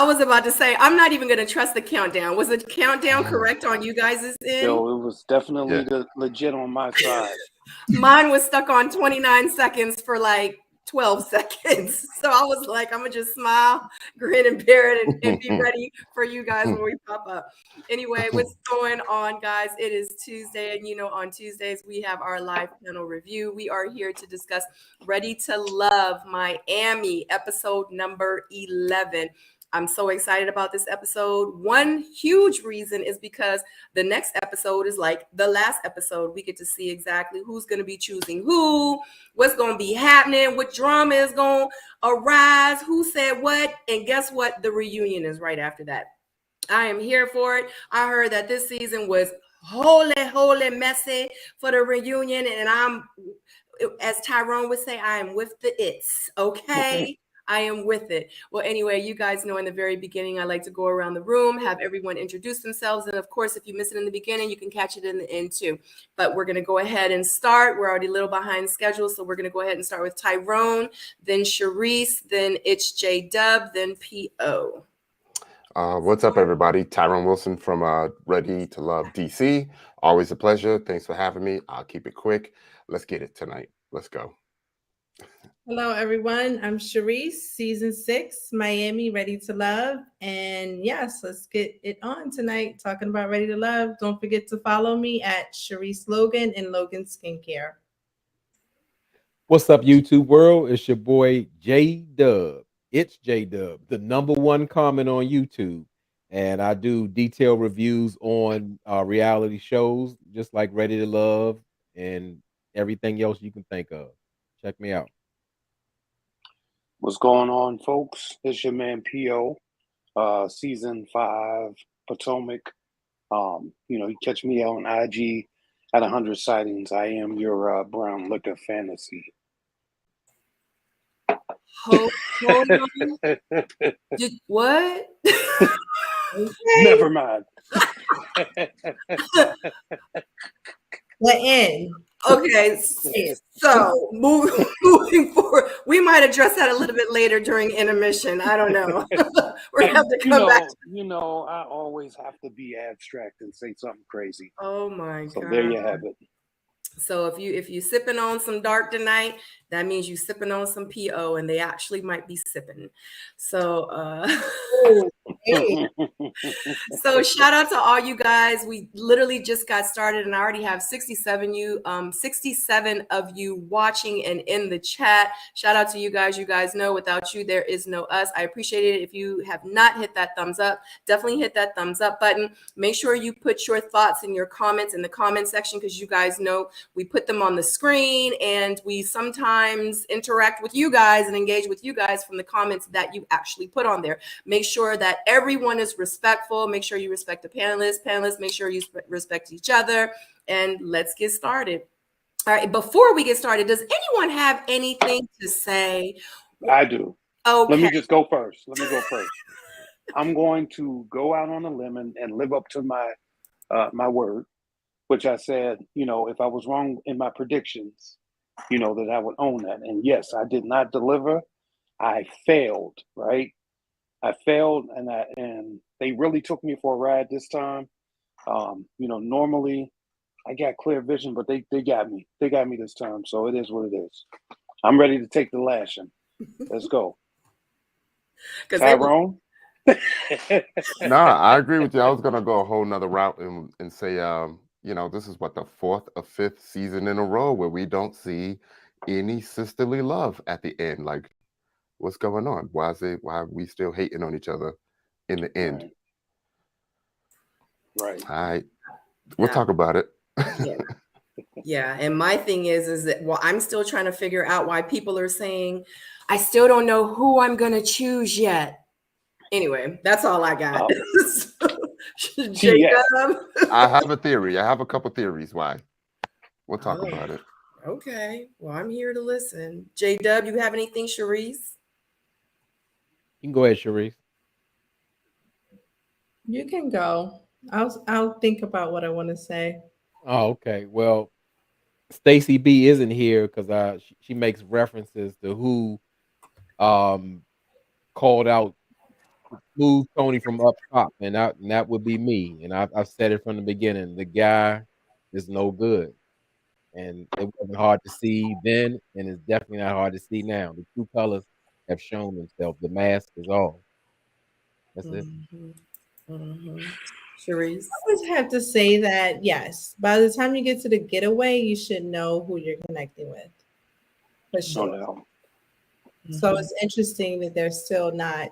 I was about to say, I'm not even going to trust the countdown. Was the countdown correct on you guys' end? Yo, it was definitely legit on my side. Mine was stuck on 29 seconds for like 12 seconds. So I was like, I'm going to just smile, grin, and bear it and be ready for you guys when we pop up. Anyway, what's going on, guys? It is Tuesday. And, you know, on Tuesdays, we have our live panel review. We are here to discuss Ready to Love Miami, episode number 11. I'm so excited about this episode. One huge reason is because the next episode is like the last episode. We get to see exactly who's going to be choosing who, what's going to be happening, what drama is going to arise, who said what, and guess what? The reunion is right after that. I am here for it. I heard that this season was holy messy for the reunion, and I'm, as Tyrone would say, I am with the it's, okay? I am with it. Well, anyway, you guys know in the very beginning, I like to go around the room, have everyone introduce themselves. And of course, if you miss it in the beginning, you can catch it in the end too. But we're going to go ahead and start. We're already a little behind schedule. So we're going to go ahead and start with Tyrone, then Sharice, then it's J-Dub, then P.O. What's up, everybody? Tyrone Wilson from Ready to Love DC. Always a pleasure. Thanks for having me. I'll keep it quick. Let's get it tonight. Let's go. Hello, everyone. I'm Sharice, season 6, Miami, Ready to Love. And yes, let's get it on tonight, talking about Ready to Love. Don't forget to follow me at Sharice Logan and Logan Skincare. What's up, YouTube world? It's your boy J-Dub. It's J-Dub, the #1 comment on YouTube. And I do detailed reviews on reality shows, just like Ready to Love and everything else you can think of. Check me out. What's going on, folks? It's your man P.O. Season 5, Potomac. You know, you catch me on IG at 100 sightings. I am your brown liquor fantasy. Hold on. What? Never mind. The end. Okay, so moving forward, we might address that a little bit later during intermission. I don't know. We're gonna have to come back. You know, I always have to be abstract and say something crazy. Oh my God! So there you have it. So if you sipping on some dark tonight, that means you sipping on some PO, and they actually might be sipping. So so shout out to all you guys. We literally just got started, and I already have 67 of you watching and in the chat. Shout out to you guys. You guys know without you there is no us. I appreciate it. If you have not hit that thumbs up, definitely hit that thumbs up button. Make sure you put your thoughts and your comments in the comment section, because you guys know we put them on the screen, and we sometimes interact with you guys and engage with you guys from the comments that you actually put on there. Make sure that everyone is respectful. Make sure you respect the panelists. Make sure you respect each other, and let's get started. All right, before we get started, does anyone have anything to say? I do. Okay. Let me just go first. I'm going to go out on a limb and live up to my my word, which I said, you know, if I was wrong in my predictions, you know, that I would own that. And yes, I did not deliver. I failed, right? I failed, and they really took me for a ride this time. You know, normally I got clear vision, but they got me. They got me this time. So it is what it is. I'm ready to take the lashing. Let's go. Tyrone? No, I agree with you. I was gonna go a whole nother route and say, you know, this is what, the 4th or 5th season in a row where we don't see any sisterly love at the end. Like, what's going on? Why are we still hating on each other in the end? Right. All right. We'll talk about it. Yeah. And my thing is that, well, I'm still trying to figure out why people are saying, I still don't know who I'm going to choose yet. Anyway, that's all I got. I have a theory. I have a couple theories why. We'll talk about it. Okay. Well, I'm here to listen. J-Dub, you have anything, Sharice? You can go ahead, Sharice. You can go. I'll think about what I want to say. Oh, okay. Well, Stacy B isn't here because she makes references to who called out move Tony from up top, and that would be me. And I've said it from the beginning. The guy is no good, and it wasn't hard to see then, and it's definitely not hard to see now. The true colors have shown themselves. The mask is off. That's it. Cherise? I would have to say that yes, by the time you get to the getaway, you should know who you're connecting with. For sure. No. So it's interesting that they're still not,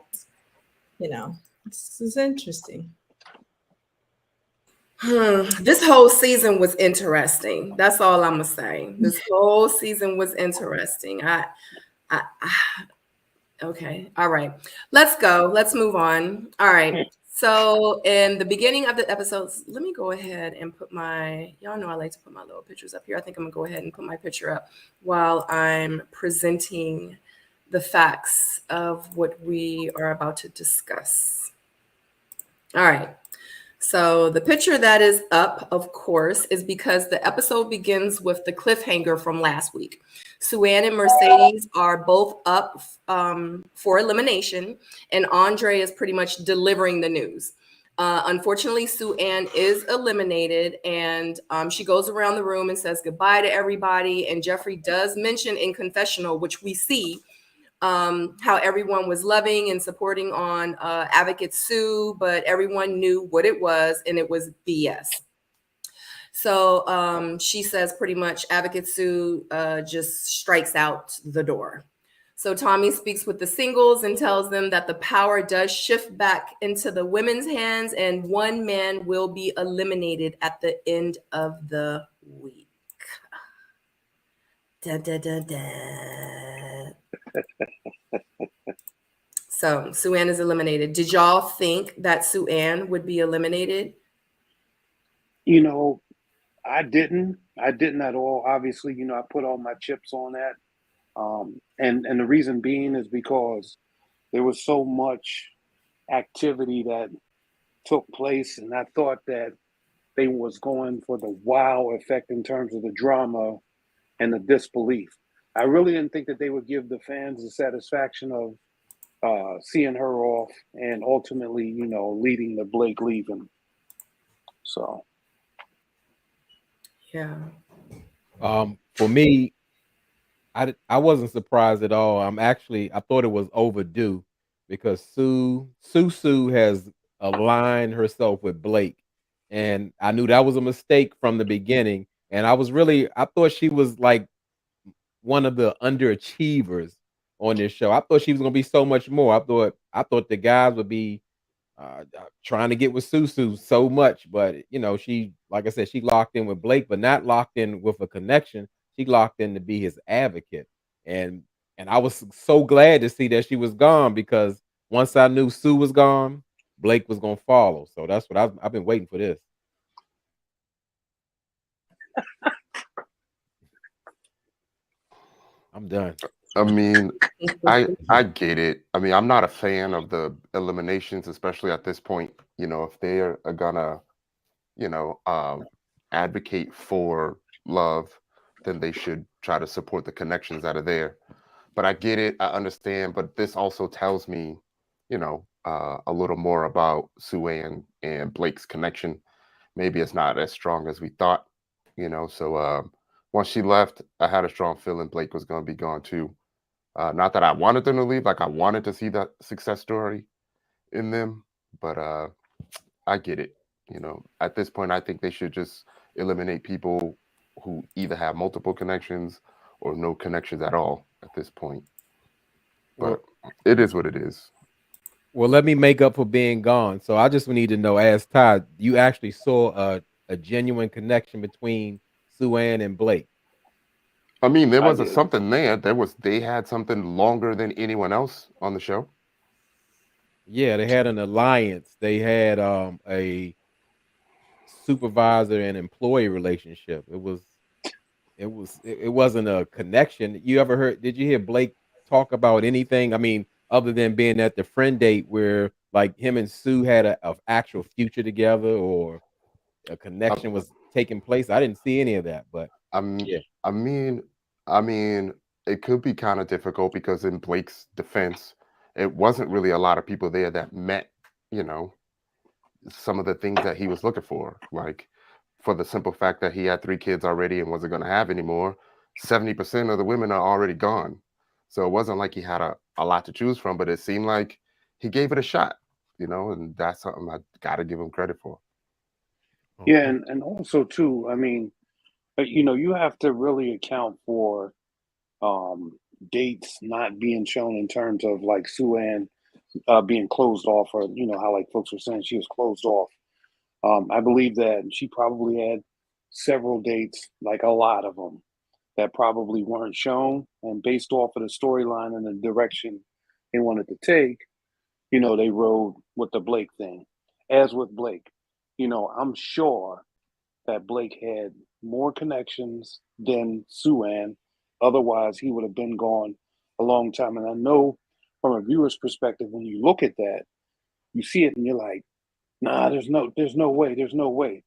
it's interesting. This whole season was interesting. That's all I'm gonna say. This whole season was interesting. Okay. All right. Let's go. Let's move on. All right. So in the beginning of the episodes, let me go ahead and put y'all know I like to put my little pictures up here. I think I'm gonna go ahead and put my picture up while I'm presenting the facts of what we are about to discuss. All right. So the picture that is up, of course, is because the episode begins with the cliffhanger from last week. Sue-Ann and Mercedes are both up for elimination, and Andre is pretty much delivering the news. Unfortunately, Sue-Ann is eliminated, and she goes around the room and says goodbye to everybody. And Jeffrey does mention in confessional, which we see, how everyone was loving and supporting on Advocate Sue, but everyone knew what it was, and it was BS. So she says pretty much Advocate Sue just strikes out the door. So Tommy speaks with the singles and tells them that the power does shift back into the women's hands, and one man will be eliminated at the end of the week. Da, da, da, da. So Sue-Ann is eliminated. Did y'all think that Sue-Ann would be eliminated? I didn't at all. Obviously, I put all my chips on that. And the reason being is because there was so much activity that took place, and I thought that they was going for the wow effect in terms of the drama and the disbelief. I really didn't think that they would give the fans the satisfaction of seeing her off and ultimately, leading to Blake leaving. So, yeah. For me, I wasn't surprised at all. I thought it was overdue because Sue has aligned herself with Blake, and I knew that was a mistake from the beginning. And I thought she was like one of the underachievers on this show. I thought she was gonna be so much more. I thought the guys would be trying to get with Susu so much, but she, like I said, she locked in with Blake, but not locked in with a connection. She locked in to be his advocate, and I was so glad to see that she was gone, because once I knew Sue was gone, Blake was gonna follow. So that's what I've been waiting for this. I'm done. I mean, I get it. I mean, I'm not a fan of the eliminations, especially at this point. If they are gonna, advocate for love, then they should try to support the connections that are there. But I get it. I understand. But this also tells me, a little more about Sue-Ann and Blake's connection. Maybe it's not as strong as we thought, So once she left, I had a strong feeling Blake was going to be gone too. Not that I wanted them to leave, like I wanted to see that success story in them, but I get it. At this point, I think they should just eliminate people who either have multiple connections or no connections at all at this point. But it is what it is. Well, let me make up for being gone. So I just need to know, as Todd, you actually saw a genuine connection between Sue-Ann and Blake? I mean, there was something there. They had something longer than anyone else on the show. Yeah, they had an alliance. They had a supervisor and employee relationship. It wasn't a connection. Did you hear Blake talk about anything? I mean, other than being at the friend date where like him and Sue had a actual future together, or a connection was taking place? I didn't see any of that, but yeah. I mean, it could be kind of difficult because in Blake's defense, it wasn't really a lot of people there that met, you know, some of the things that he was looking for. Like, for the simple fact that he had 3 kids already and wasn't going to have any more, 70% of the women are already gone. So it wasn't like he had a lot to choose from, but it seemed like he gave it a shot, you know, and that's something I got to give him credit for. Yeah, and also too, I mean, you know, you have to really account for dates not being shown in terms of like Sue-Ann being closed off, or you know how like folks were saying she was closed off. I believe that she probably had several dates, like a lot of them, that probably weren't shown, and based off of the storyline and the direction they wanted to take, you know, they rode with the Blake thing. As with Blake, you know, I'm sure that Blake had more connections than Sue-Ann. Otherwise, he would have been gone a long time. And I know from a viewer's perspective, when you look at that, you see it and you're like, nah, there's no way, there's no way.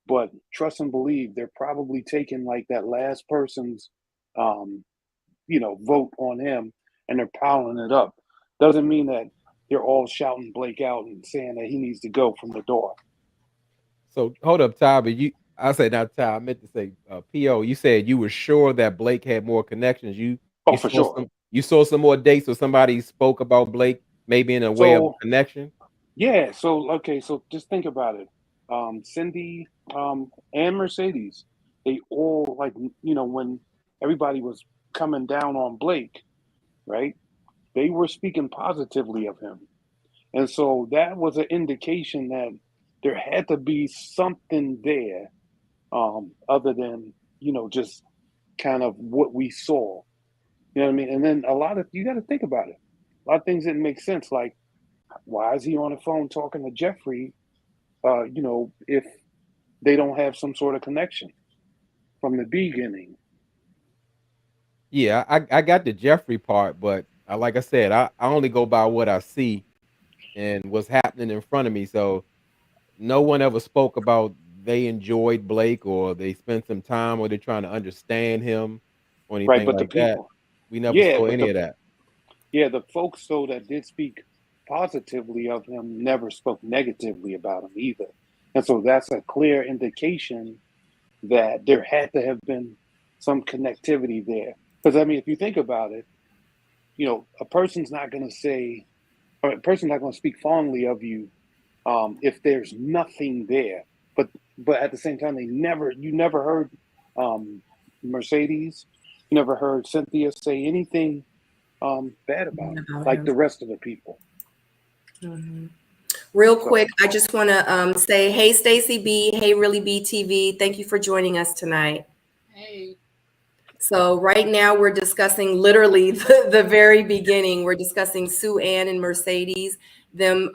But trust and believe, they're probably taking like that last person's, you know, vote on him, and they're piling it up. Doesn't mean that they're all shouting Blake out and saying that he needs to go from the door. So hold up, Ty, but I said not Ty, I meant to say PO. You said you were sure that Blake had more connections. Oh, for sure. You saw some more dates, or somebody spoke about Blake maybe in a way of So connection. yeah, so okay, so just think about it. Cindy and Mercedes, they all, like, you know, when everybody was coming down on Blake, right? They were speaking positively of him. And so that was an indication that there had to be something there, other than, you know, just kind of what we saw. You know what I mean? And then you got to think about it. A lot of things didn't make sense. Like, why is he on the phone talking to Jeffrey? You know, if they don't have some sort of connection from the beginning. Yeah, I got the Jeffrey part, but like I said, I only go by what I see and what's happening in front of me. So no one ever spoke about they enjoyed Blake, or they spent some time, or they're trying to understand him, or Right, anything but the like that. people, We never yeah, saw but any of that. the folks though that did speak positively of him never spoke negatively about him either. And so that's a clear indication that there had to have been some connectivity there. Because I mean, if you think about it, you know, a person's not going to say, or a person's not going to speak fondly of you if there's nothing there. But at the same time, you never heard Mercedes, you never heard Cynthia say anything bad about him, like the rest of the people. Mm-hmm. Real quick, I just want to say, hey, Stacy B, hey, Really B TV, thank you for joining us tonight. Hey. So right now we're discussing literally the very beginning. We're discussing Sue-Ann and Mercedes, them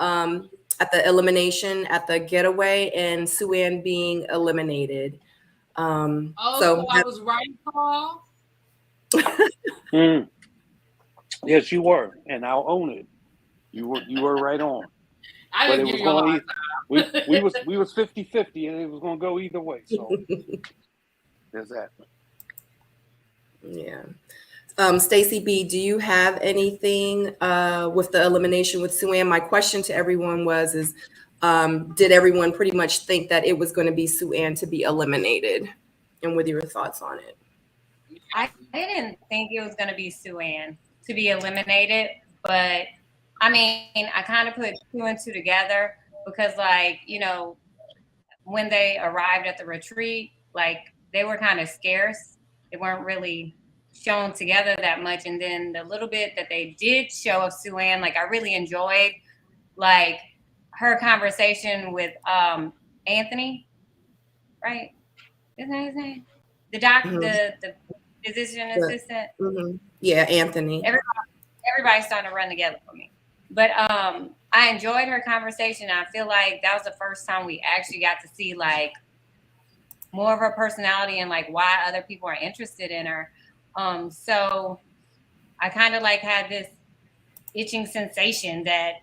at the elimination, at the getaway, and Sue-Ann being eliminated. So I was right, Paul. Yes, you were, and I'll own it. You were right on. I didn't give you a hard time. we was 50-50, and it was going to go either way. So there's that. Yeah. Stacy B, do you have anything with the elimination with Sue-Ann? My question to everyone is did everyone pretty much think that it was going to be Sue-Ann to be eliminated? And with your thoughts on it. I didn't think it was going to be Sue-Ann to be eliminated, but I mean, I kind of put 2 and 2 together because, like, you know, when they arrived at the retreat, like, they were kind of scarce. They weren't really shown together that much. And then the little bit that they did show of Sue-Ann, like, I really enjoyed, like, her conversation with Anthony, right? Isn't that his name? The doctor, the physician assistant. Mm-hmm. Yeah, Anthony. Everybody's starting to run together for me. But I enjoyed her conversation. I feel like that was the first time we actually got to see, like, more of her personality and, like, why other people are interested in her. So I kind of, like, had this itching sensation that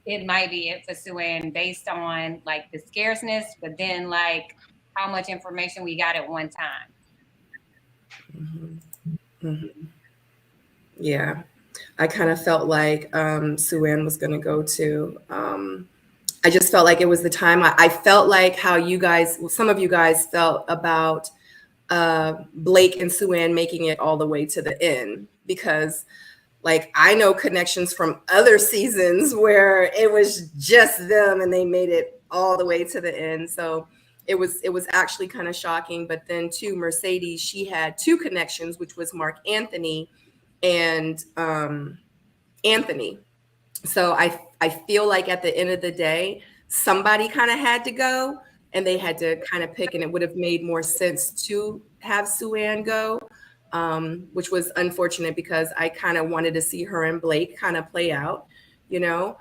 it might be it for Sue-Ann based on, like, the scarceness, but then, like, how much information we got at one time. Mm-hmm. Mm-hmm. Yeah. I kind of felt like Sue-Ann was going to go too. I just felt like it was the time. I felt like how you guys, some of you guys felt about Blake and Sue-Ann making it all the way to the end, because like I know connections from other seasons where it was just them and they made it all the way to the end. So it was actually kind of shocking. But then too, Mercedes, she had two connections, which was Mark Anthony and Anthony. So I feel like at the end of the day, somebody kind of had to go, and they had to kind of pick, and it would have made more sense to have Sue-Ann go, which was unfortunate because I kind of wanted to see her and Blake kind of play out, you know?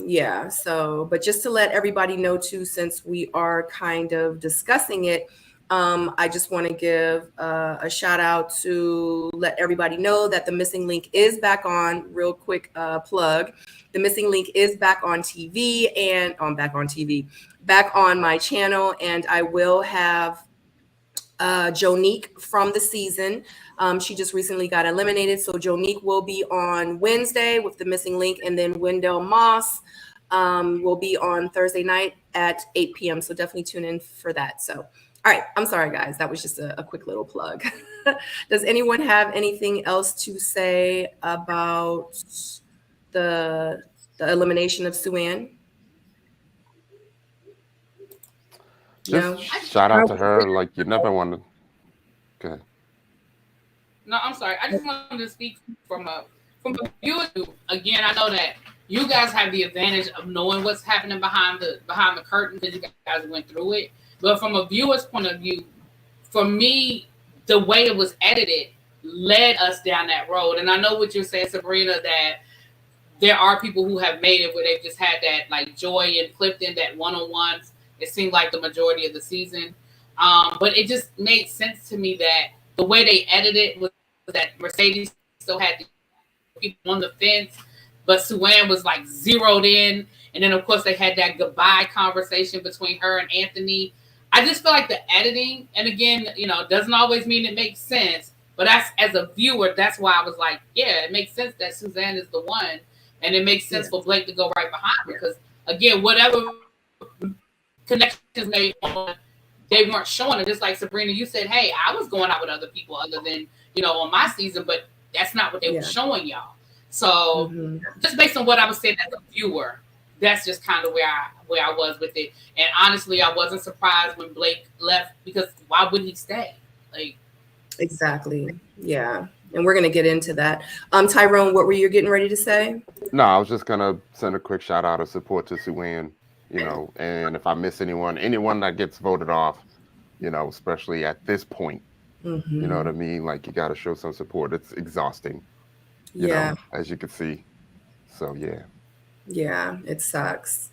Yeah, so, but just to let everybody know too, since we are kind of discussing it, I just want to give a shout out to let everybody know that the Missing Link is back on. Real quick plug. The Missing Link is back on TV and back on my channel. And I will have Jonique from the season. She just recently got eliminated. So Jonique will be on Wednesday with the Missing Link, and then Wendell Moss will be on Thursday night at 8 p.m. So definitely tune in for that. So all right, I'm sorry, guys. That was just a quick little plug. Does anyone have anything else to say about the elimination of Sue-Ann? Just shout out to her. Like, you never want to. Go ahead. No, I'm sorry. I just wanted to speak from a viewer. Again, I know that you guys have the advantage of knowing what's happening behind the curtain because you guys went through it. But from a viewer's point of view, for me, the way it was edited led us down that road. And I know what you're saying, Sabrina, that there are people who have made it where they've just had that like Joy and Clifton, that one-on-ones. It seemed like the majority of the season. But it just made sense to me that the way they edited it was that Mercedes still had the people on the fence, but Sue-Ann was like zeroed in. And then, of course, they had that goodbye conversation between her and Anthony. I just feel like the editing, and again, you know, doesn't always mean it makes sense, but that's, as a viewer, that's why I was like, yeah, it makes sense that Suzanne is the one, and it makes sense for Blake to go right behind her, because, again, whatever connections made on, they weren't showing it. Just like Sabrina, you said, hey, I was going out with other people other than, you know, on my season, but that's not what they were showing y'all. So just based on what I was saying as a viewer, that's just kind of where I was with it. And honestly, I wasn't surprised when Blake left, because why would he stay? Like, exactly. Yeah. And we're gonna get into that. Tyrone, what were you getting ready to say? No, I was just gonna send a quick shout out of support to Sue-Ann, you know, and if I miss anyone that gets voted off, you know, especially at this point, you know what I mean? Like, you got to show some support. It's exhausting, you know, as you can see. So, yeah. Yeah, it sucks.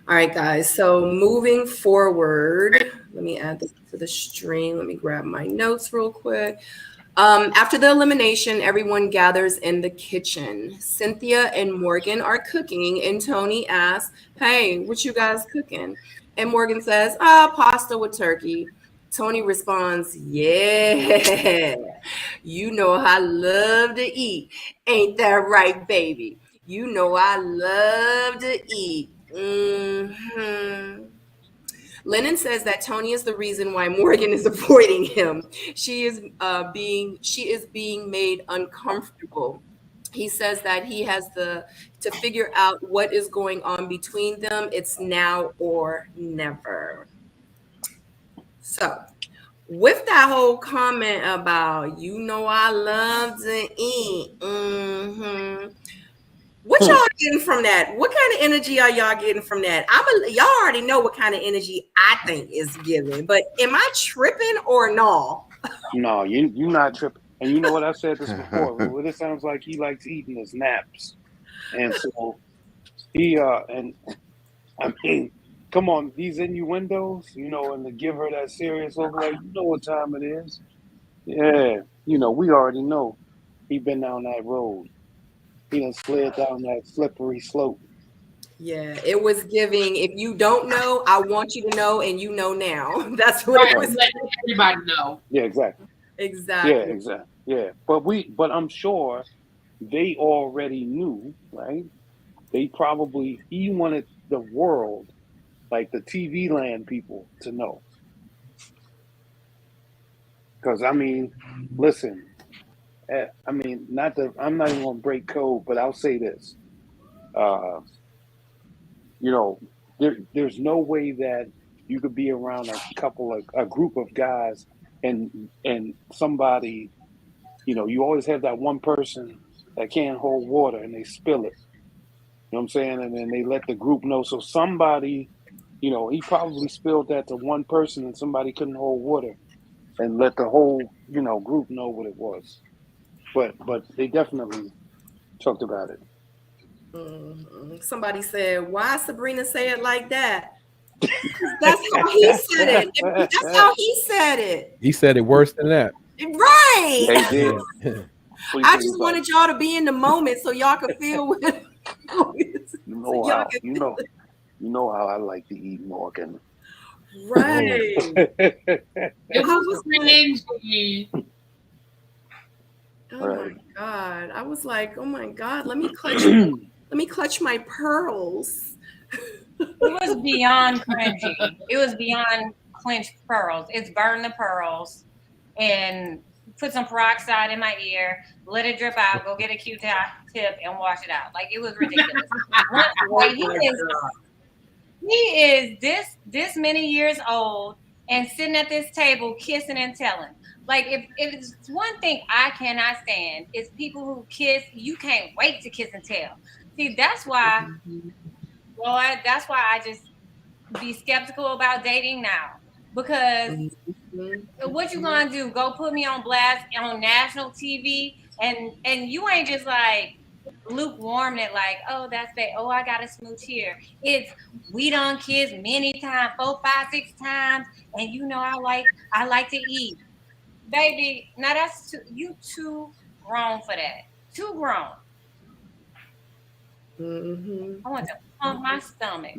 All right, guys. So moving forward, let me add this to the stream. Let me grab my notes real quick. After the elimination, everyone gathers in the kitchen. Cynthia and Morgan are cooking, and Tony asks, hey, what you guys cooking? And Morgan says, pasta with turkey. Tony responds, yeah, you know I love to eat. Ain't that right, baby? You know I love to eat. Lennon says that Tony is the reason why Morgan is avoiding him. She is being made uncomfortable. He says that he has to figure out what is going on between them. It's now or never. So, with that whole comment about, you know, I love to eat, what y'all getting from that? What kind of energy are y'all getting from that? Y'all already know what kind of energy I think is given, but am I tripping or no? No, you're not tripping. And you know what, I said this before. What it sounds like he likes eating his naps, and so he and I mean, come on, these innuendos, you know, and to give her that serious look, like, you know what time it is. Yeah, you know, we already know he been down that road. He done slid down that slippery slope. Yeah, it was giving. If you don't know, I want you to know, and you know now. That's what it was. Let everybody know. Yeah, exactly. Exactly. Yeah, exactly. Yeah, but I'm sure they already knew, right? He wanted the world, like the TV land people, to know. Because I mean, listen, I mean, I'm not even gonna break code, but I'll say this. You know, there's no way that you could be around a group of guys and somebody, you always have that one person that can't hold water and they spill it. You know what I'm saying? And then they let the group know. So somebody, he probably spilled that to one person and somebody couldn't hold water and let the whole, group know what it was. But they definitely talked about it. Somebody said, "Why Sabrina say it like that?" That's how he said it. That's how he said it. He said it worse than that. Right. They did. I just wanted y'all to be in the moment so y'all could feel what. You know how I like to eat, Morgan. Right. It was cringy. Oh my God. I was like, oh my God, let me clutch my pearls. It was beyond cringy. It was beyond clenched pearls. It's burn the pearls and put some peroxide in my ear, let it drip out, go get a Q-tip and wash it out. Like, it was ridiculous. Like, he is this many years old and sitting at this table kissing and telling. Like, if it's one thing I cannot stand, is people who kiss, you can't wait to kiss and tell. See, that's why, Lord, that's why I just be skeptical about dating now. Because what you gonna do? Go put me on blast on national TV and you ain't just like lukewarm it, like, oh, that's that. Oh, I got a smooch here. It's we done kiss many times, 4, 5, 6 times, and I like to eat. Baby, now that's you too grown for that. Too grown. I want to pump my stomach.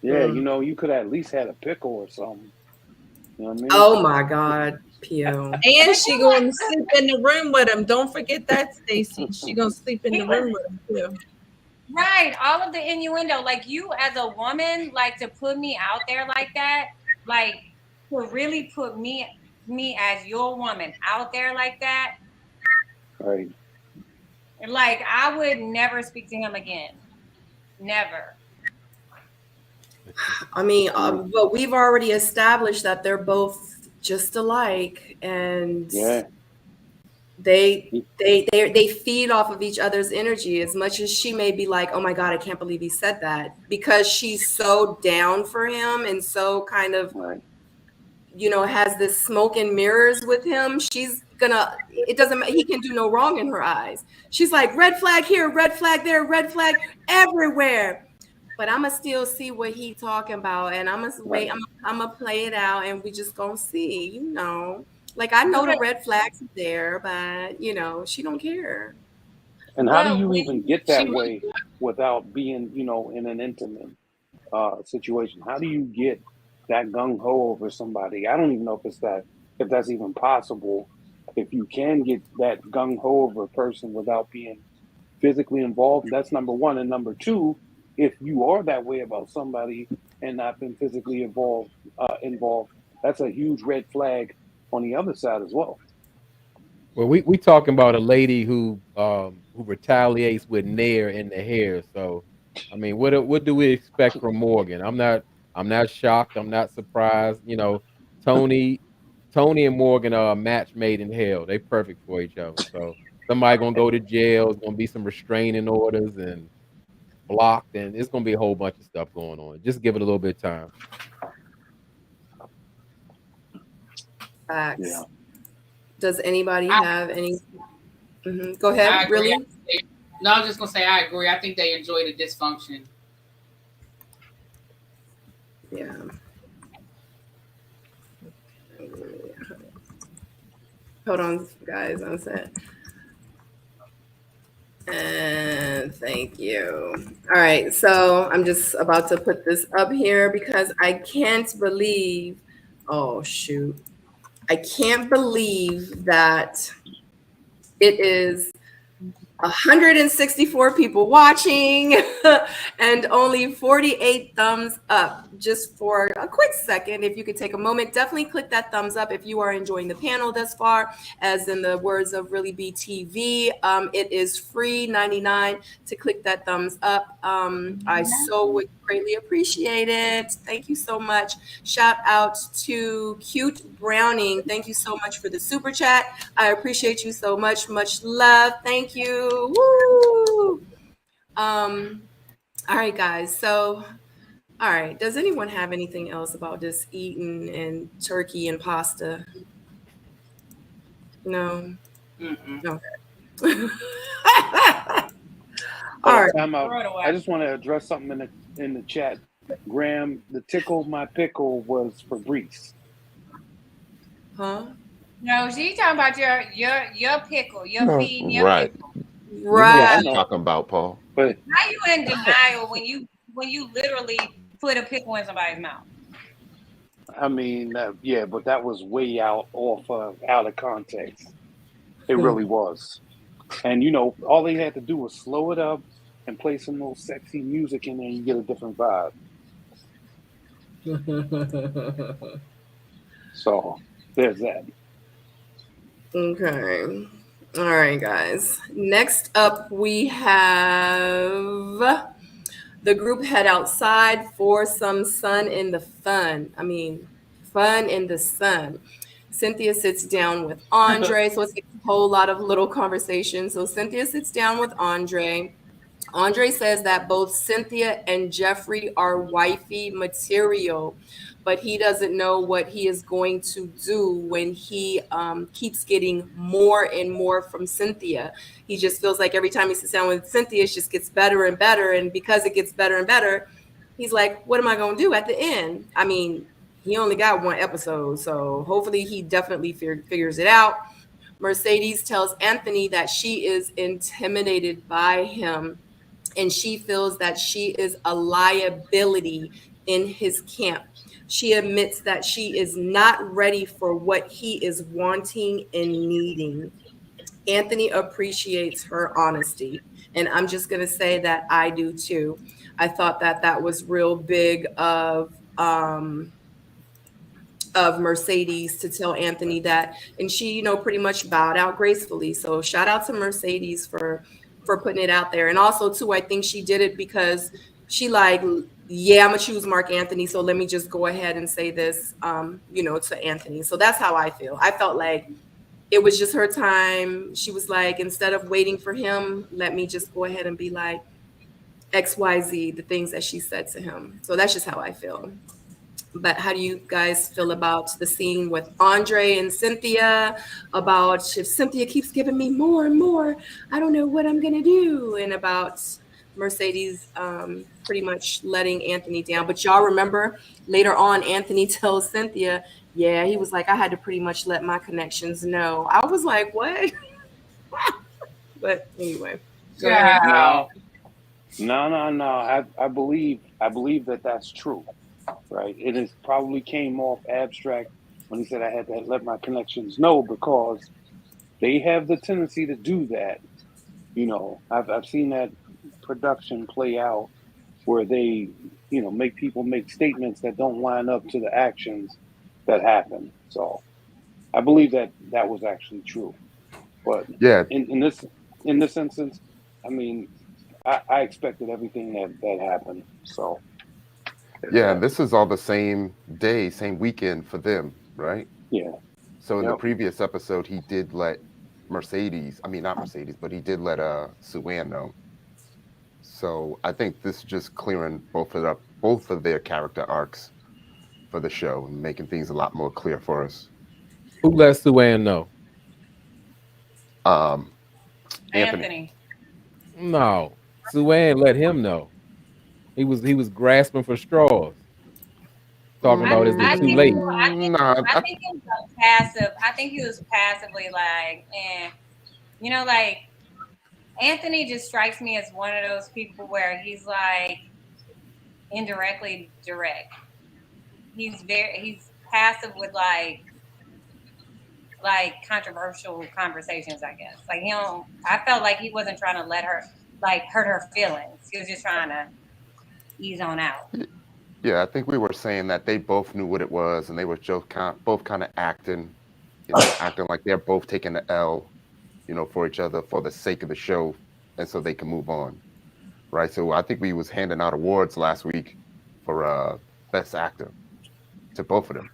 Yeah, you could at least had a pickle or something. You know what I mean? Oh my God, Pio. And she gonna sleep in the room with him. Don't forget that, Stacey. She gonna sleep in the room with him too. Right. All of the innuendo. Like, you as a woman, like, to put me out there like that, like, to really put me as your woman out there like that. Right. Like, I would never speak to him again. Never. I mean, but we've already established that they're both just alike, and they feed off of each other's energy. As much as she may be like, oh my God, I can't believe he said that, because she's so down for him and so kind of, has this smoke and mirrors with him. She's gonna, it doesn't matter. He can do no wrong in her eyes. She's like, red flag here, red flag there, red flag everywhere. But I'm gonna still see what he talking about, and I'm gonna wait. I'm gonna play it out, and we just gonna see. Like, I know the red flags are there, but she don't care. And how do you even get that way without being, in an intimate situation? How do you get that gung ho over somebody? I don't even know if that's even possible. If you can get that gung ho over a person without being physically involved, that's number one. And number two, if you are that way about somebody and not been physically involved, that's a huge red flag on the other side as well. Well, we talking about a lady who retaliates with nair in the hair. So, I mean, what do we expect from Morgan? I'm not shocked. I'm not surprised. Tony and Morgan are a match made in hell. They perfect for each other. So somebody gonna go to jail. It's gonna be some restraining orders and blocked, and it's gonna be a whole bunch of stuff going on. Just give it a little bit of time. Facts. Yeah. Does anybody have any? Go ahead. Really? No, I'm just gonna say I agree. I think they enjoy the dysfunction. Yeah. Hold on, guys. I'm set. And thank you. All right, so I'm just about to put this up here because I can't believe. Oh shoot. I can't believe that it is 164 people watching and only 48 thumbs up. Just for a quick second, if you could take a moment, definitely click that thumbs up if you are enjoying the panel thus far. As in the words of Really Be TV, it is free 99 to click that thumbs up. I so would greatly appreciate it. Thank you so much. Shout out to Cute Browning. Thank you so much for the super chat. I appreciate you so much. Much love. Thank you. Woo! All right, guys. So, all right. Does anyone have anything else about this eating and turkey and pasta? No. Okay. All right. Time out. I just want to address something in the chat. Graham, the tickle my pickle was for Brees. Huh? No, she's talking about your pickle, your feeding your Right. pickle. You know Right. what you're talking about, Paul. But How you in denial when you literally put a pickle in somebody's mouth? I mean, yeah, but that was way out of context. It really was. And all they had to do was slow it up and play some little sexy music in there, and you get a different vibe. So there's that. Okay. All right, guys. Next up, we have the group head outside for some sun in the fun. I mean, fun in the sun. Cynthia sits down with Andre. So it's a whole lot of little conversations. So Cynthia sits down with Andre. Andre says that both Cynthia and Jeffrey are wifey material, but he doesn't know what he is going to do when he keeps getting more and more from Cynthia. He just feels like every time he sits down with Cynthia, it just gets better and better. And because it gets better and better, he's like, what am I going to do at the end? I mean, he only got one episode, so hopefully he definitely figures it out. Mercedes tells Anthony that she is intimidated by him, and she feels that she is a liability in his camp. She admits that she is not ready for what he is wanting and needing. Anthony appreciates her honesty, and I'm just going to say that I do too. I thought that was real big of Mercedes to tell Anthony that, and she, pretty much bowed out gracefully. So shout out to Mercedes for putting it out there. And also too, I think she did it because she like, yeah, I'm gonna choose Mark Anthony, so let me just go ahead and say this, to Anthony. So that's how I feel. I felt like it was just her time. She was like, instead of waiting for him, let me just go ahead and be like XYZ, the things that she said to him. So that's just how I feel. But how do you guys feel about the scene with Andre and Cynthia, about if Cynthia keeps giving me more and more, I don't know what I'm going to do, and about Mercedes pretty much letting Anthony down? But y'all remember later on, Anthony tells Cynthia, yeah, he was like, I had to pretty much let my connections know. I was like, what? But anyway. Yeah. No. I believe that's true. Right. It is probably came off abstract when he said I had to let my connections know, because they have the tendency to do that. I've seen that production play out where they, make people make statements that don't line up to the actions that happen. So I believe that was actually true. But Yeah. in this instance, I mean, I expected everything that happened. So Yeah, and this is all the same day, same weekend for them, right? yeah. So in the previous episode, he did let not Mercedes, but he did let Sue-Ann know. So I think this is just clearing both of their character arcs for the show and making things a lot more clear for us. Who let Sue-Ann know? Anthony. No, Sue-Ann let him know. He was grasping for straws, talking about is it too late? I think he was passive. I think he was passively like, like Anthony just strikes me as one of those people where he's like indirectly direct. He's passive with like like controversial conversations, I guess. Like I felt like he wasn't trying to let her like hurt her feelings. He was just trying to ease on out. Yeah, I think we were saying that they both knew what it was, and they were just both kind of acting, acting like they're both taking the L, for each other for the sake of the show, and so they can move on, right? So I think we was handing out awards last week for best actor to both of them.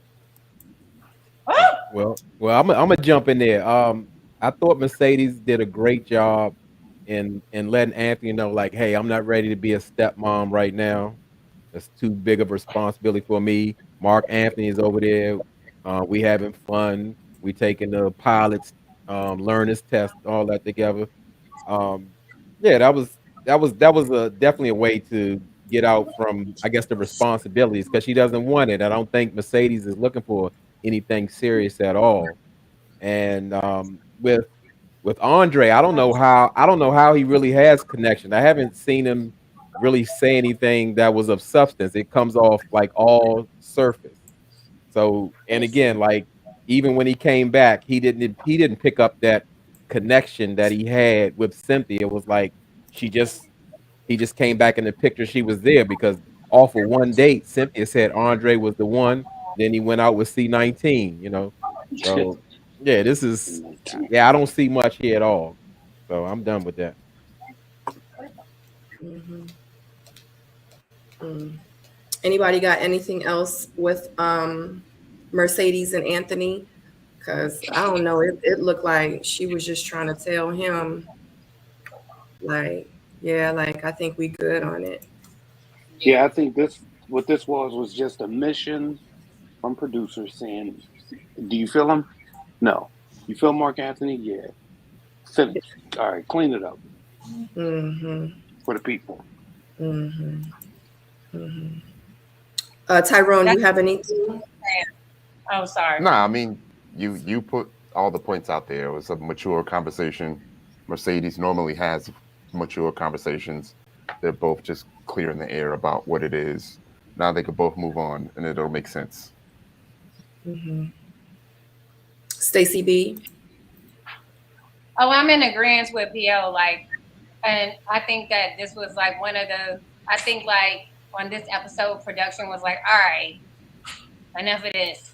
Well, I'm gonna jump in there. I thought Mercedes did a great job in letting Anthony know, like, hey, I'm not ready to be a stepmom right now. That's too big of a responsibility for me. Mark Anthony is over there. We having fun. We taking the pilots, learners test, all that together. Um, yeah, that was definitely a way to get out from, I guess, the responsibilities, because she doesn't want it. I don't think Mercedes is looking for anything serious at all. And with Andre, I don't know how he really has connection. I haven't seen him really say anything that was of substance. It comes off like all surface. So, and again, like, even when he came back, he didn't pick up that connection that he had with Cynthia. It was like he just came back in the picture. She was there because off of one date, Cynthia said Andre was the one. Then he went out with C19. So yeah, this is, I don't see much here at all. So I'm done with that. Mm-hmm. Mm. Anybody got anything else with Mercedes and Anthony? Because I don't know, it looked like she was just trying to tell him, like, yeah, like, I think we good on it. Yeah, I think what this was just a mission from producers saying, "Do you feel him? No. You feel Mark Anthony? Yeah. Finish. All right, clean it up Mm-hmm. for the people." Mm-hmm. Mm-hmm. Tyrone, you have anything? Oh, sorry. Nah, I mean, you put all the points out there. It was a mature conversation. Mercedes normally has mature conversations. They're both just clearing the air about what it is. Now they could both move on, and it'll make sense. Mm-hmm. Stacey B. Oh, I'm in agreement with PO. Like, and I think that this was like I think like on this episode, production was like, all right, enough of this.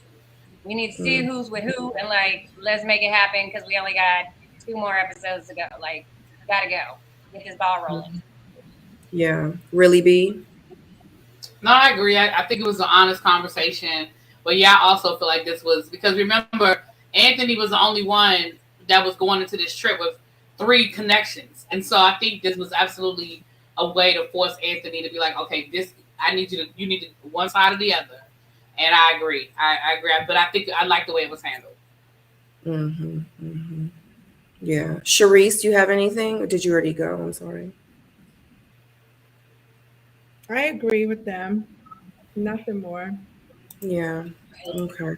We need to see who's with who, and like, let's make it happen because we only got 2 more episodes to go. Like, gotta go. Get this ball rolling. Yeah. Really, B? No, I agree. I think it was an honest conversation. But yeah, I also feel like this was because remember, Anthony was the only one that was going into this trip with 3 connections. And so I think this was absolutely a way to force Anthony to be like, okay, you need to one side or the other. And I agree. I agree. But I think I like the way it was handled. Mm-hmm. Mm-hmm. Yeah. Sharice, do you have anything? Or did you already go? I'm sorry. I agree with them. Nothing more. Yeah. Okay.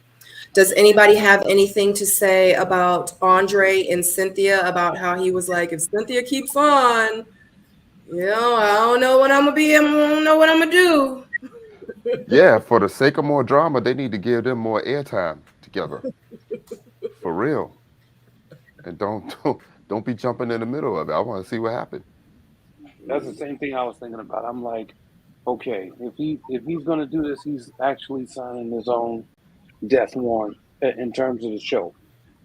Does anybody have anything to say about Andre and Cynthia, about how he was like, if Cynthia keeps on, I don't know what I'm gonna be. I don't know what I'm gonna do. Yeah, for the sake of more drama, they need to give them more airtime together. For real. And don't be jumping in the middle of it. I want to see what happened. That's the same thing I was thinking about. I'm like, okay, if he's gonna do this, he's actually signing his own death warrant in terms of the show,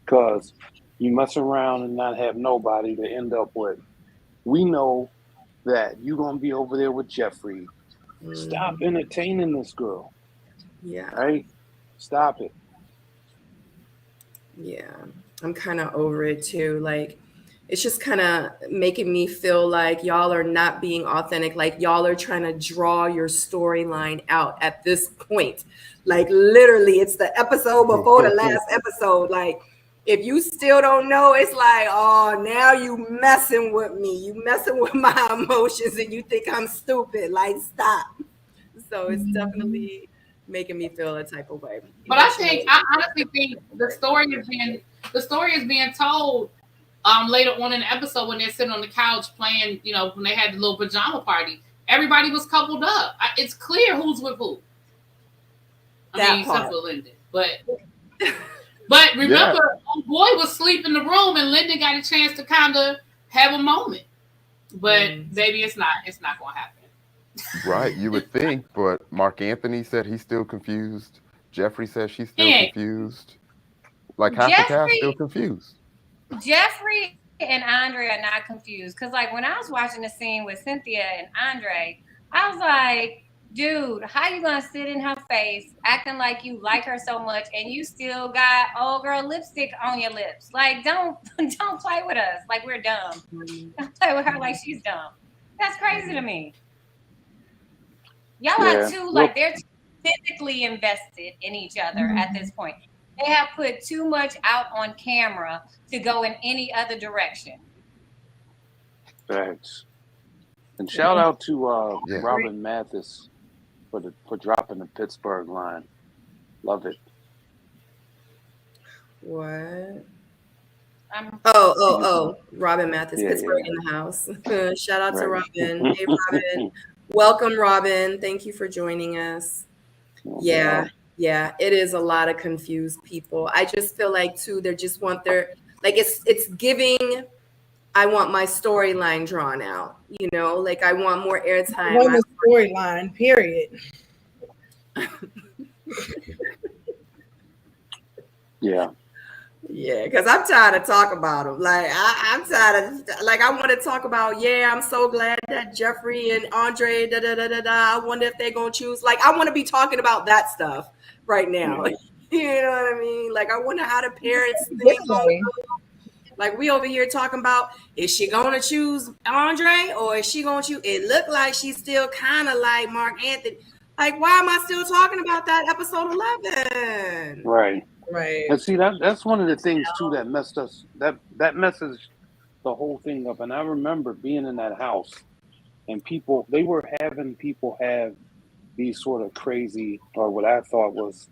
because you mess around and not have nobody to end up with. We know that you're gonna be over there with Jeffrey. Stop entertaining this girl. Yeah. Right? Stop it. Yeah. I'm kind of over it too. Like, it's just kind of making me feel like y'all are not being authentic. Like, y'all are trying to draw your storyline out at this point. Like, literally, it's the episode before the last episode. Like, if you still don't know, it's like, oh, now you messing with me. You messing with my emotions and you think I'm stupid. Like, stop. So it's definitely making me feel a type of way. But I honestly think the story is being told later on in the episode when they're sitting on the couch playing, when they had the little pajama party. Everybody was coupled up. It's clear who's with who. Except for Lyndon. But remember, boy was asleep in the room, and Lyndon got a chance to kind of have a moment. But baby, it's not going to happen. Right, you would think, but Mark Anthony said he's still confused. Jeffrey says she's still confused. Like half the cast still confused. Jeffrey and Andre are not confused because, like, when I was watching the scene with Cynthia and Andre, I was like, dude, how you gonna sit in her face acting like you like her so much and you still got old girl lipstick on your lips? Like, don't play with us like we're dumb. Don't play with her like she's dumb. That's crazy to me. Y'all are too, like, they're too physically invested in each other at this point. They have put too much out on camera to go in any other direction. Thanks. And shout out to Robin Mathis for dropping the Pittsburgh line. Love it. What? Oh, Robin Mathis, Pittsburgh in the house. Shout out to Robin. Hey, Robin. Welcome, Robin. Thank you for joining us. Yeah, it is a lot of confused people. I just feel like, too, they just want their, like, it's giving, I want my storyline drawn out, you know, like I want more airtime. I want the storyline, period. Yeah, because I'm tired of talking about them. Like, I'm tired of, like, I want to talk about, I'm so glad that Jeffrey and Andre, I wonder if they're going to choose. Like, I want to be talking about that stuff right now. You know what I mean? Like, I wonder how the parents think. Like, we over here talking about, is she going to choose Andre or is she going to choose? It looked like she's still kind of like Mark Anthony. Like, why am I still talking about that episode 11? Right. Right. And see, that's one of the things too that messed us, that messes the whole thing up. And I remember being in that house and they were having people have these sort of crazy, or what I thought was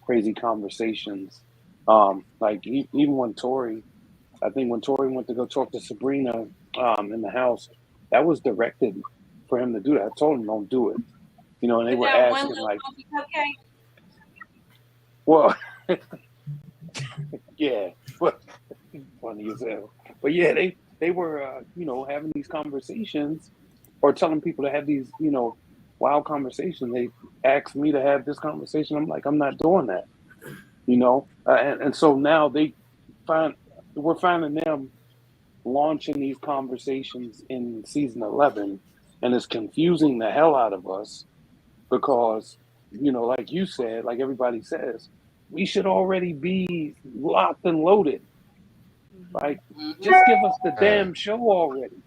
crazy conversations. Like even when Tori went to go talk to Sabrina in the house, that was directed for him to do that. I told him don't do it. You know, and they were asking like, well, but funny as hell. But yeah, they were having these conversations or telling people to have these wild conversations. They asked me to have this conversation. I'm like, I'm not doing that. And so now we're finding them launching these conversations in season 11, and it's confusing the hell out of us because like you said, like everybody says, we should already be locked and loaded. Like, just give us the damn show already.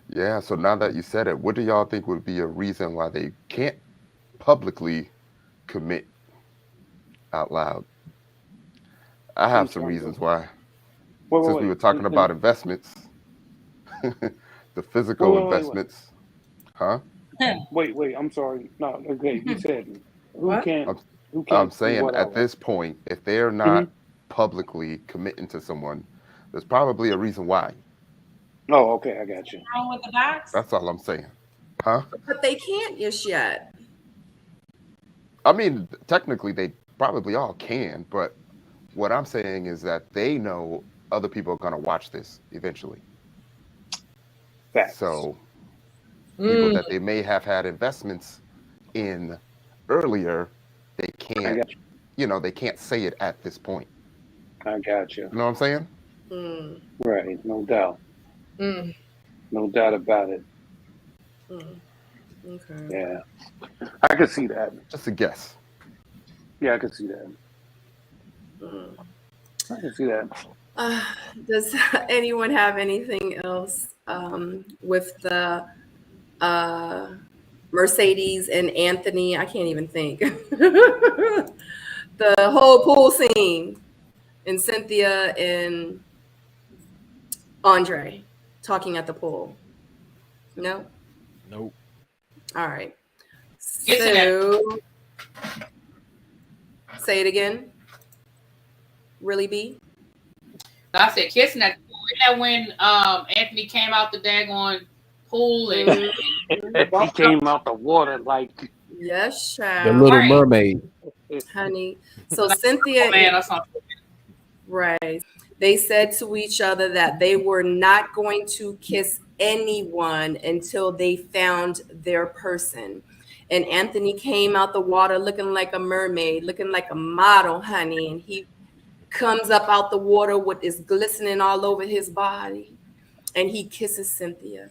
Yeah, so now that you said it, what do y'all think would be a reason why they can't publicly commit out loud? I have some reasons why. Since we were talking about investments, the physical investments. Huh? Wait, I'm sorry. No, okay, you said who can't. I'm saying at this point, if they're not publicly committing to someone, there's probably a reason why. Oh, okay, I got you. Wrong with the box? That's all I'm saying. Huh? But they can't just yet. I mean, technically, they probably all can, but what I'm saying is that they know other people are going to watch this eventually. Facts. So people that they may have had investments in earlier, they can't, they can't say it at this point. I got you. You know what I'm saying? Right, no doubt. No doubt about it. Okay. Yeah, I could see that. Just a guess. Yeah, I could see that. I can see that. Does anyone have anything else with the Mercedes and Anthony? I can't even think. The whole pool scene and Cynthia and Andre talking at the pool. No? Nope. All right. So, say it again. Really, B? I said kissing that. Isn't that when Anthony came out the daggone pool and he came out the water like yes, child. The Little Mermaid. Honey. So Cynthia, Right. They said to each other that they were not going to kiss anyone until they found their person. And Anthony came out the water looking like a mermaid, looking like a model, honey. And he comes up out the water with is glistening all over his body. And he kisses Cynthia.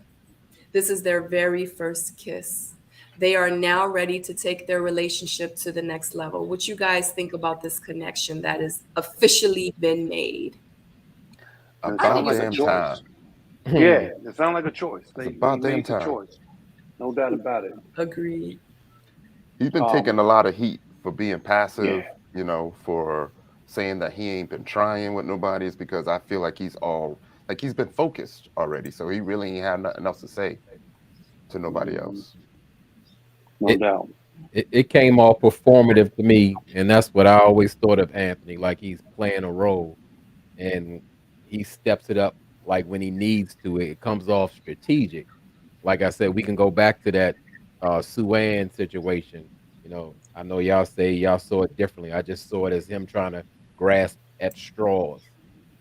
This is their very first kiss. They are now ready to take their relationship to the next level. What you guys think about this connection that has officially been made? I About think it's a damn choice. time. Yeah, it sounds like a choice. It's They about damn made the time. choice. No doubt about it. Agreed. He's been taking a lot of heat for being passive, Yeah. you know, for saying that he ain't been trying with nobody. Is because I feel like he's been focused already. So he really ain't had nothing else to say to nobody else. No doubt. It came all performative to me, and that's what I always thought of Anthony, like he's playing a role, and he steps it up like when he needs to. It comes off strategic. Like I said, we can go back to that Sue-Ann situation. You know, I know y'all say y'all saw it differently. I just saw it as him trying to grasp at straws,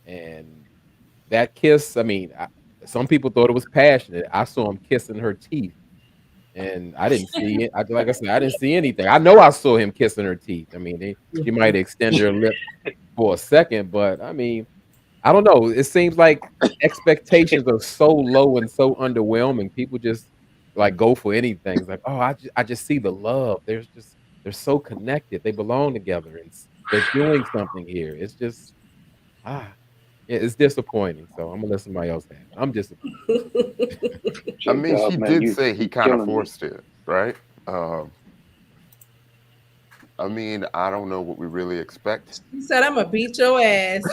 and that kiss. I mean, some people thought it was passionate. I saw him kissing her teeth. And I didn't see it. Like I said, I didn't see anything. I know I saw him kissing her teeth. I mean, she might extend her lip for a second, but I mean, I don't know. It seems like expectations are so low and so underwhelming. People just like go for anything. It's like, oh, I just see the love. They're so connected. They belong together, and they're doing something here. It's just it's disappointing. So I'm gonna let somebody else have it. I'm disappointed. I mean, she man, did say he you kind of killing me. forced it, right? I mean, I don't know what we really expect. He said, "I'm gonna beat your ass."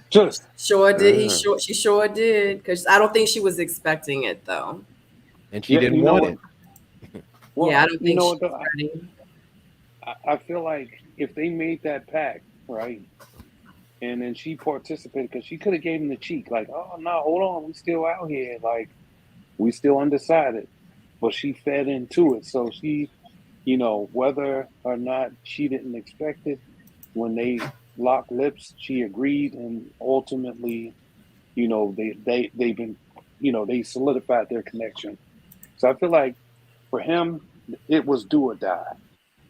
Just Sure did. Yeah. She sure did. Because I don't think she was expecting it though. And she didn't you know want what? it. Well, Yeah, I don't you think know she what? was ready. I feel like if they made that pact, right, and then she participated, because she could have gave him the cheek, like, oh no, hold on, we still out here, like we still undecided, but she fed into it. So she, you know, whether or not she didn't expect it, when they locked lips, she agreed, and ultimately, you know, they've been, you know, they solidified their connection. So I feel like for him, it was do or die,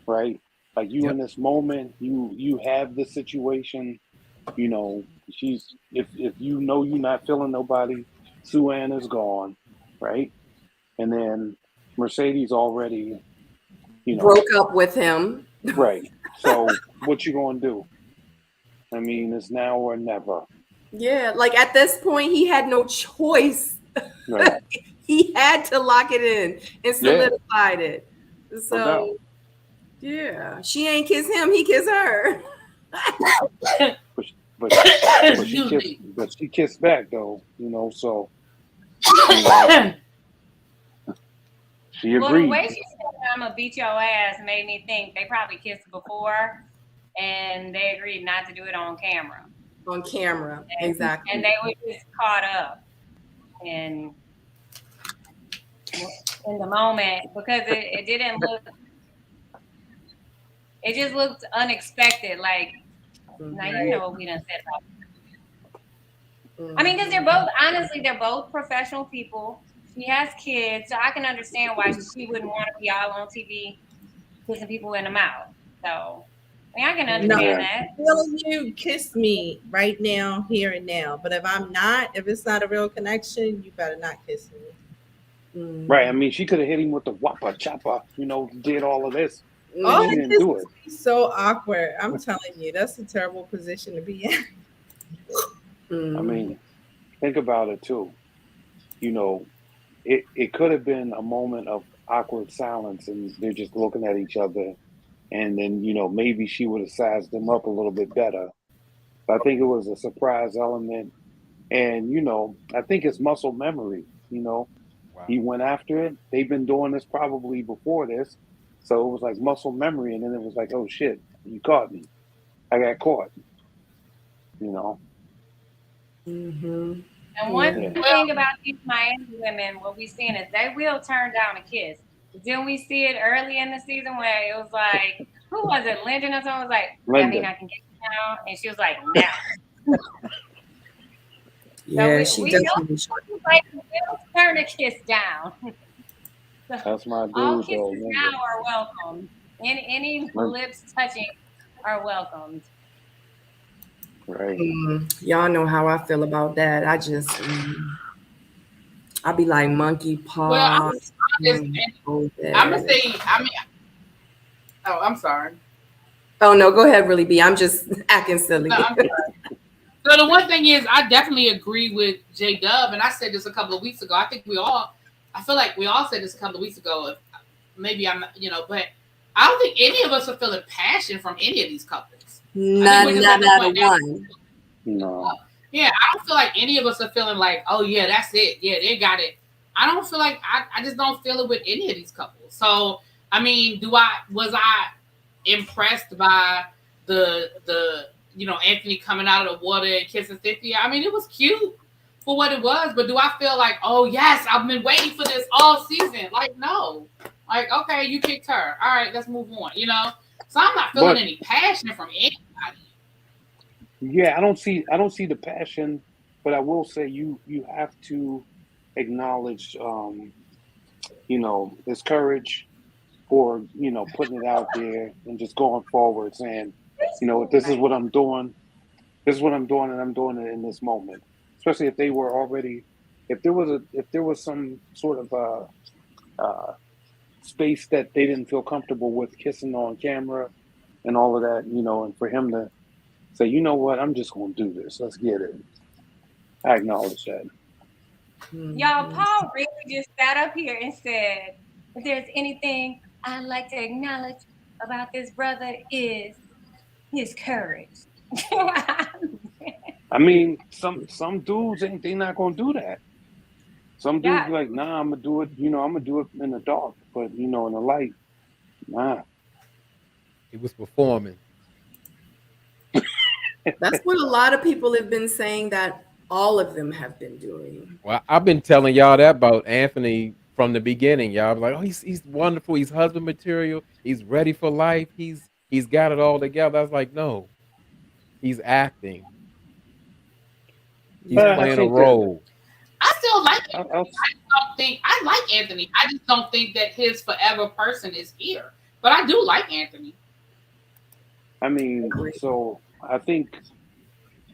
right? Like you in Yep. this moment, you have this situation, you know, if you know you're not feeling nobody, Sue-Ann is gone, right? And then Mercedes already, you know, Broke up with him. right. So what you gonna do? I mean, it's now or never. Yeah, like at this point, he had no choice. Right. He had to lock it in and Yeah, solidified it. no doubt. So yeah, she ain't kiss him; he kiss her. But she kissed back though, you know, so you know, she Well, the agreed. way she said I'm gonna beat your ass made me think they probably kissed before, and they agreed not to do it on camera. On camera, And, exactly. and they were just caught up in the moment because it didn't look. It just looked unexpected. Like, now you know what we done said about. I mean, because they're both professional people. She has kids, so I can understand why she wouldn't want to be all on TV kissing people in the mouth. So, I mean, I can understand that. Feeling you, kiss me right now, here and now. But if it's not a real connection, you better not kiss me. Right. I mean, she could have hit him with the whopper chopper, you know, did all of this. Oh, And she didn't do it. So awkward. I'm telling you, that's a terrible position to be in. I mean, think about it too. You know, it could have been a moment of awkward silence and they're just looking at each other. And then, you know, maybe she would have sized them up a little bit better. But I think it was a surprise element. And, you know, I think it's muscle memory. You know, he went after it. They've been doing this probably before this. So it was like muscle memory. And then it was like, oh shit, you caught me. I got caught. You know? Mm-hmm. And one thing about these Miami women, what we're seeing is they will turn down a kiss. Didn't we see it early in the season where it was like, who was it? Lyndon or someone was like, that mean I can get you now? And she was like, no. Yeah, we, she we know definitely. like we'll turn a kiss down. So That's my all dude, kisses though. now are welcome. Any lips touching are welcomed. Right. Y'all know how I feel about that. I just, I be like monkey Well, paw. I'm gonna say. I mean, oh, I'm sorry. Oh no, go ahead, really be. I'm just acting silly. No, I'm sorry. So the one thing is, I definitely agree with J Dub, and I said this a couple of weeks ago. I feel like we all said this a couple of weeks ago. Maybe I'm, but I don't think any of us are feeling passion from any of these couples. Not a one. No. Yeah, I don't feel like any of us are feeling like, oh yeah, that's it. Yeah, they got it. I don't feel like I just don't feel it with any of these couples. So I mean, was I impressed by the Anthony coming out of the water and kissing Cynthia? I mean, it was cute for what it was, but do I feel like, oh yes, I've been waiting for this all season? Like, no. Like, okay, you kicked her. All right, let's move on. So I'm not feeling any passion from anybody. Yeah, I don't see the passion, but I will say you have to acknowledge his courage for putting it out there and just going forward, saying, if this is what I'm doing, and I'm doing it in this moment. Especially if they were already, if there was some sort of space that they didn't feel comfortable with kissing on camera and all of that, and for him to say, you know what, I'm just gonna do this. Let's get it. I acknowledge that. Y'all, Paul really just sat up here and said, if there's anything I'd like to acknowledge about this brother is his courage. I mean, some dudes they not gonna do that. Some dudes be like, nah, I'm gonna do it. I'm gonna do it in the dark, but in the light, nah. He was performing. That's what a lot of people have been saying that all of them have been doing. Well, I've been telling y'all that about Anthony from the beginning. Y'all like, oh, he's wonderful. He's husband material. He's ready for life. He's got it all together. I was like, no, he's acting. He's playing a role. I still like him. I like Anthony. I just don't think that his forever person is here. But I do like Anthony. I mean, so I think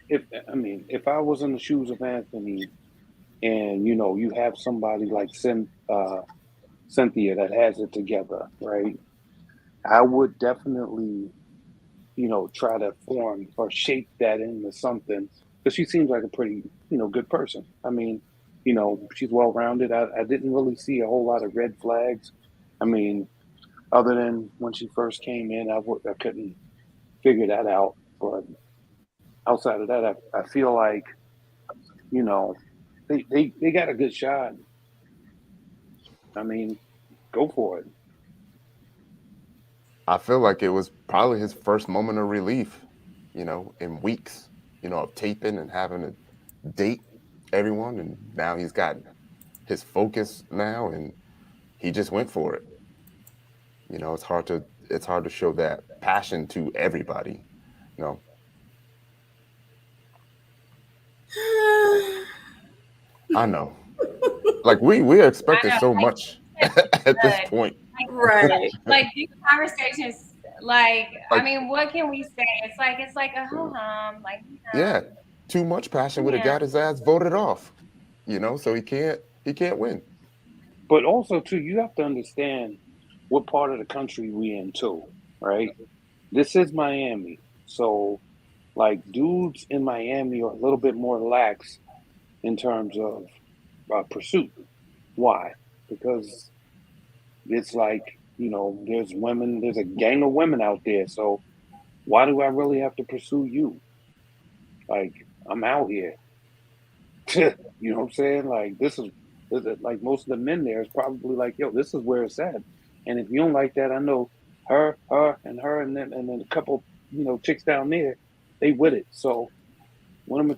if I was in the shoes of Anthony, and you have somebody like Cynthia that has it together, right? I would definitely, try to form or shape that into something, because she seems like a pretty, good person. I mean, she's well-rounded. I didn't really see a whole lot of red flags. I mean, other than when she first came in, I couldn't figure that out. But outside of that, I feel like, they got a good shot. I mean, go for it. I feel like it was probably his first moment of relief, in weeks, of taping and having to date everyone. And now he's got his focus now, and he just went for it. It's hard to show that passion to everybody, I know. Like we expected so much at this point. Right. Like these conversations, I mean, what can we say? It's like a ho-hum. Yeah, too much passion would have got his ass voted off. So he can't win. But also too, you have to understand what part of the country we in too, right? This is Miami, so dudes in Miami are a little bit more lax in terms of pursuit. Why? Because it's there's women, there's a gang of women out there. So why do I really have to pursue you? I'm out here. You know what I'm saying? This is most of the men there is probably like, yo, this is where it's at. And if you don't like that, I know her, and then a couple, chicks down there, they with it. So what am I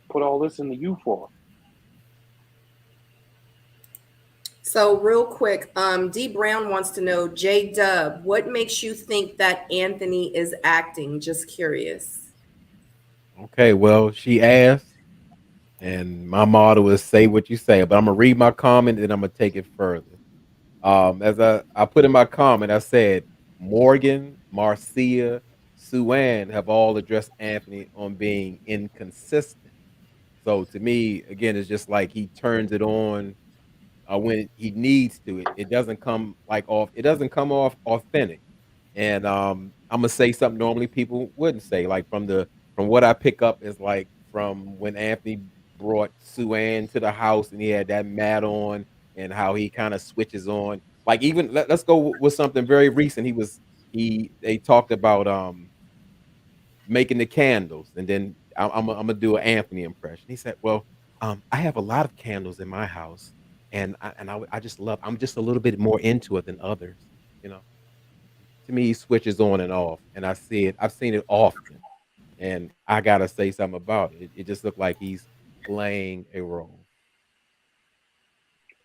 put all this into you for? So real quick, D Brown wants to know, J Dub, what makes you think that Anthony is acting? Just curious. Okay, well, she asked, And my motto is say what you say, but I'm gonna read my comment and I'm gonna take it further. As I put in my comment, I said Morgan, Marcia, Sue Ann have all addressed Anthony on being inconsistent. So to me, again, it's just like he turns it on when he needs to. It doesn't come like off. It doesn't come off authentic. And I'm gonna say something normally people wouldn't say. Like from what I pick up is like from when Anthony brought Sue Ann to the house and he had that mat on and how he kind of switches on. Like even let's go with something very recent. He they talked about making the candles, and then I'm gonna do an Anthony impression. He said, "Well, I have a lot of candles in my house, and I just love. I'm just a little bit more into it than others, you know." To me, he switches on and off, and I see it. I've seen it often, and I gotta say something about it. It just looked like he's playing a role.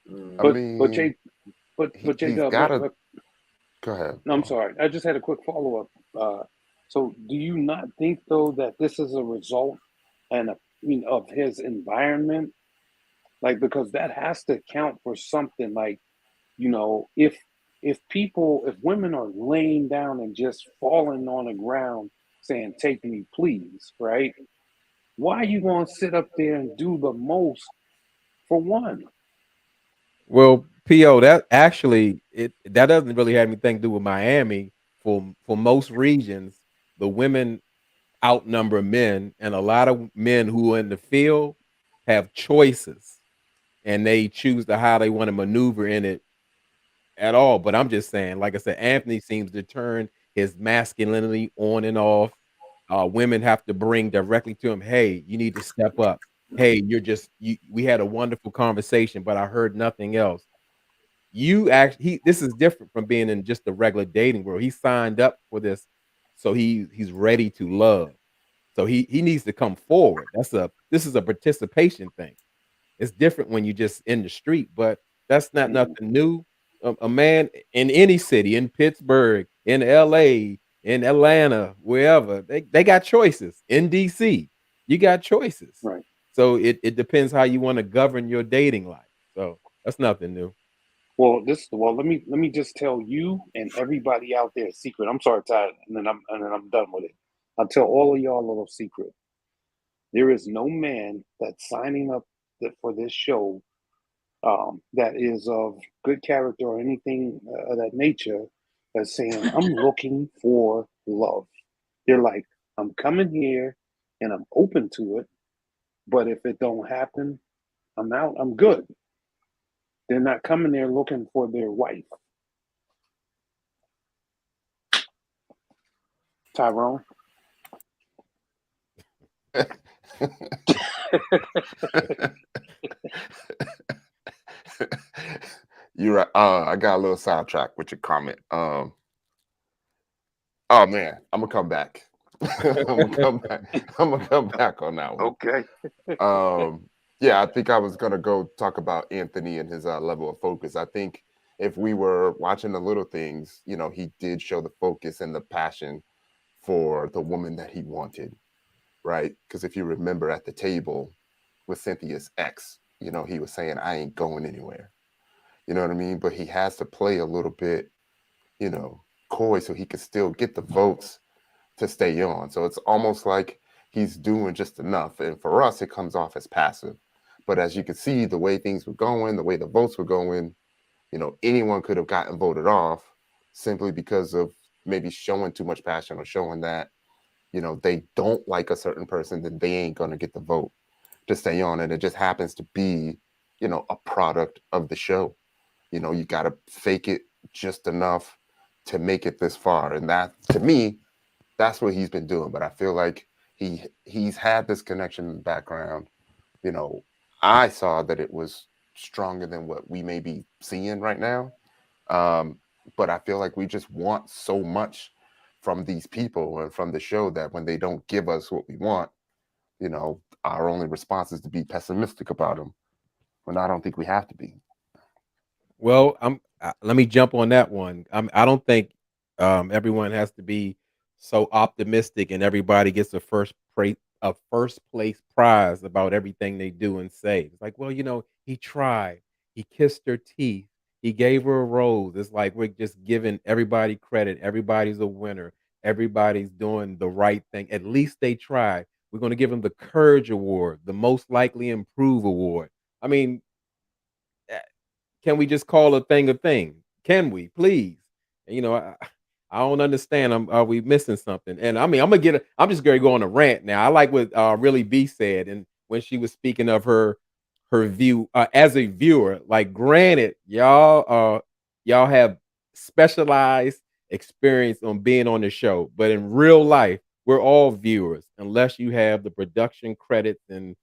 I But mean, J he's Dub, got to go ahead. no, I'm sorry. I just had a quick follow up. So do you not think though that this is a result and of his environment? Like because that has to count for something. Like if women are laying down and just falling on the ground saying "Take me, please," right? Why are you going to sit up there and do the most for one? Well, PO, that actually that doesn't really have anything to do with Miami. For most regions, the women outnumber men, and a lot of men who are in the field have choices, and they choose to how they want to maneuver in it at all. But I'm just saying, like I said, Anthony seems to turn his masculinity on and off. Women have to bring directly to him, "Hey, you need to step up. Hey, you're just you. We had a wonderful conversation, but I heard nothing else." You actually, this is different from being in just the regular dating world. He signed up for this, so he's ready to love. So he needs to come forward. This is a participation thing. It's different when you just in the street, but that's not nothing new. A man in any city, in Pittsburgh, in LA, in Atlanta, wherever, they got choices. In DC, you got choices. Right. So it depends how you want to govern your dating life. So that's nothing new. Well, let me just tell you and everybody out there a secret. I'm sorry, Ty, and then I'm done with it. I'll tell all of y'all a little secret. There is no man that's signing up for this show that is of good character or anything of that nature that's saying I'm looking for love. They're like, I'm coming here and I'm open to it, but if it don't happen, I'm out. I'm good. They're not coming there looking for their wife. Tyrone. You're right. I got a little sidetrack with your comment. Oh man, I'm gonna come back. I'm gonna come back. I'm gonna come back on that one. Okay. Yeah, I think I was gonna go talk about Anthony and his level of focus. I think if we were watching the little things, he did show the focus and the passion for the woman that he wanted, right? Because if you remember at the table with Cynthia's ex, he was saying, "I ain't going anywhere." You know what I mean? But he has to play a little bit, coy so he could still get the votes to stay on. So it's almost like he's doing just enough. And for us, it comes off as passive. But as you can see, the way things were going, the way the votes were going, anyone could have gotten voted off simply because of maybe showing too much passion or showing that, they don't like a certain person, then they ain't going to get the vote to stay on. And it just happens to be, a product of the show. You got to fake it just enough to make it this far. And that, to me, that's what he's been doing. But I feel like he's had this connection in the background. I saw that it was stronger than what we may be seeing right now. But I feel like we just want so much from these people and from the show that when they don't give us what we want, our only response is to be pessimistic about them. When I don't think we have to be. Well, let me jump on that one. I don't think everyone has to be so optimistic and everybody gets a a first place prize about everything they do and say. It's like, well, he tried. He kissed her teeth. He gave her a rose. It's like we're just giving everybody credit. Everybody's a winner. Everybody's doing the right thing. At least they tried. We're going to give them the Courage Award, the Most Likely Improve Award. I mean, eh, can we just call a thing a thing? Can we, please? And, I don't understand. Are we missing something? And I mean, I'm just gonna go on a rant now. I like what Really B said, and when she was speaking of her view as a viewer. Like, granted, y'all have specialized experience on being on the show, but in real life, we're all viewers, unless you have the production credits and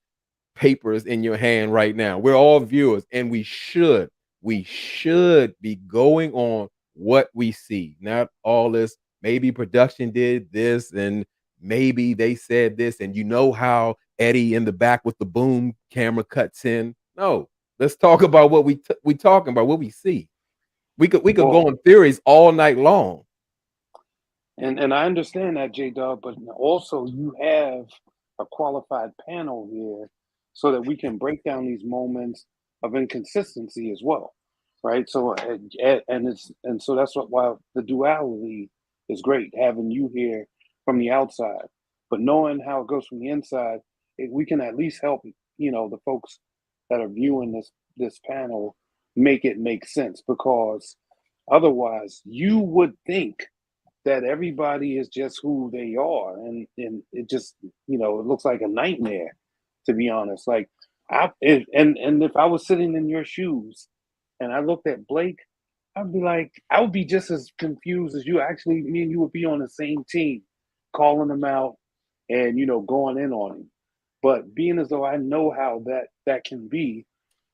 papers in your hand right now. We're all viewers, and we should be going on what we see, not all this. Maybe production did this, and maybe they said this, and how Eddie in the back with the boom camera cuts in. No, let's talk about what we talking about, what we see. We could go Well, on theories all night long. and I understand that, J-Dub, but also you have a qualified panel here so that we can break down these moments of inconsistency as well, right? So and so that's why the duality is great, having you here from the outside, but knowing how it goes from the inside, we can at least help the folks that are viewing this panel make it make sense, because otherwise you would think that everybody is just who they are, and it just it looks like a nightmare, to be honest. Like, and if I was sitting in your shoes and I looked at Blake, I would be just as confused as you. Actually, me and you would be on the same team, calling him out and going in on him. But being as though I know how that can be,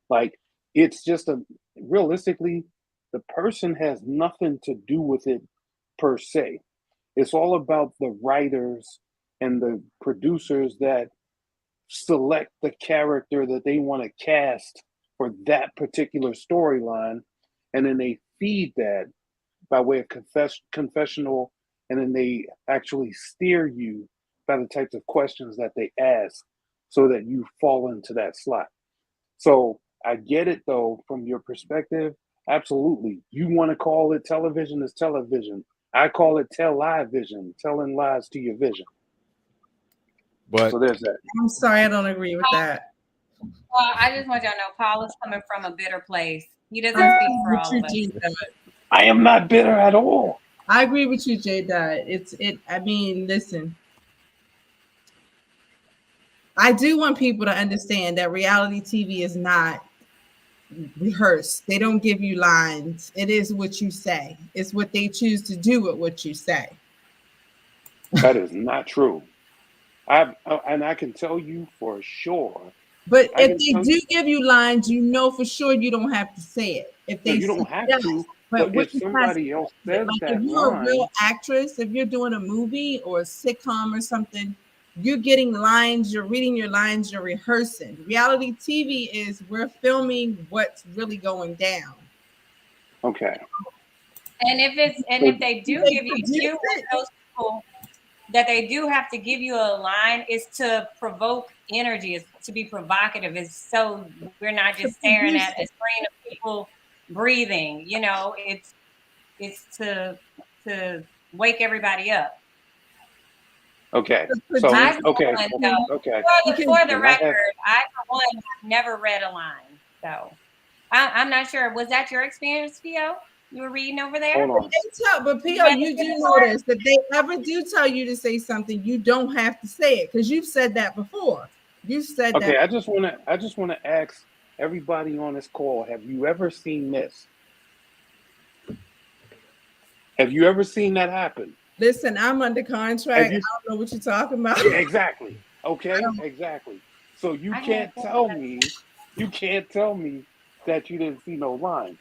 like, it's just realistically, the person has nothing to do with it per se. It's all about the writers and the producers that select the character that they want to cast for that particular storyline, and then they feed that by way of confessional, and then they actually steer you by the types of questions that they ask so that you fall into that slot. So I get it, though, from your perspective. Absolutely. You want to call it television is television. I call it tell-lie vision, telling lies to your vision. But So there's that. I'm sorry, I don't agree with that. Well, I just want y'all to know Paul is coming from a bitter place. He doesn't speak for all of us. I am not bitter at all. I agree with you, J-Dot. I mean, listen. I do want people to understand that reality TV is not rehearsed. They don't give you lines. It is what you say. It's what they choose to do with what you say. That is not true. And I can tell you for sure. But if they do give you lines, for sure you don't have to say it. If they you don't have to. But if somebody else says that if you're line, a real actress, if you're doing a movie or a sitcom or something, you're getting lines, you're reading your lines, you're rehearsing. Reality TV is we're filming what's really going down. Okay. And if they do give you those people that they do have to give you a line, is to provoke energy, is to be provocative, is so we're not just staring at a screen of people breathing. It's to wake everybody up. Okay. So okay. For the record, I for one have never read a line. So I'm not sure. Was that your experience, Pio? You were reading over there? Hold on. But Pio, you do notice that they ever do tell you to say something, you don't have to say it, because you've said that before. You said that. Okay, I just want to ask everybody on this call: have you ever seen this? Have you ever seen that happen? Listen, I'm under contract. I don't know what you're talking about. Exactly. Okay, exactly. So you can't tell me that you didn't see no line,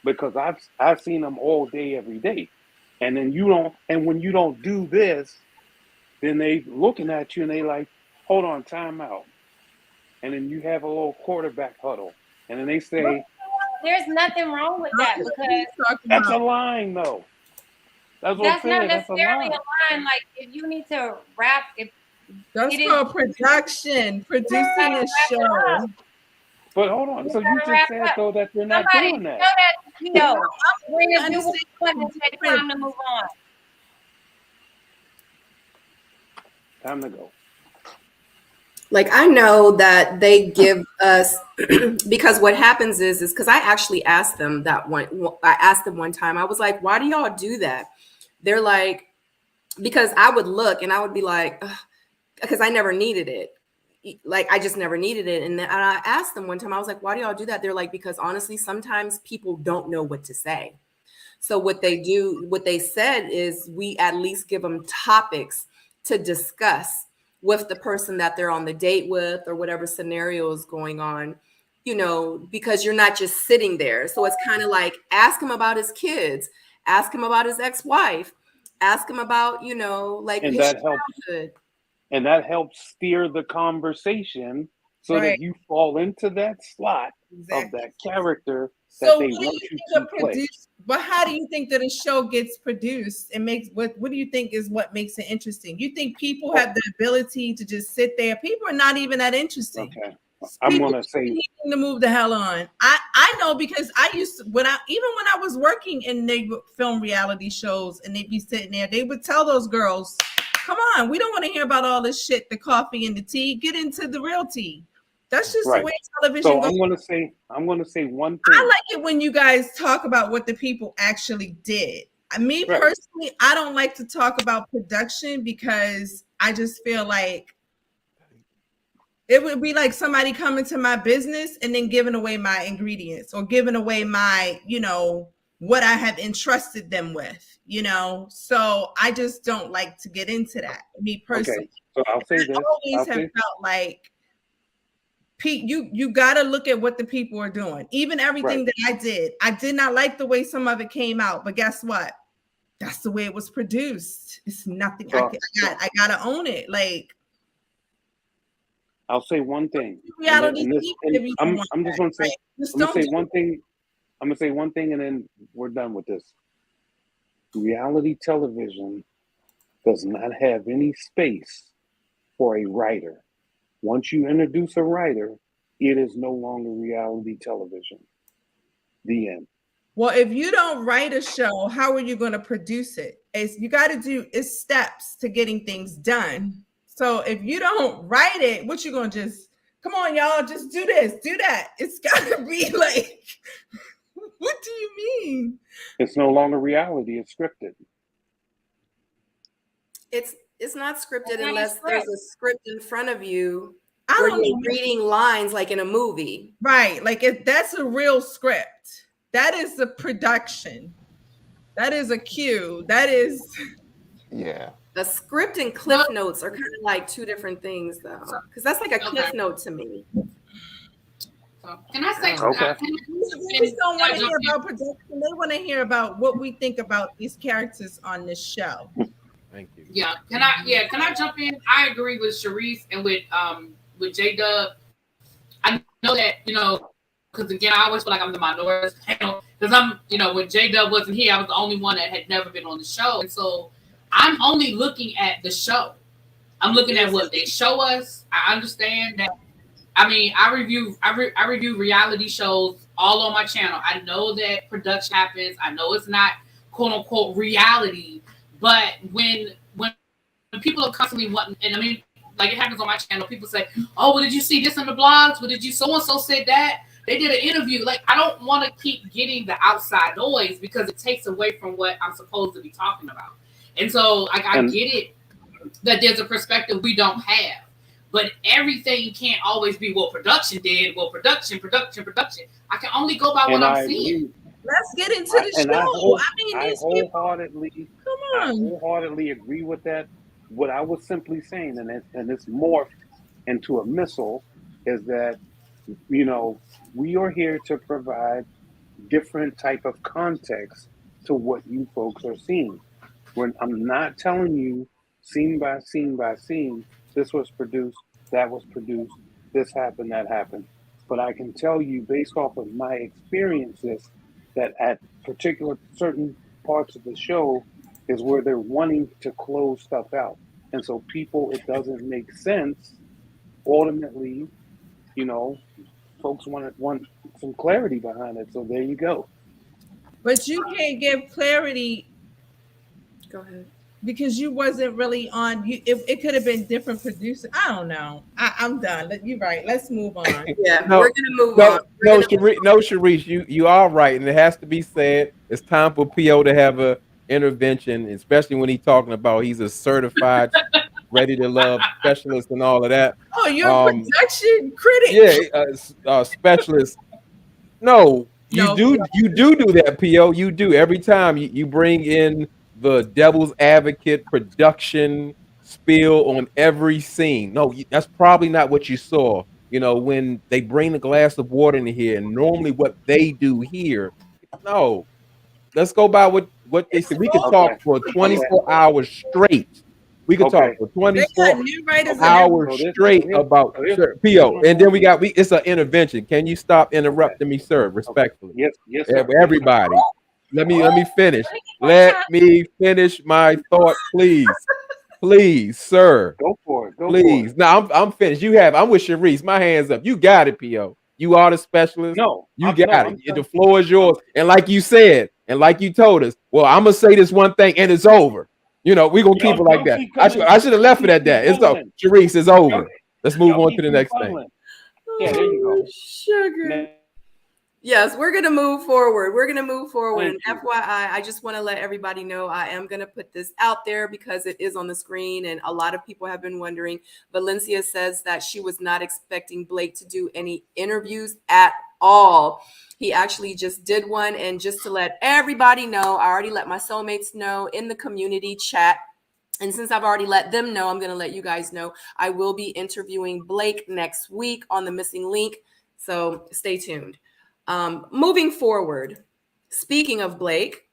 because I've seen them all day, every day. And then when you don't do this, then they looking at you and they like, hold on, time out. And then you have a little quarterback huddle. And then they say, there's nothing wrong with that, because that's a line, though. That's not necessarily a line. Like, if you need to rap, if That's It is- called production, producing a show. But hold on. So you gotta just wrap said up. though that they're not Somebody doing that. tell that, you know, Sabrina, I do what you want to say. Time to move on. Time to go. Like, I know that they give us because what happens is because I actually asked them I asked them one time, I was like, why do y'all do that? They're like, because I would look and I would be like, because I never needed it. Like, I just never needed it. And then I asked them one time, I was like, why do y'all do that? They're like, because honestly, sometimes people don't know what to say. So what they said is we at least give them topics to discuss with the person that they're on the date with or whatever scenario is going on, because you're not just sitting there. So it's kind of like, ask him about his kids, ask him about his ex-wife, ask him about, like And his that helps. childhood. And that helps steer the conversation so Right. that you fall into that slot Exactly. of that character So that they what do want you you think to of play. produce? But how do you think that a show gets produced and makes what do you think is what makes it interesting? You think people have the ability to just sit there? People are not even that interesting. Okay. I'm People gonna say need to move the hell on. I know because I used to when I was working in the film reality shows and they'd be sitting there, they would tell those girls, come on, we don't want to hear about all this shit, the coffee and the tea. Get into the real tea. That's just right. the way television So goes. I'm gonna say one thing. I like it when you guys talk about what the people actually did. Me Right. personally, I don't like to talk about production because I just feel like it would be like somebody coming to my business and then giving away my ingredients or giving away my, what I have entrusted them with, So I just don't like to get into that. Me personally. Okay. So I'll say this. I always have felt like Pete, you got to look at what the people are doing. Even everything that I did not like the way some of it came out, but guess what? That's the way it was produced. It's nothing. I got to own it. Like, I'll say one thing. Reality I'm just gonna say. I'm gonna say one thing. I'm gonna say one thing, and then we're done with this. Reality television does not have any space for a writer. Once you introduce a writer, it is no longer reality television. The end. Well, if you don't write a show, how are you going to produce it? You got to do steps to getting things done. So if you don't write it, what you going to just, come on, y'all, just do this, do that. It's got to be like, what do you mean? It's no longer reality, it's scripted. It's not scripted unless there's a script in front of you where don't you're reading lines like in a movie. Right. Like if that's a real script, that is the production. That is a cue. That is. Yeah. A script and cliff notes are kind of like two different things though. Because that's like a cliff note to me. So can I say okay. We don't want to hear about production. They want to hear about what we think about these characters on this show. Thank you. Yeah. Can I jump in? I agree with Sharice and with J-Dub. I know that, because again, I always feel like I'm the minority, because I'm, when J-Dub wasn't here, I was the only one that had never been on the show. And so I'm only looking at the show. I'm looking at what they show us. I understand that. I mean, I review reality shows all on my channel. I know that production happens. I know it's not quote unquote reality, but when people are constantly wanting, and I mean, like it happens on my channel, people say, "Oh, well, did you see this in the blogs? Well, did you so and so said that? They did an interview." Like, I don't want to keep getting the outside noise because it takes away from what I'm supposed to be talking about. And so, like, I get it that there's a perspective we don't have. But everything can't always be what production did. Well, production. I can only go by what I'm seeing. Let's get into the show. I wholeheartedly agree with that. What I was simply saying, and it's morphed into a missile, is that, we are here to provide different type of context to what you folks are seeing. When I'm not telling you scene by scene by scene, this was produced, that was produced, this happened, that happened. But I can tell you based off of my experiences that at particular certain parts of the show is where they're wanting to close stuff out. And so people, it doesn't make sense. Ultimately, you know, folks want some clarity behind it. So there you go. But you can't give clarity Go ahead. because you wasn't really on. It could have been different producers. I don't know. I'm done. You're right. Let's move on. Yeah, No, we're gonna move no, on. no, Sharice, you are right, and it has to be said. It's time for PO to have a intervention, especially when he's talking about he's a certified ready to love specialist and all of that. Oh, you're a production critic. Yeah, specialist. No, you No, do that, PO. You do every time you bring in the devil's advocate production spiel on every scene. No, that's probably not what you saw. You know, when they bring the glass of water in here, and normally what they do here. No, let's go by what they said. We could talk Okay. for Okay. 24 hours straight. We could talk Okay. for they got 24 new writers and hours So this, straight here, about so here's, sir, here's PO. what I'm And then going to do. it's an intervention. Can you stop Okay. interrupting me, sir? Okay. Respectfully. Yes, yes, sir. Yes, sir. Everybody. Let me finish. Let me get my Let time. me finish my thought, please. Please, sir. Go for it. Go for Please. it. No, I'm finished. I'm with Sharice. My hands up. You got it, PO. You are the specialist. No, You no, got I'm it. The done. floor is yours. And like you said, and like you told us, well, I'm gonna say this one thing and it's over. You know, we're gonna keep it like Y'all that. keep coming. I should have left it Y'all at keep that. It's over. fumbling. Sharice, it's Y'all, over. Let's move y'all on keep to the next thing. fumbling. Yeah, there you go. Sugar. Yes, we're gonna move forward. We're gonna move forward. Thank And you. FYI, I just want to let everybody know I am gonna put this out there because it is on the screen, and a lot of people have been wondering. Valencia says that she was not expecting Blake to do any interviews at all. He actually just did one, and just to let everybody know, I already let my soulmates know in the community chat. And since I've already let them know, I'm going to let you guys know I will be interviewing Blake next week on the missing link. So stay tuned. Moving forward, speaking of Blake,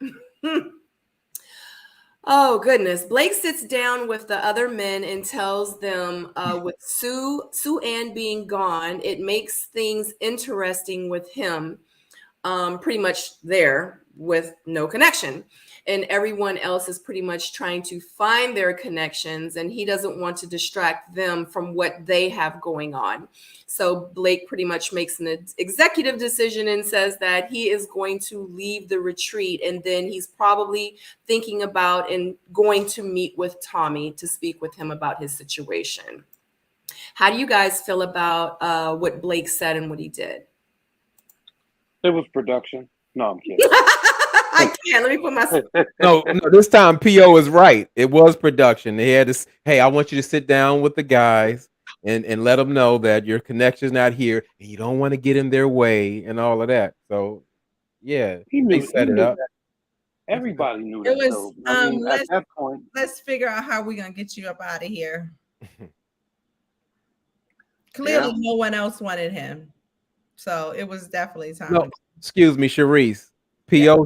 oh goodness, Blake sits down with the other men and tells them with Sue Ann being gone, it makes things interesting with him. Pretty much there with no connection. And everyone else is pretty much trying to find their connections, and he doesn't want to distract them from what they have going on. So Blake pretty much makes an executive decision and says that he is going to leave the retreat, and then he's probably thinking about and going to meet with Tommy to speak with him about his situation. How do you guys feel about what Blake said and what he did? It was production. No, I'm kidding. I can't. Let me put my. No, this time PO is right. It was production. They had this, hey, I want you to sit down with the guys and let them know that your connection's not here and you don't want to get in their way and all of that. So yeah, He they knew. set He it knew up. that. Everybody knew It that. was So I mean, at that point, let's figure out how we're gonna get you up out of here. Clearly, no one else wanted him, so it was definitely time. No, excuse me, Sharice. PO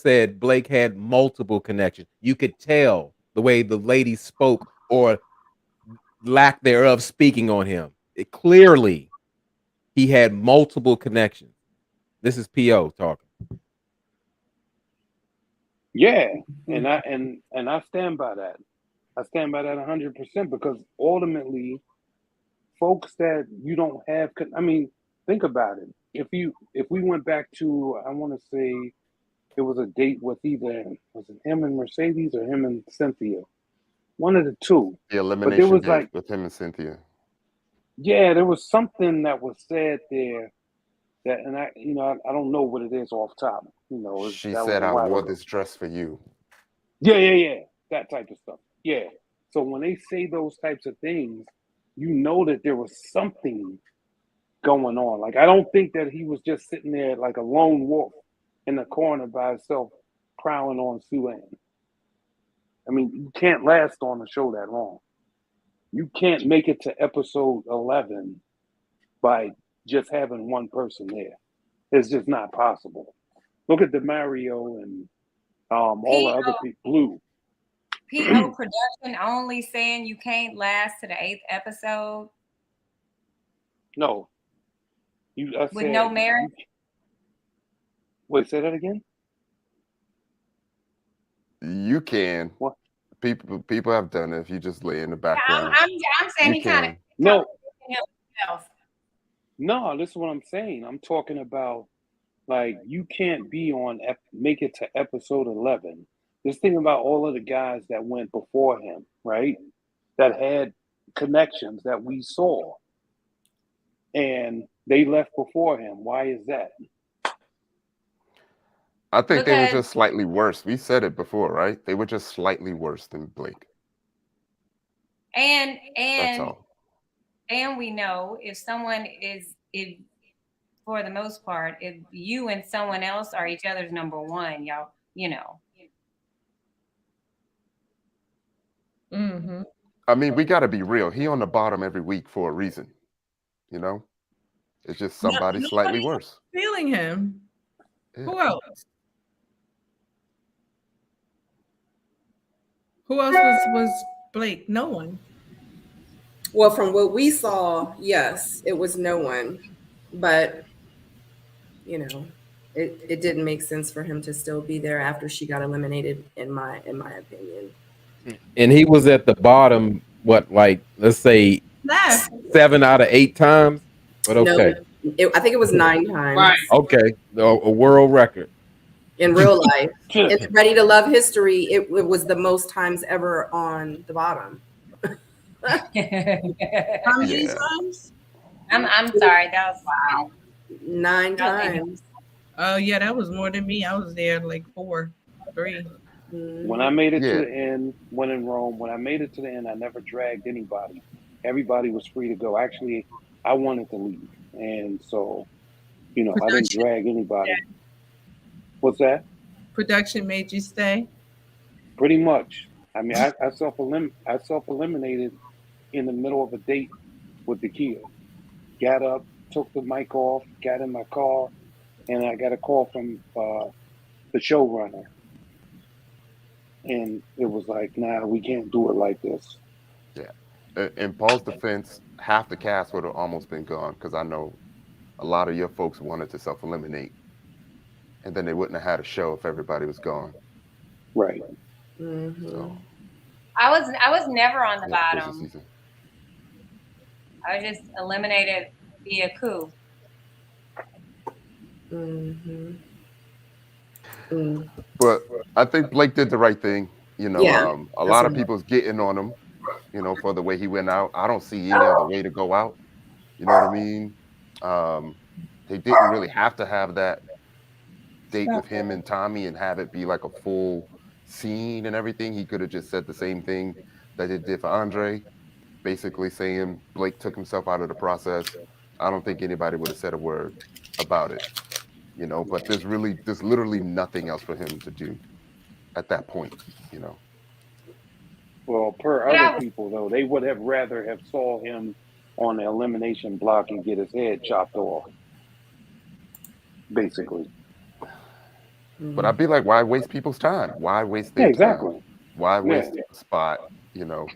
said Blake had multiple connections. You could tell the way the lady spoke or lack thereof speaking on him. It clearly he had multiple connections. This is PO talking. yeah, and I stand by that. I stand by that 100% because ultimately, folks that you don't have, I mean, think about it. If we went back to, I want to say it was a date with either, was it him and Mercedes or him and Cynthia, one of the two. The But there elimination was date like, with him and Cynthia. yeah, there was something that was said there that, and I don't know what it is off top. She that said, was a "I while wore ago. this dress for you." Yeah, that type of stuff. Yeah. So when they say those types of things, you know that there was something going on. Like, I don't think that he was just sitting there like a lone wolf in the corner by himself prowling on Sue Ann. I mean, you can't last on the show that long. You can't make it to episode 11 by just having one person there. It's just not possible. Look at DeMario and all the other people. Blue. PO production only saying you can't last to the 8th episode. No. With no merit? Wait, say that again? You can. What? people have done it. If you just lay in the I'm, background, I'm saying you he kind of can. No, himself. no, this is what I'm saying. I'm talking about like you can't be on make it to episode 11. Just think about all of the guys that went before him, right? That had connections that we saw, and they left before him. Why is that? I think they were Because just slightly worse. We said it before, right? They were just slightly worse than Blake. and That's and all. and we know if someone is if for the most part, if you and someone else are each other's number one, y'all, you know. Mm-hmm. I mean, we got to be real. He on the bottom every week for a reason. You know, it's just somebody slightly Nobody's worse. feeling him. Yeah. Who else? Who else was Blake? No one. Well, from what we saw, yes, it was no one. But, you know, it didn't make sense for him to still be there after she got eliminated, in my opinion. And he was at the bottom, what, like, let's say Left. 7 out of 8 times? But okay. No, I think it was 9 times. Right. Okay. A world record. In real life. In Ready to Love history, it was the most times ever on the bottom. How many Yeah. times? I'm sorry, that was wow. 9 times. Oh yeah, that was more than me. I was there like 4, 3. When I made it to Yeah. the end, when in Rome, when I made it to the end, I never dragged anybody. Everybody was free to go. Actually, I wanted to leave. And so, I didn't Production, drag anybody. What's that? production made you stay. Pretty much. I mean, I self-eliminated in the middle of a date with the Kia. Got up, took the mic off, got in my car, and I got a call from the showrunner. And it was like, nah, we can't do it like this. Yeah. In Paul's defense, half the cast would have almost been gone because I know a lot of your folks wanted to self-eliminate, and then they wouldn't have had a show if everybody was gone. Right. Mm-hmm. So I was never on the yeah, it was a bottom. season. I was just eliminated via coup. Mm-hmm. Mm. But I think Blake did the right thing. Yeah, A lot of people's getting on him, for the way he went out. I don't see any other way to go out. You know what I mean? They didn't really have to have that date with him and Tommy and have it be like a full scene and everything. He could have just said the same thing that it did for Andre, basically saying Blake took himself out of the process. I don't think anybody would have said a word about it, but there's literally nothing else for him to do at that point, Well, per other people, though, they would have rather have saw him on the elimination block and get his head chopped off, basically. But I'd be like, why waste people's time? Why waste Yeah, their exactly. time? Why waste a spot, You know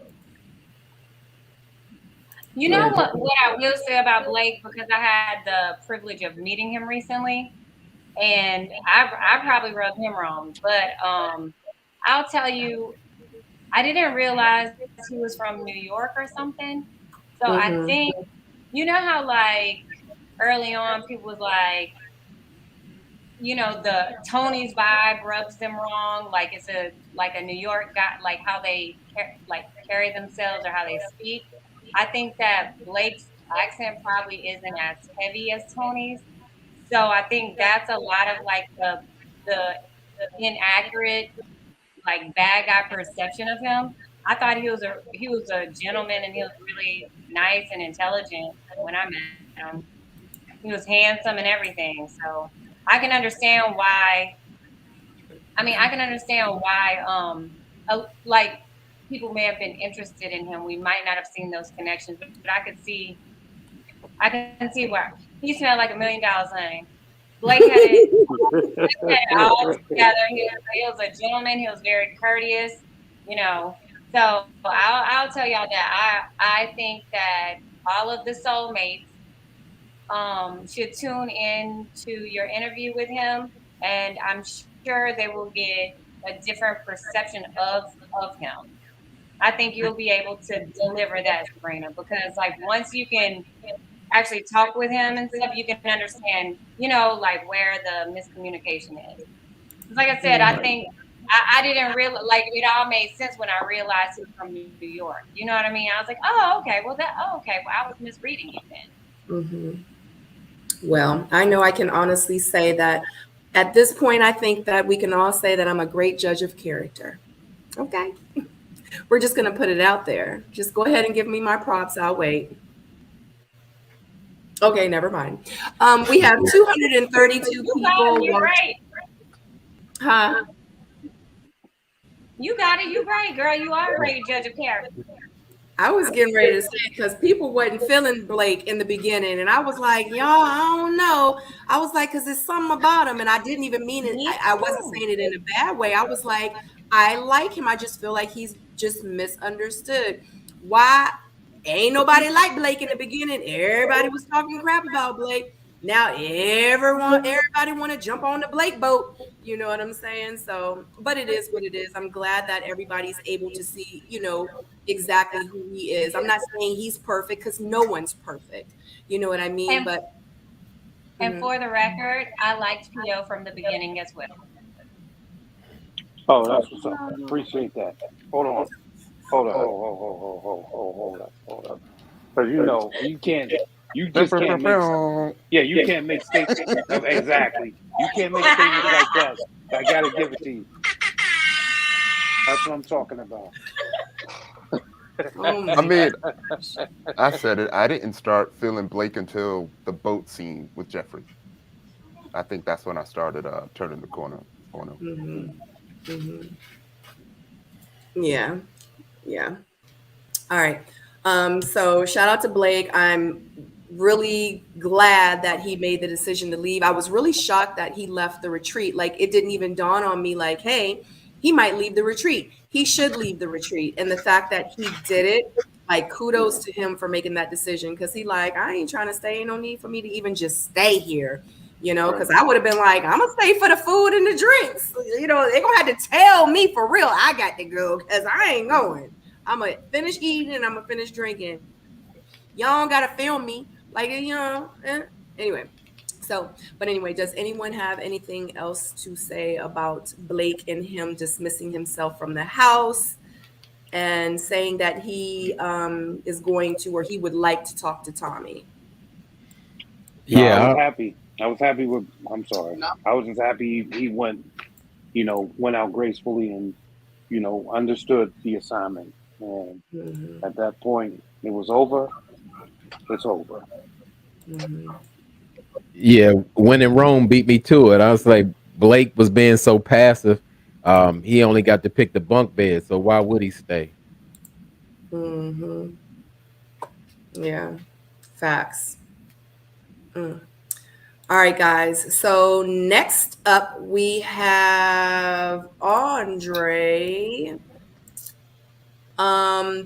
what I will say about Blake, because I had the privilege of meeting him recently, and I probably rubbed him wrong, but I'll tell you, I didn't realize he was from New York or something. So I think, how like early on people was like, the Tony's vibe rubs them wrong, like it's a New York guy, like how they carry themselves or how they speak. I think that Blake's accent probably isn't as heavy as Tony's. So I think that's a lot of like the inaccurate, like bad guy perception of him. I thought he was a gentleman and he was really nice and intelligent when I met him. He was handsome and everything. So I can understand why. Like people may have been interested in him. We might not have seen those connections, but I can see where he smelled like $1 million, honey. Blake had it all together. He was a gentleman. He was very courteous, So I'll tell y'all that I think that all of the soulmates should tune in to your interview with him, and I'm sure they will get a different perception of him. I think you'll be able to deliver that, Sabrina, because like once you can actually talk with him and stuff, you can understand, like where the miscommunication is. Like I said, I think I didn't realize, like it all made sense when I realized he's from New York. You know what I mean? I was like, oh, okay, well I was misreading you then. Mm-hmm. Well, I know I can honestly say that at this point, I think that we can all say that I'm a great judge of character. Okay. We're just going to put it out there. Just go ahead and give me my props. I'll wait. Okay, never mind. We have 232 people. You're right. Huh? You got it. You're right, girl. You are a great judge of character. I was getting ready to say because people wasn't feeling Blake in the beginning, and I was like, y'all, I don't know. I was like, because there's something about him, and I didn't even mean it. I wasn't saying it in a bad way. I was like, I like him. I just feel like he's just misunderstood. Why ain't nobody like Blake in the beginning? Everybody was talking crap about Blake. Now everybody want to jump on the Blake boat. You know what I'm saying? So, but it is what it is. I'm glad that everybody's able to see, exactly who he is. I'm not saying he's perfect because no one's perfect. You know what I mean? And for the record, I liked P.O. from the beginning as well. Oh, that's what's up. Appreciate that. Hold on. Hold up. Because you can't. You just can't make. Yeah, you can't make statements. Exactly. You can't make statements like that. I gotta give it to you. That's what I'm talking about. I mean, I said it. I didn't start feeling Blake until the boat scene with Jeffrey. I think that's when I started turning the corner on him. Mm-hmm. Mm-hmm. Yeah. All right. So shout out to Blake. I'm really glad that he made the decision to leave. I was really shocked that he left the retreat. Like it didn't even dawn on me like, hey, he might leave the retreat. He should leave the retreat. And the fact that he did it, like kudos to him for making that decision. Cause he like, I ain't trying to stay. Ain't no need for me to even just stay here. Because I would have been like, I'm gonna stay for the food and the drinks. They're gonna have to tell me for real I got to go because I ain't going. I'm gonna finish eating and I'm gonna finish drinking. Y'all don't gotta film me. Like, anyway. So, but anyway, does anyone have anything else to say about Blake and him dismissing himself from the house and saying that he is going to, or he would like to talk to Tommy? Yeah, I was happy. I'm sorry. I was just happy he went out gracefully and, understood the assignment. And at that point, it was over. It's over. Mm-hmm. Yeah, when in Rome beat me to it. I was like, Blake was being so passive. He only got to pick the bunk bed, so why would he stay? Mm-hmm. Yeah, facts. All right, guys. So next up, we have Andre.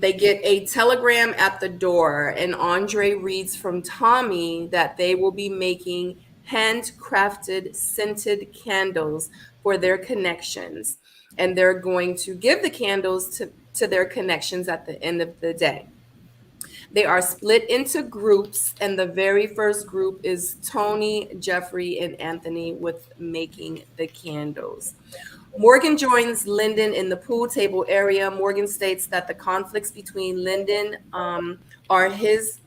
They get a telegram at the door, and Andre reads from Tommy that they will be making handcrafted scented candles for their connections, and they're going to give the candles to their connections at the end of the day. They are split into groups, and the very first group is Tony, Jeffrey, and Anthony with making the candles. Morgan joins Lyndon in the pool table area. Morgan states that the conflicts between Lyndon are his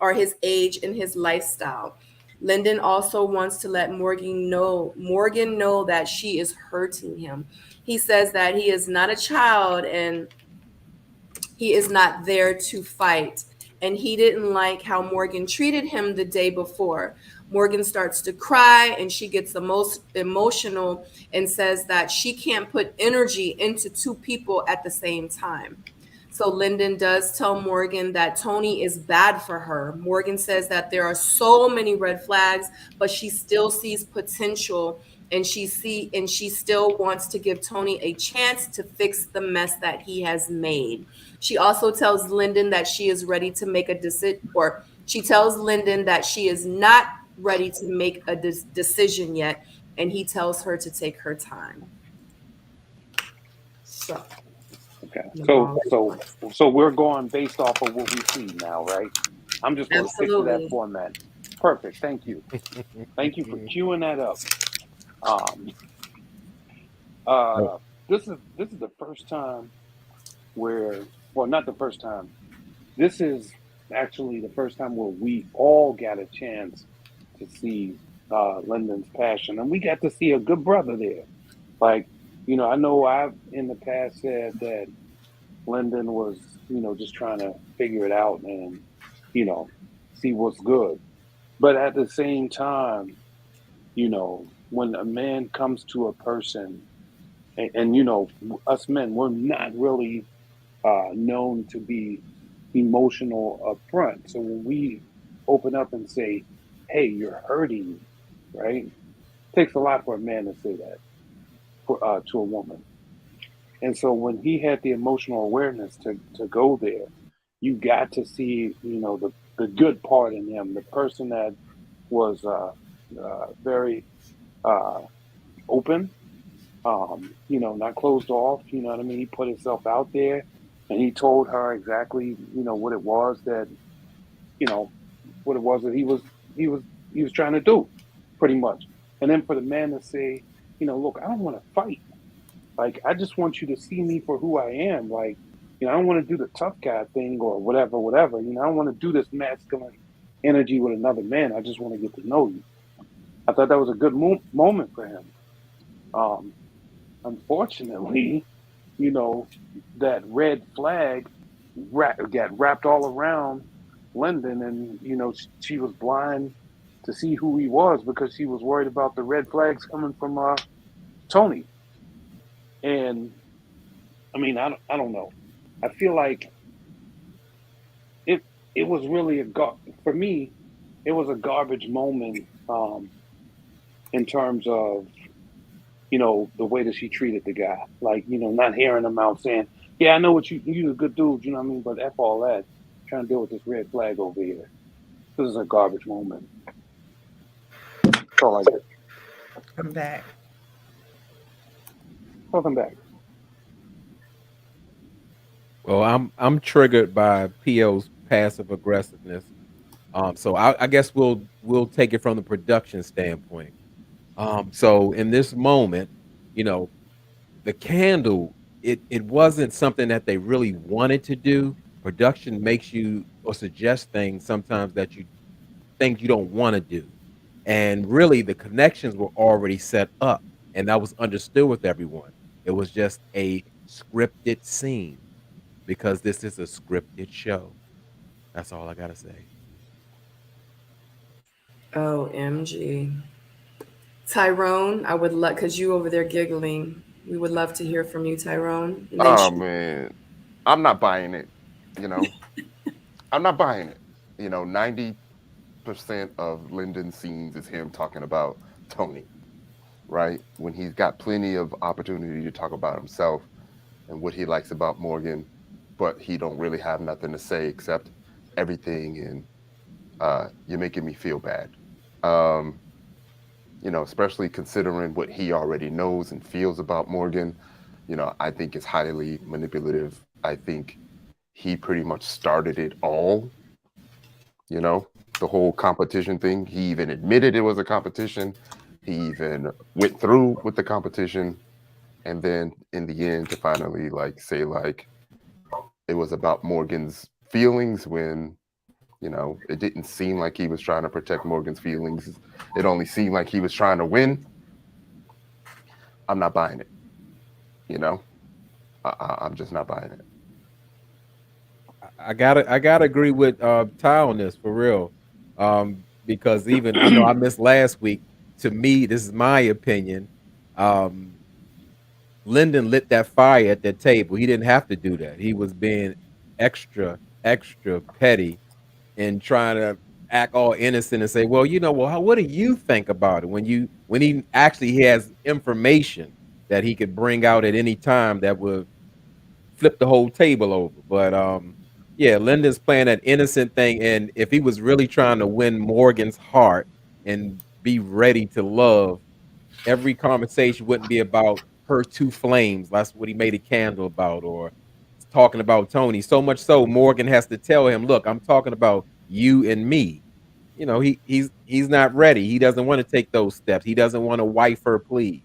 age and his lifestyle. Lyndon also wants to let Morgan know that she is hurting him. He says that he is not a child and he is not there to fight. And he didn't like how Morgan treated him the day before. Morgan starts to cry and she gets the most emotional and says that she can't put energy into two people at the same time. So Lyndon does tell Morgan that Tony is bad for her. Morgan says that there are so many red flags, but she still sees potential and she still wants to give Tony a chance to fix the mess that he has made. She also tells Lyndon that she is ready to make a decision, or she tells Lyndon that she is not ready to make a decision yet, and he tells her to take her time. So, Okay. So we're going based off of what we see now, right? I'm just going to stick to that Absolutely. format. Perfect. Thank you. Thank you for queuing that up. Um, this is the first time where, well, not the first time. This is actually the first time where we all got a chance to see Lyndon's passion, and we got to see a good brother there. Like, I know I've in the past said that Lyndon was, just trying to figure it out and, see what's good. But at the same time, when a man comes to a person, and us men, we're not really known to be emotional up front. So when we open up and say, "Hey, you're hurting," right? It takes a lot for a man to say that to a woman. And so when he had the emotional awareness to go there, you got to see, the good part in him, the person that was very uh, open, not closed off. You know what I mean? He put himself out there, and he told her exactly, what it was that, he was trying to do, pretty much. And then for the man to say, look, I don't want to fight. Like, I just want you to see me for who I am. Like, I don't want to do the tough guy thing or whatever, whatever. I don't want to do this masculine energy with another man. I just want to get to know you. I thought that was a good moment for him. Unfortunately, that red flag got wrapped all around Lyndon, and, she was blind to see who he was because she was worried about the red flags coming from Tony. And I mean, I don't know. I feel like it was really for me, it was a garbage moment in terms of, the way that she treated the guy. Like, not hearing him out saying, "Yeah, I know what you're a good dude," you know what I mean? But F all that, trying to deal with this red flag over here. This is a garbage moment. That's all I get. I'm back. Welcome back. Well, I'm triggered by PO's passive aggressiveness. So I guess we'll take it from the production standpoint. So in this moment, you know, the candle, it wasn't something that they really wanted to do. Production makes you or suggest things sometimes that you don't want to do. And really the connections were already set up and that was understood with everyone. It was just a scripted scene because this is a scripted show. That's all I gotta say. OMG. Tyrone, I would love, because you over there giggling. We would love to hear from you, Tyrone. And then Oh man, I'm not buying it. You know, I'm not buying it. 90% of Lyndon's scenes is him talking about Tony, right? When he's got plenty of opportunity to talk about himself and what he likes about Morgan, but he don't really have nothing to say except everything and you're making me feel bad. Um, especially considering what he already knows and feels about Morgan, I think it's highly manipulative. I think he pretty much started it all, the whole competition thing. He even admitted it was a competition. He even went through with the competition. And then in the end, to finally say it was about Morgan's feelings when, it didn't seem like he was trying to protect Morgan's feelings. It only seemed like he was trying to win. I'm not buying it. I'm just not buying it. I gotta agree with Ty on this for real. Because even I know I missed last week. To me, this is my opinion. Lyndon lit that fire at that table. He didn't have to do that. He was being extra petty and trying to act all innocent and say, "Well, what do you think about it?" When he actually has information that he could bring out at any time that would flip the whole table over. But yeah, Lyndon's playing that innocent thing, and if he was really trying to win Morgan's heart and be ready to love, every conversation wouldn't be about her two flames. That's what he made a candle about, or talking about Tony. So much so Morgan has to tell him, look, I'm talking about you and me. You know, he's not ready. He doesn't want to take those steps. He doesn't want to wife her, please.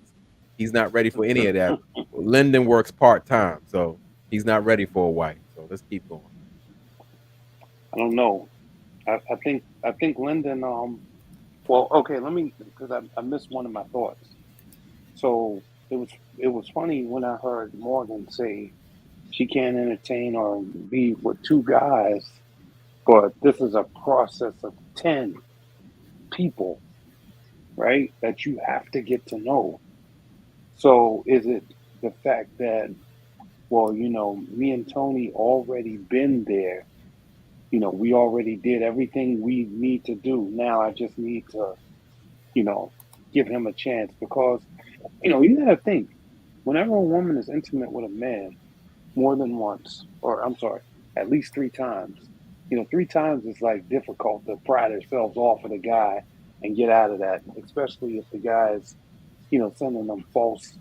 He's not ready for any of that. Lyndon works part-time, so he's not ready for a wife. So let's keep going. I don't know. I think Lyndon. Well, okay. Let me, because I missed one of my thoughts. So it was funny when I heard Morgan say she can't entertain or be with two guys, but this is a process of 10 people, right? That you have to get to know. So is it the fact that, well, me and Tony already been there. We already did everything we need to do. Now I just need to, you know, give him a chance because, you got to think, whenever a woman is intimate with a man more than once, or I'm sorry, at least 3 times, 3 times is like difficult to pry themselves off of the guy and get out of that, especially if the guy is, sending them false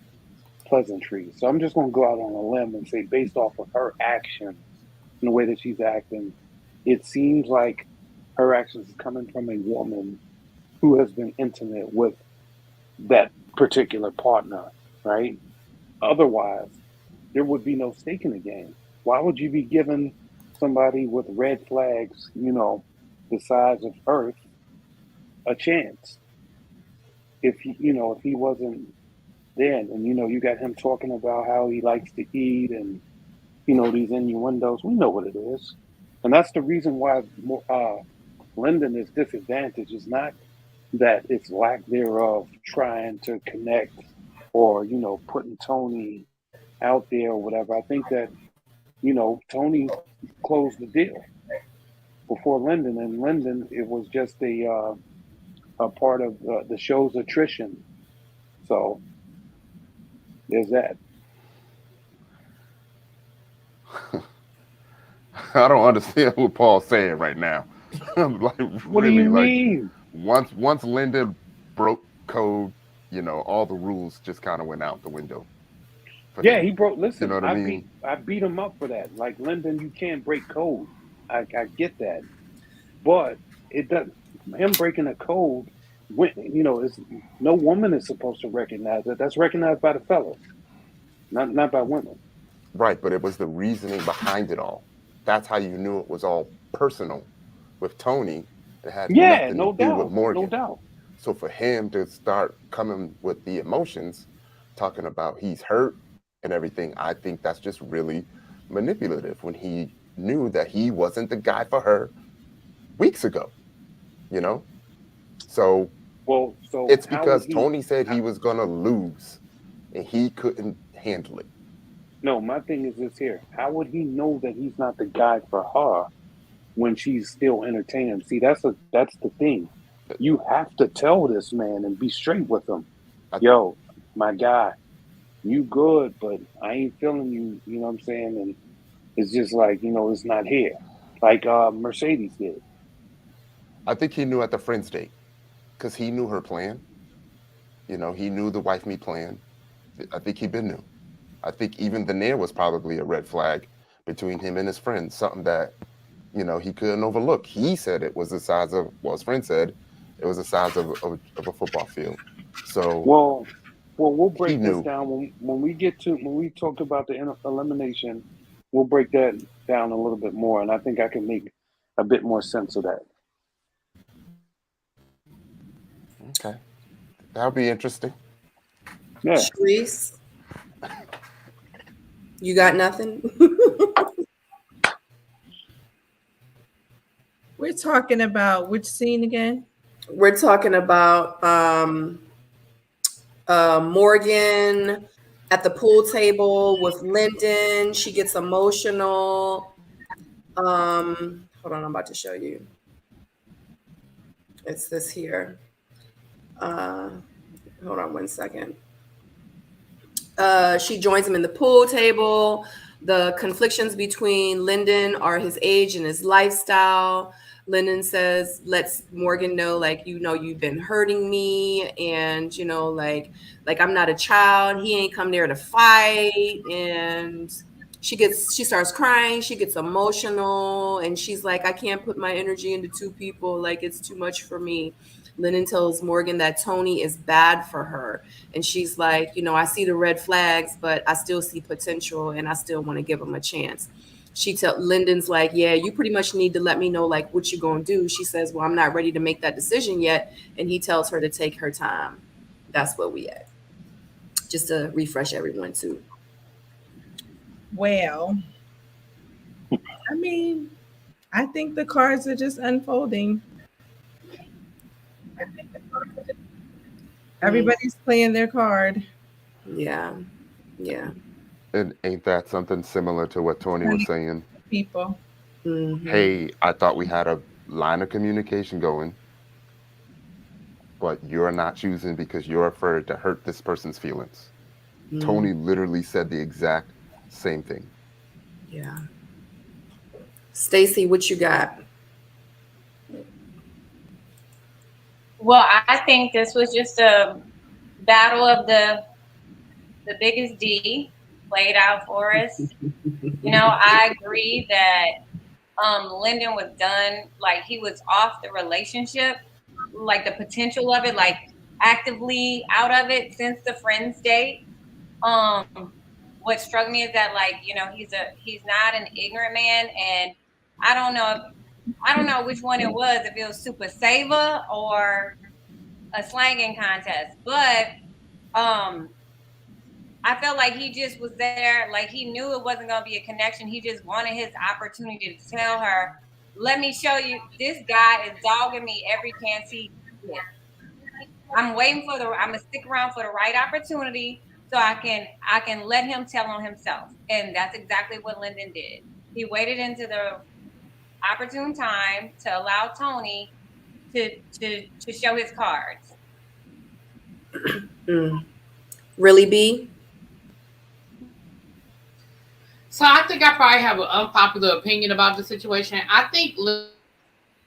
pleasantries. So I'm just going to go out on a limb and say, based off of her actions and the way that she's acting, it seems like her actions is coming from a woman who has been intimate with that particular partner, right? Otherwise, there would be no stake in the game. Why would you be giving somebody with red flags, the size of Earth, a chance? If he wasn't there, and you got him talking about how he likes to eat, and these innuendos, we know what it is, and that's the reason why Lyndon is disadvantaged. Is not that it's lack thereof trying to connect or putting Tony out there or whatever. I think that Tony closed the deal before Lyndon, and Lyndon, it was just a part of the show's attrition. So there's that. I don't understand what Paul's saying right now. Like, what really, do you like, mean? Once Lyndon broke code, all the rules just kind of went out the window. Yeah, him. He broke. Listen, You know what I mean? I beat him up for that. Like, Lyndon, you can't break code. I get that, but it does. Him breaking a code, it's, no woman is supposed to recognize it. That's recognized by the fellas, not by women. Right, but it was the reasoning behind it all. That's how you knew it was all personal. With Tony, it had nothing no to do doubt, with Morgan. No doubt. So for him to start coming with the emotions, talking about he's hurt and everything, I think that's just really manipulative when he knew that he wasn't the guy for her weeks ago, So, so it's because Tony said he was going to lose and he couldn't handle it. No, my thing is this here. How would he know that he's not the guy for her when she's still entertaining him? See, that's the thing. You have to tell this man and be straight with him. Yo, my guy, you good, but I ain't feeling you, you know what I'm saying? And it's just like, it's not here. Like Mercedes did. I think he knew at the Friends date because he knew her plan. He knew the wife me plan. I think he been knew. I think even the Nair was probably a red flag between him and his friends, something that, he couldn't overlook. He said it was the size of, well, his friend said it was the size of a football field. So, well, we'll break this down when we talk about the elimination. We'll break that down a little bit more, and I think I can make a bit more sense of that. Okay, that'll be interesting. Yeah, Sharice, you got nothing? We're talking about which scene again? We're talking about Morgan at the pool table with Lyndon. She gets emotional. Hold on, I'm about to show you. It's this here. Hold on 1 second. She joins him in the pool table. The conflictions between Lyndon are his age and his lifestyle. Lyndon lets Morgan know, like, you've been hurting me, and like I'm not a child. He ain't come there to fight, and she starts crying, she gets emotional, and she's like, I can't put my energy into two people, like it's too much for me. Lyndon tells Morgan that Tony is bad for her, and she's like, you know, I see the red flags, but I still see potential, and I still want to give him a chance. Lyndon's like, yeah, you pretty much need to let me know like what you're gonna do. She says, well, I'm not ready to make that decision yet, and he tells her to take her time. That's where we at. Just to refresh everyone too. Well, I mean, I think the cards are just unfolding. Everybody's playing their card. Yeah. Yeah. And ain't that something similar to what Tony was saying? People. Mhm. Hey, I thought we had a line of communication going, but you're not choosing because you're afraid to hurt this person's feelings. Tony literally said the exact same thing. Yeah. Stacey, what you got? Well, I think this was just a battle of the biggest D played out for us. You know, I agree that Lyndon was done, like he was off the relationship, like the potential of it, like actively out of it since the Friends date. What struck me is that, like, you know, he's not an ignorant man, and I don't know which one it was, if it was Super Saver or a slanging contest, but I felt like he just was there, like he knew it wasn't going to be a connection. He just wanted his opportunity to tell her, let me show you, this guy is dogging me every chance he gets. I'm gonna stick around for the right opportunity so I can let him tell on himself. And that's exactly what Lyndon did. He waited into the opportune time to allow Tony to show his cards. Really, B? So I think I probably have an unpopular opinion about the situation. I think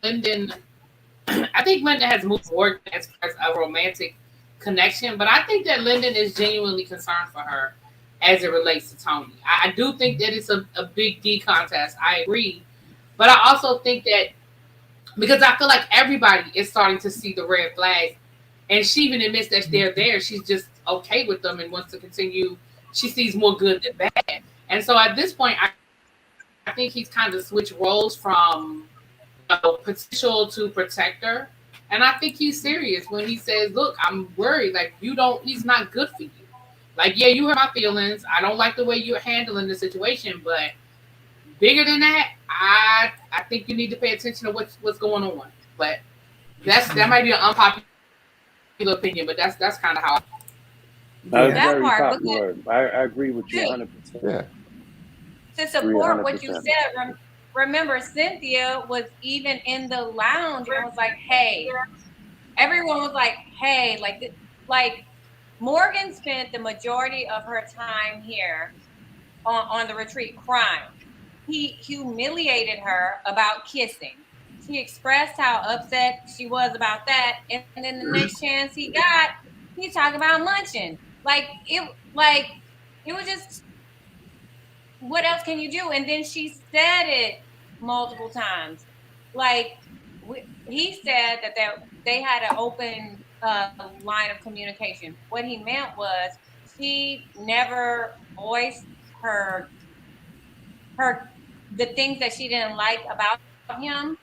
Lyndon has moved forward as a romantic connection, but I think that Lyndon is genuinely concerned for her as it relates to Tony. I do think that it's a big D contest. I agree. But I also think that because I feel like everybody is starting to see the red flags, and she even admits that they're there. She's just okay with them and wants to continue. She sees more good than bad. And so at this point, I think he's kind of switched roles from potential to protector. And I think he's serious when he says, look, I'm worried. Like, he's not good for you. Like, yeah, you hurt my feelings. I don't like the way you're handling the situation, but bigger than that, I think you need to pay attention to what's going on. But that might be an unpopular opinion, but that's kind of how That's very popular. I agree with you 100%. Yeah. To support what you said, remember Cynthia was even in the lounge and was like, hey, everyone was like, hey, like Morgan spent the majority of her time here on the retreat crying. He humiliated her about kissing. She expressed how upset she was about that, and then the next chance he got, he talked about munching. It was just, what else can you do? And then she said it multiple times. He said that they had an open line of communication. What he meant was she never voiced the things that she didn't like about him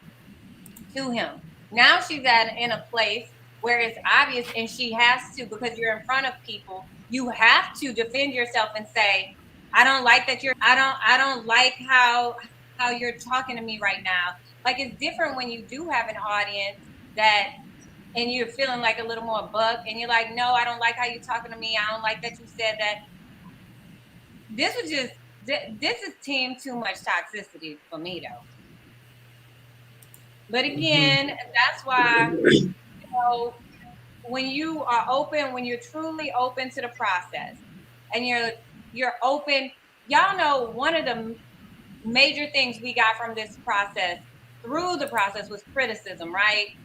to him. Now she's in a place where it's obvious, and she has to, because you're in front of people, you have to defend yourself and say, I don't like that I don't like how you're talking to me right now. Like, it's different when you do have an audience and you're feeling like a little more buck, and you're like, no, I don't like how you're talking to me. I don't like that you said that. This is team too much toxicity for me, though. But again, that's why, when you are open, when you're truly open to the process, and you're open, y'all know one of the major things we got from this process, through the process, was criticism, right?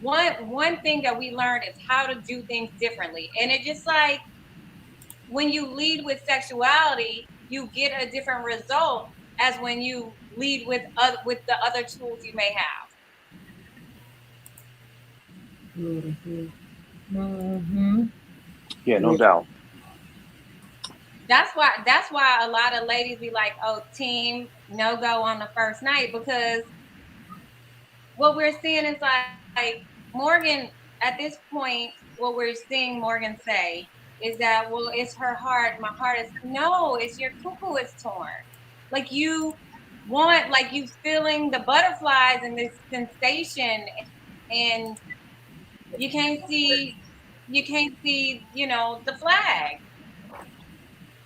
One thing that we learned is how to do things differently. And it just like, when you lead with sexuality, you get a different result as when you lead with the other tools you may have. Yeah, no doubt. That's why a lot of ladies be like, oh, team no go on the first night, because what we're seeing is like Morgan at this point, what we're seeing Morgan say is that, well, it's her heart. My heart is, no, it's your cuckoo is torn. Like you want, like you feeling the butterflies and this sensation, and you can't see, you know, the flag.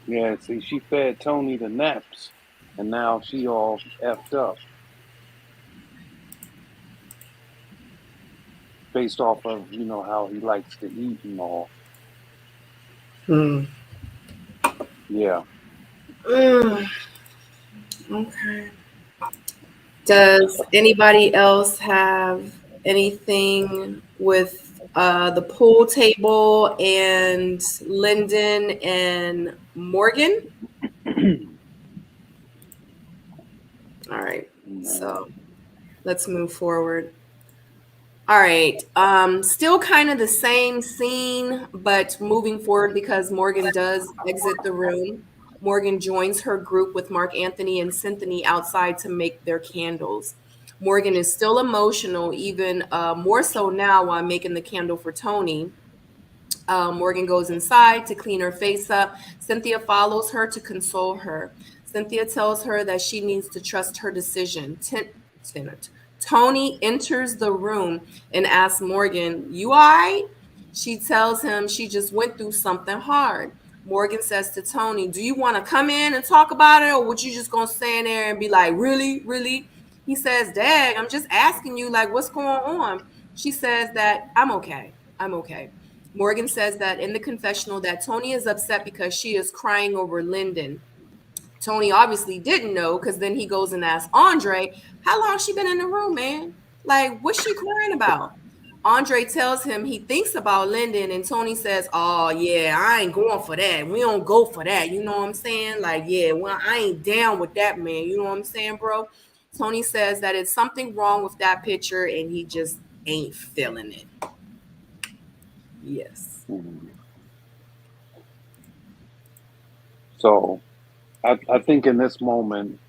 Yeah, see, she fed Tony the naps, and now she all effed up based off of, you know, how he likes to eat and all. Yeah. Okay. Does anybody else have anything with the pool table and Lyndon and Morgan? All right. So let's move forward. All right. Still kind of the same scene, but moving forward because Morgan does exit the room. Morgan joins her group with Mark Anthony and Cynthia outside to make their candles. Morgan is still emotional, even more so now while making the candle for Tony. Morgan goes inside to clean her face up. Cynthia follows her to console her. Cynthia tells her that she needs to trust her decision. Tony enters the room and asks Morgan, "You all right?" She tells him she just went through something hard. Morgan says to Tony, "Do you want to come in and talk about it, or would you just gonna stand there and be like, really, really?" He says, "Dag, I'm just asking you, like, what's going on?" She says that I'm okay. I'm okay. Morgan says that in the confessional that Tony is upset because she is crying over Lyndon. Tony obviously didn't know, because then he goes and asks Andre, "How long she been in the room, man? Like, what's she crying about?" Andre tells him he thinks about Lyndon, and Tony says, "Oh yeah, I ain't going for that. We don't go for that. You know what I'm saying? Like, yeah, well, I ain't down with that, man. You know what I'm saying, bro?" Tony says that it's something wrong with that picture, and he just ain't feeling it. Yes. So I think in this moment,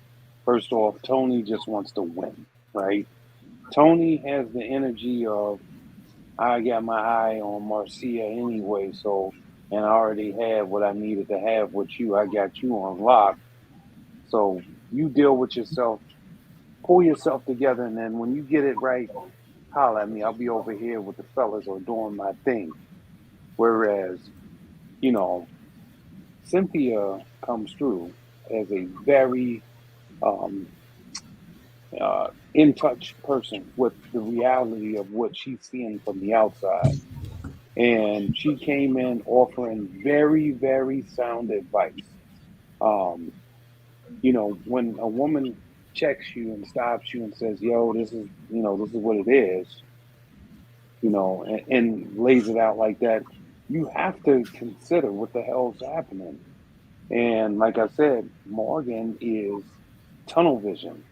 first off, Tony just wants to win, right? Tony has the energy of, I got my eye on Marcia anyway, so, and I already had what I needed to have with you. I got you on lock. So you deal with yourself, pull yourself together, and then when you get it right, holler at me. I'll be over here with the fellas or doing my thing. Whereas, you know, Cynthia comes through as a very in touch person with the reality of what she's seeing from the outside. And she came in offering very, very sound advice. Um, you know, when a woman checks you and stops you and says, "Yo, this is, you know, this is what it is," you know, and lays it out like that, you have to consider what the hell's happening. And like I said, Morgan is tunnel vision.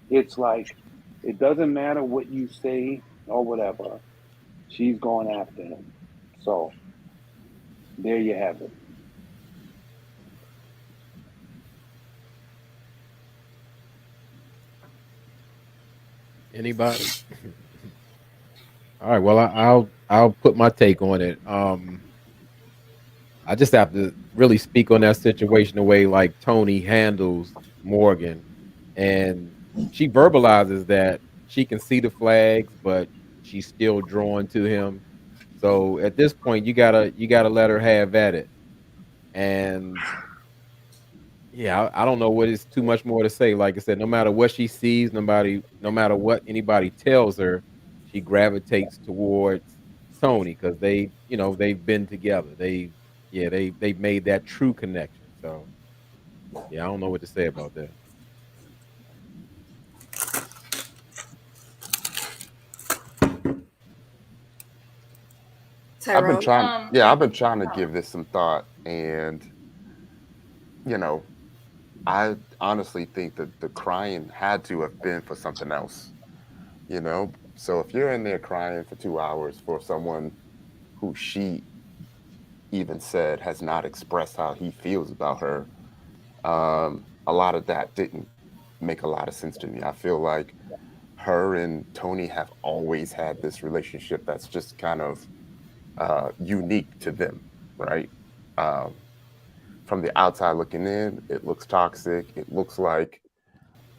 It's like, it doesn't matter what you say or whatever, she's going after him. So there you have it. Anybody? All right. Well, I'll put my take on it. I just have to really speak on that situation the way like Tony handles Morgan, and she verbalizes that she can see the flags, but she's still drawn to him. So at this point, you gotta let her have at it. And yeah, I don't know what is too much more to say. Like I said, no matter what she sees, no matter what anybody tells her, she gravitates towards Tony because they've been together. They've made that true connection. So yeah, I don't know what to say about that. I've been Tyrone. trying, yeah, I've been trying to Oh, give this some thought, and you know, I honestly think that the crying had to have been for something else, you know? So if you're in there crying for 2 hours for someone who she even said has not expressed how he feels about her, a lot of that didn't make a lot of sense to me. I feel like her and Tony have always had this relationship that's just kind of unique to them, right? Um, from the outside looking in, it looks toxic. It looks like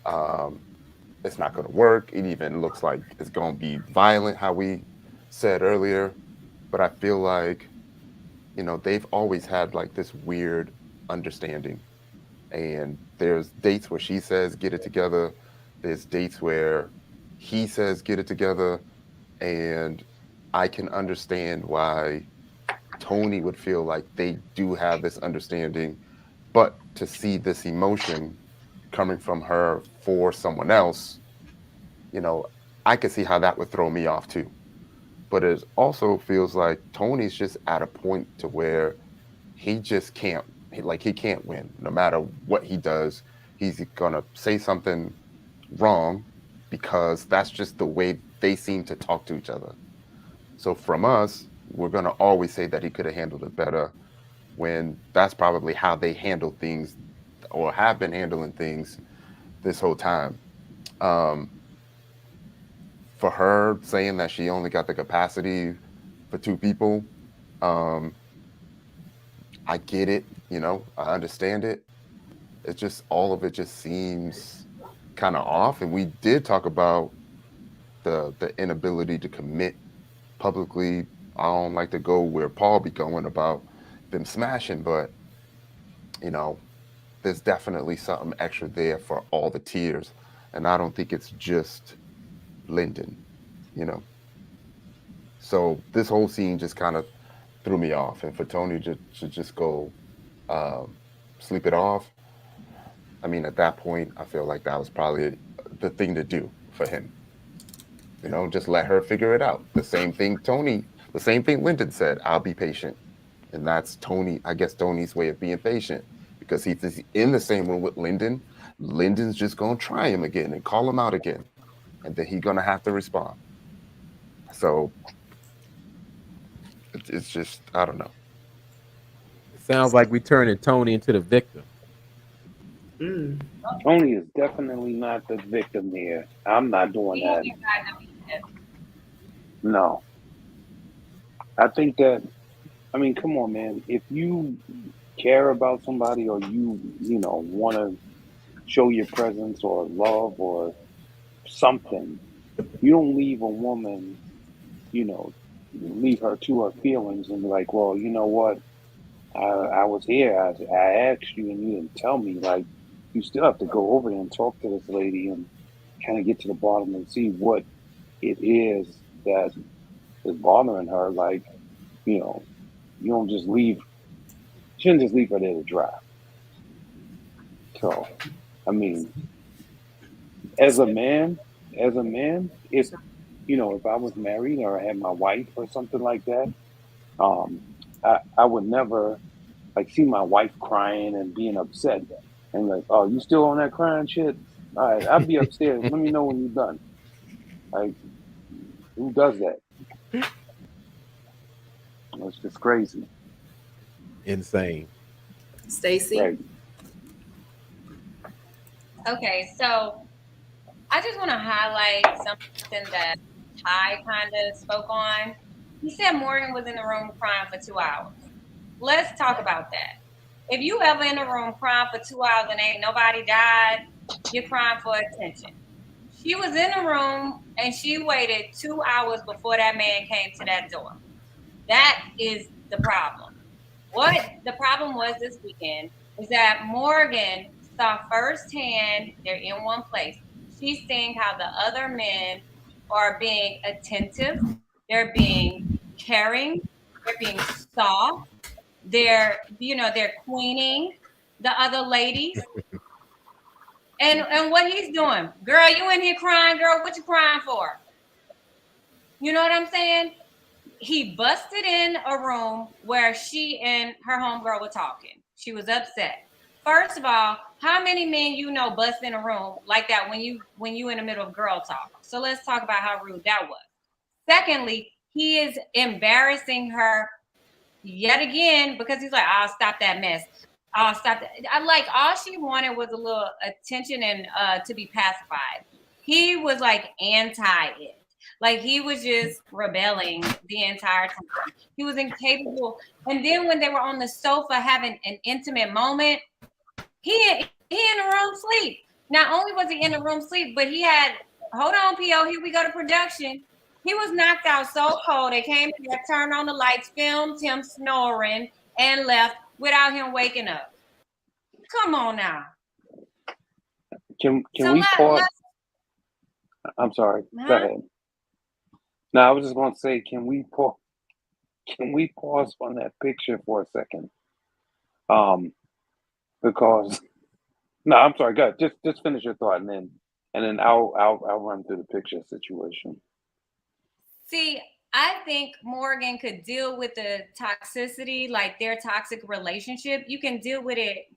um, it's not going to work. It even looks like it's going to be violent, how we said earlier. But I feel like, they've always had like this weird understanding. And there's dates where she says, get it together. There's dates where he says, get it together. And I can understand why Tony would feel like they do have this understanding, but to see this emotion coming from her for someone else, you know, I could see how that would throw me off too. But it also feels like Tony's just at a point to where he just can't, he can't win. No matter what he does, he's gonna say something wrong because that's just the way they seem to talk to each other. So from us, we're gonna always say that he could have handled it better when that's probably how they handle things or have been handling things this whole time. Um, for her saying that she only got the capacity for two people, um, I get it, I understand it. It's just all of it just seems kind of off. And we did talk about the inability to commit publicly. I don't like to go where Paul be going about them smashing, but you know, there's definitely something extra there for all the tiers. And I don't think it's just Lyndon, you know. So this whole scene just kind of threw me off. And for Tony to just go um, sleep it off, I mean, at that point, I feel like that was probably the thing to do for him. Just let her figure it out. The same thing Lyndon said, I'll be patient. And that's Tony, I guess Tony's way of being patient. Because if he's in the same room with Lyndon, Lyndon's just going to try him again and call him out again. And then he's going to have to respond. So it's just, I don't know. It sounds like we turning Tony into the victim. Tony is definitely not the victim here. I'm not doing that. No. I think that, come on, man. If you care about somebody or you want to show your presence or love or something, you don't leave a woman, leave her to her feelings and be like, well, you know what? I was here. I asked you and you didn't tell me. Like, you still have to go over there and talk to this lady and kind of get to the bottom and see what it is that is bothering her. Like, you don't just leave. You shouldn't just leave her there to dry. So, as a man, if if I was married or I had my wife or something like that, I would never see my wife crying and being upset and like, oh, you still on that crying shit? All right, I'll be upstairs. Let me know when you're done. Like, who does that? It's just crazy. Insane. Stacy. Right. Okay, so I just want to highlight something that Ty kind of spoke on. He said Morgan was in the room crying for 2 hours. Let's talk about that. If you ever in the room crying for 2 hours and ain't nobody died, you're crying for attention. She was in the room and she waited 2 hours before that man came to that door. That is the problem. What the problem was this weekend is that Morgan saw firsthand they're in one place. She's seeing how the other men are being attentive, they're being caring, they're being soft, they're queening the other ladies. And what he's doing, girl, you in here crying, girl, what you crying for? You know what I'm saying? He busted in a room where she and her homegirl were talking. She was upset. First of all, How many men you know bust in a room like that when you in the middle of girl talk? So let's talk about how rude that was. Secondly, he is embarrassing her yet again because he's like, I'll stop that mess. I'll stop that. I like all she wanted was a little attention and to be pacified. He was like anti it. Like he was just rebelling the entire time. He was incapable. And then when they were on the sofa having an intimate moment, he in the room sleep. Not only was he in the room sleep, but he had, hold on, P.O., here we go to production. He was knocked out so cold. They came there, turned on the lights, filmed him snoring, and left without him waking up. Come on now. Can we pause? I'm sorry. Go ahead. No, I was just going to say, can we pause on that picture for a second? Because no, I'm sorry. Go ahead. Just finish your thought, and then I'll run through the picture situation. See, I think Morgan could deal with the toxicity, like their toxic relationship. You can deal with it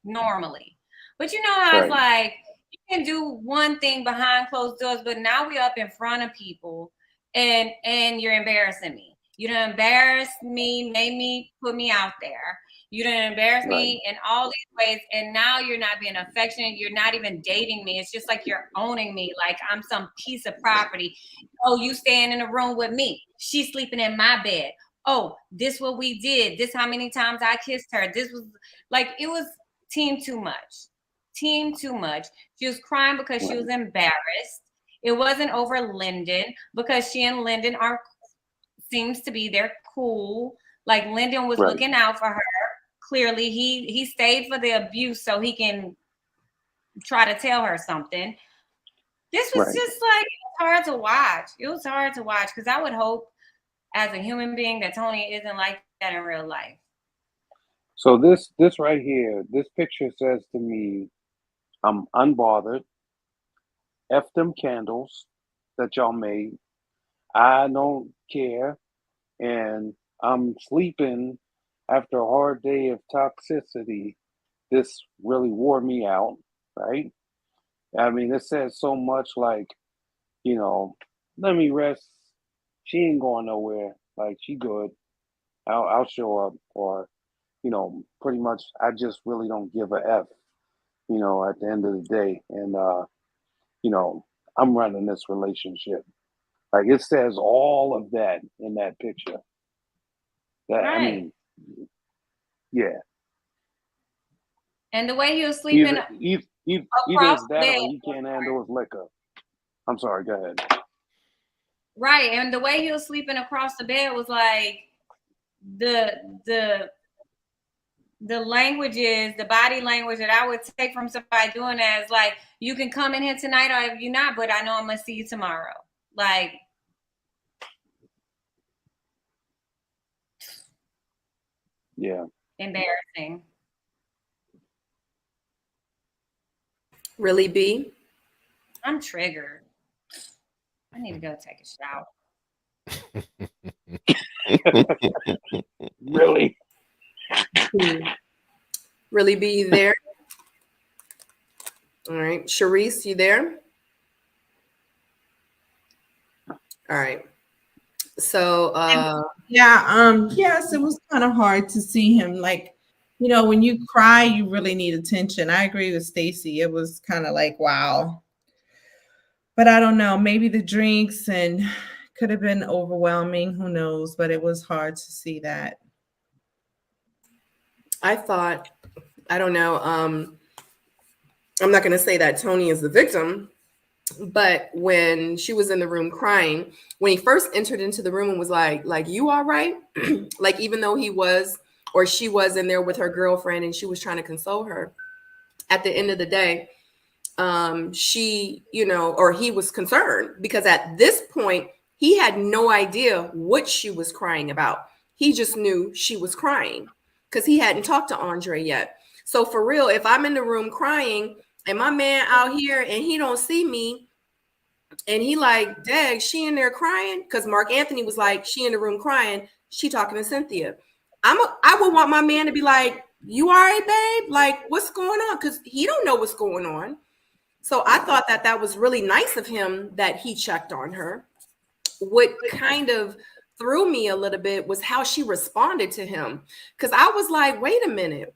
normally, but you know how it's like you can do one thing behind closed doors, but now we're up in front of people, and you're embarrassing me. You done embarrassed me, made me put me out there. You done embarrass me in all these ways, and now you're not being affectionate. You're not even dating me. It's just like you're owning me, like I'm some piece of property. Oh, you staying in a room with me. She's sleeping in my bed. Oh, this what we did. This how many times I kissed her. This was like, it was team too much. Team too much. She was crying because she was embarrassed. It wasn't over Lyndon because she and Lyndon seems to be, they're cool. Like Lyndon was looking out for her. Clearly, he stayed for the abuse so he can try to tell her something. This was just like, it was hard to watch. It was hard to watch because I would hope as a human being that Tony isn't like that in real life. So this right here, this picture says to me, I'm unbothered. F them candles that y'all made. I don't care. And I'm sleeping after a hard day of toxicity. This really wore me out, right? I mean, it says so much like, you know, let me rest. She ain't going nowhere. Like, she good. I'll show up. Or, you know, pretty much I just really don't give a F, you know, at the end of the day. And, you know, I'm running this relationship. Like, it says all of that in that picture. That, I mean, yeah. And the way he was sleeping either it's that or he can't handle his liquor. I'm sorry, go ahead. Right. And the way he was sleeping across the bed was like the languages, the body language that I would take from somebody doing that is like, you can come in here tonight or if you're not, but I know I'm gonna see you tomorrow. Like, yeah. Embarrassing. Really, B? I'm triggered. I need to go take a shower. Really? Really, B, you there? All right. Sharice, you there? All right. So yes, it was kind of hard to see him. Like, you know, when you cry, you really need attention. I agree with Stacy. It was kind of like, wow. But I don't know, maybe the drinks and could have been overwhelming. Who knows? But it was hard to see that. I thought, I don't know. I'm not going to say that Tony is the victim, but when she was in the room crying, when he first entered into the room and was like, you all right? Like, even though he was, or she was in there with her girlfriend and she was trying to console her, at the end of the day, she, you know, or he was concerned because at this point, he had no idea what she was crying about. He just knew she was crying because he hadn't talked to Andre yet. So for real, if I'm in the room crying and my man out here and he don't see me and he like, dang, she in there crying, because Mark Anthony was like, she in the room crying, she talking to Cynthia. I would want my man to be like, you all right, babe? Like, what's going on? Because he don't know what's going on. So I thought that was really nice of him that he checked on her. What kind of threw me a little bit was how she responded to him. Because I was like, wait a minute.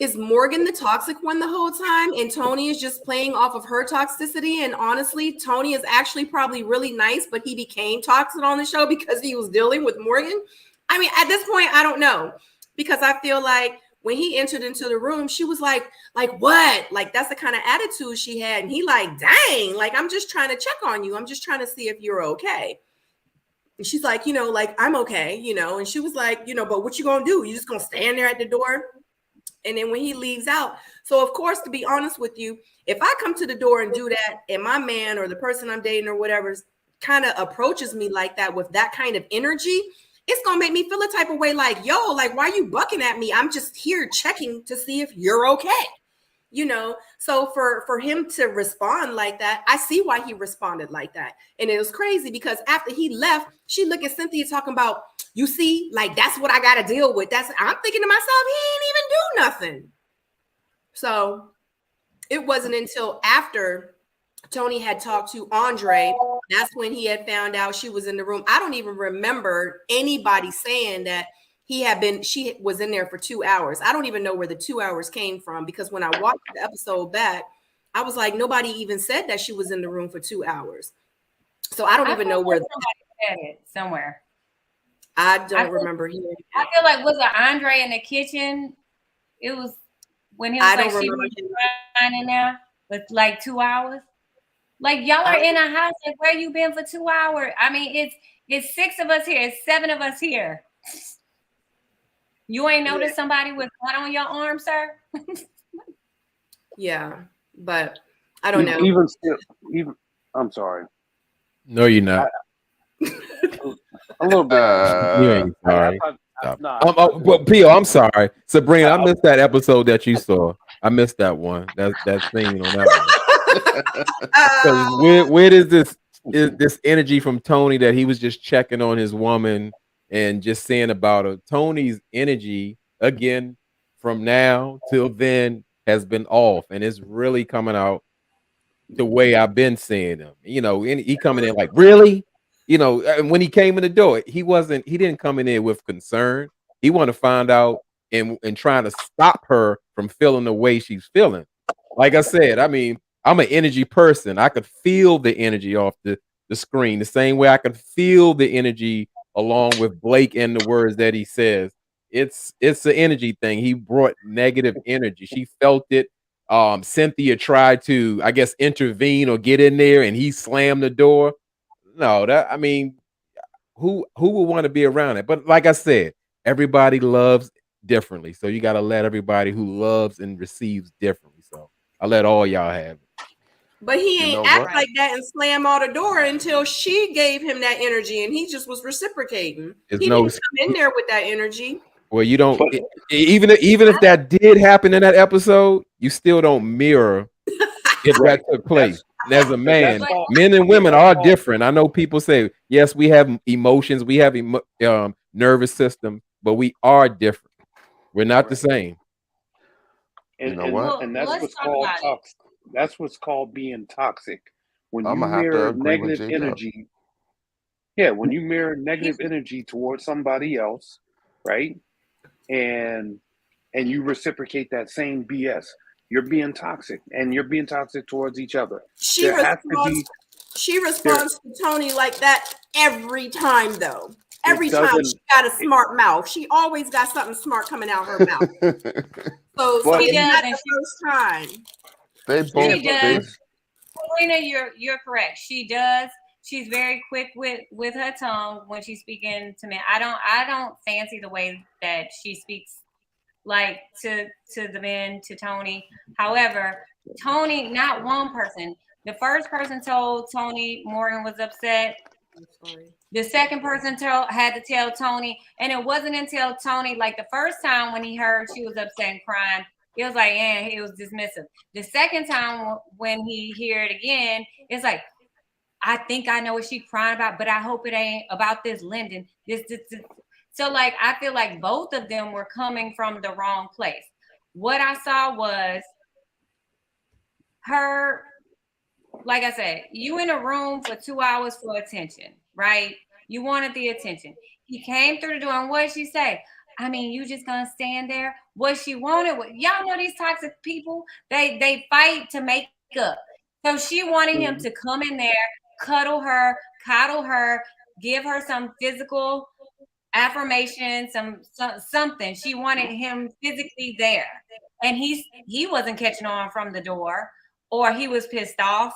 Is Morgan the toxic one the whole time? And Tony is just playing off of her toxicity. And honestly, Tony is actually probably really nice, but he became toxic on the show because he was dealing with Morgan. I mean, at this point, I don't know. Because I feel like when he entered into the room, she was like what? Like, that's the kind of attitude she had. And he like, dang, like, I'm just trying to check on you. I'm just trying to see if you're okay. And she's like, like, I'm okay, And she was like, but what you gonna do? You just gonna stand there at the door? And then when he leaves out, so of course, to be honest with you, if I come to the door and do that, and my man or the person I'm dating or whatever kind of approaches me like that with that kind of energy, it's gonna make me feel a type of way like, yo, like, why are you bucking at me? I'm just here checking to see if you're okay. So for him to respond like that, I see why he responded like that. And it was crazy because after he left, she looked at Cynthia talking about, you see, like, that's what I got to deal with. I'm thinking to myself, he ain't even do nothing. So it wasn't until after Tony had talked to Andre, that's when he had found out she was in the room. I don't even remember anybody saying that she was in there for 2 hours. I don't even know where the 2 hours came from, because when I watched the episode back, I was like, nobody even said that she was in the room for 2 hours. So I don't even know where somebody said it somewhere. I don't remember hearing. I feel like, was it Andre in the kitchen? It was when he was like, she was crying in there with like 2 hours. Like, y'all are in a house. Like, where you been for 2 hours? I mean, it's 6 of us here. It's 7 of us here. You ain't noticed somebody with blood on your arm, sir? Yeah, but I don't know. Even still, I'm sorry. No, you're not. A little bit. You ain't sorry. Well, Pio, I'm sorry. Sabrina, I missed that episode that you saw. I missed that one. That scene on that one. Where is this energy from Tony that he was just checking on his woman and just saying about her? Tony's energy, again, from now till then has been off, and it's really coming out the way I've been seeing him. And he coming in like, really? And when he came in the door, he didn't come in there with concern. He wanted to find out and trying to stop her from feeling the way she's feeling. Like I said, I mean, I'm an energy person. I could feel the energy off the screen the same way I could feel the energy along with Blake and the words that he says. It's an energy thing. He brought negative energy. She felt it. Cynthia tried to, I guess, intervene or get in there, and he slammed the door. No, I mean, who would want to be around it? But like I said, everybody loves differently. So you got to let everybody who loves and receives differently. So I let all y'all have it. But he ain't act like that and slam out the door until she gave him that energy, and he just was reciprocating. He didn't come in there with that energy. Well, you don't. Even if that did happen in that episode, you still don't mirror if that took place. And as a man, men and women are different. I know people say, yes, we have emotions, we have nervous system, but we are different. We're not the same. And, you know what? And that's what's called toxic. That's what's called being toxic. When you mirror negative energy. Yeah, when you mirror negative energy towards somebody else, right? And you reciprocate that same BS. You're being toxic, and you're being toxic towards each other. She responds to Tony like that every time, though. Every time she got a smart mouth. She always got something smart coming out her mouth. So it's not the first time. She does. Sabrina, you're correct. She does. She's very quick with her tongue when she's speaking to me. I don't fancy the way that she speaks like to the men, to Tony. However, Tony, not one person. The first person told Tony Morgan was upset. The second person had to tell Tony, and it wasn't until Tony, like the first time when he heard she was upset and crying, it was like, yeah, he was dismissive. The second time when he heard it again, it's like, I think I know what she's crying about, but I hope it ain't about this Linden. This. So like, I feel like both of them were coming from the wrong place. What I saw was her, like I said, you in a room for 2 hours for attention, right? You wanted the attention. He came through the door, and what did she say? I mean, you just gonna stand there? What she wanted, y'all know these toxic people, they fight to make up. So she wanted him to come in there, cuddle her, coddle her, give her some physical affirmation, something. She wanted him physically there. And he wasn't catching on from the door, or he was pissed off.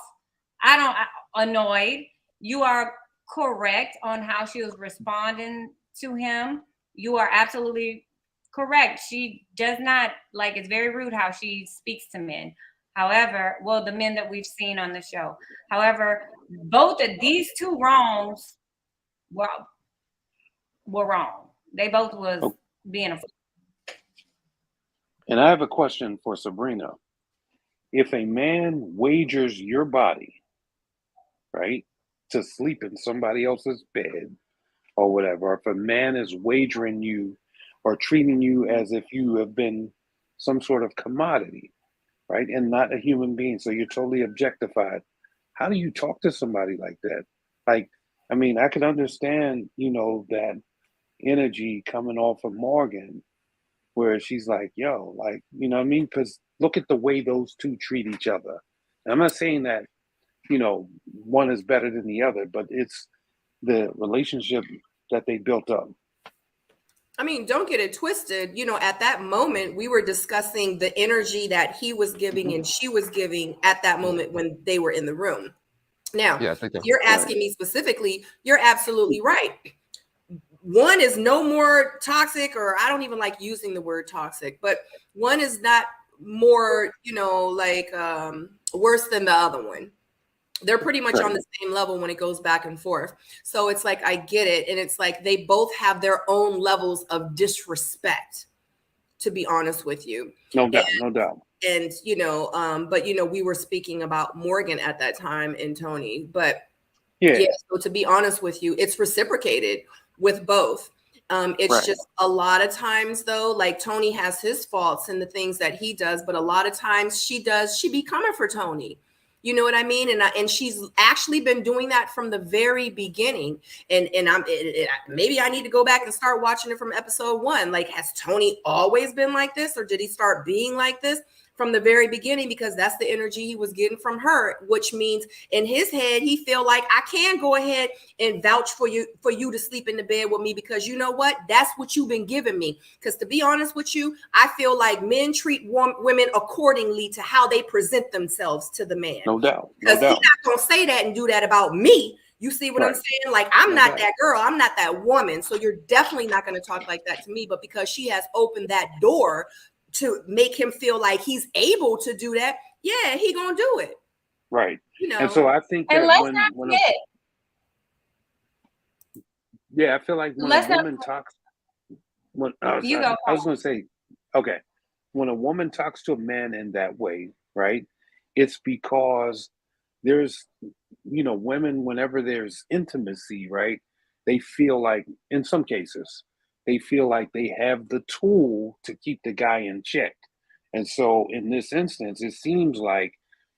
Annoyed. You are correct on how she was responding to him. You are absolutely correct. She does not, like, it's very rude how she speaks to men. However, well, the men that we've seen on the show. However, both of these two wrongs were wrong. They both was being a fool. And I have a question for Sabrina. If a man wagers your body, right, to sleep in somebody else's bed or whatever, if a man is wagering you or treating you as if you have been some sort of commodity, right, and not a human being, so you're totally objectified, how do you talk to somebody like that? Like, I mean, I can understand, you know, that energy coming off of Morgan, where she's like, yo, like, you know what I mean? Because look at the way those two treat each other. And I'm not saying that, you know, one is better than the other, but it's the relationship that they built up. I mean, don't get it twisted. You know, at that moment, we were discussing the energy that he was giving and she was giving at that moment when they were in the room. Now, you're asking me specifically, you're absolutely right. One is no more toxic, or I don't even like using the word toxic, but one is not more, you know, like worse than the other one. They're pretty much on the same level when it goes back and forth. So it's like, I get it. And it's like, they both have their own levels of disrespect, to be honest with you. No doubt, no doubt. And, you know, but, you know, we were speaking about Morgan at that time and Tony, but yeah, so to be honest with you, it's reciprocated with both. It's just a lot of times though, like Tony has his faults and the things that he does, but a lot of times she be coming for Tony. You know what I mean? And she's actually been doing that from the very beginning. And maybe I need to go back and start watching it from episode 1. Like, has Tony always been like this, or did he start being like this from the very beginning? Because that's the energy he was getting from her, which means in his head, he feel like, I can go ahead and vouch for you to sleep in the bed with me, because you know what? That's what you've been giving me. Because to be honest with you, I feel like men treat women accordingly to how they present themselves to the man. No doubt. Because he's not going to say that and do that about me. You see what I'm saying? Like, I'm not that girl. I'm not that woman. So you're definitely not going to talk like that to me. But because she has opened that door to make him feel like he's able to do that, yeah, he gonna do it. Right. You know. And so I think that I feel like when a woman talks, I was gonna say, okay, when a woman talks to a man in that way, right, it's because there's, you know, women, whenever there's intimacy, right, they feel like, in some cases, they feel like they have the tool to keep the guy in check. And so in this instance, it seems like,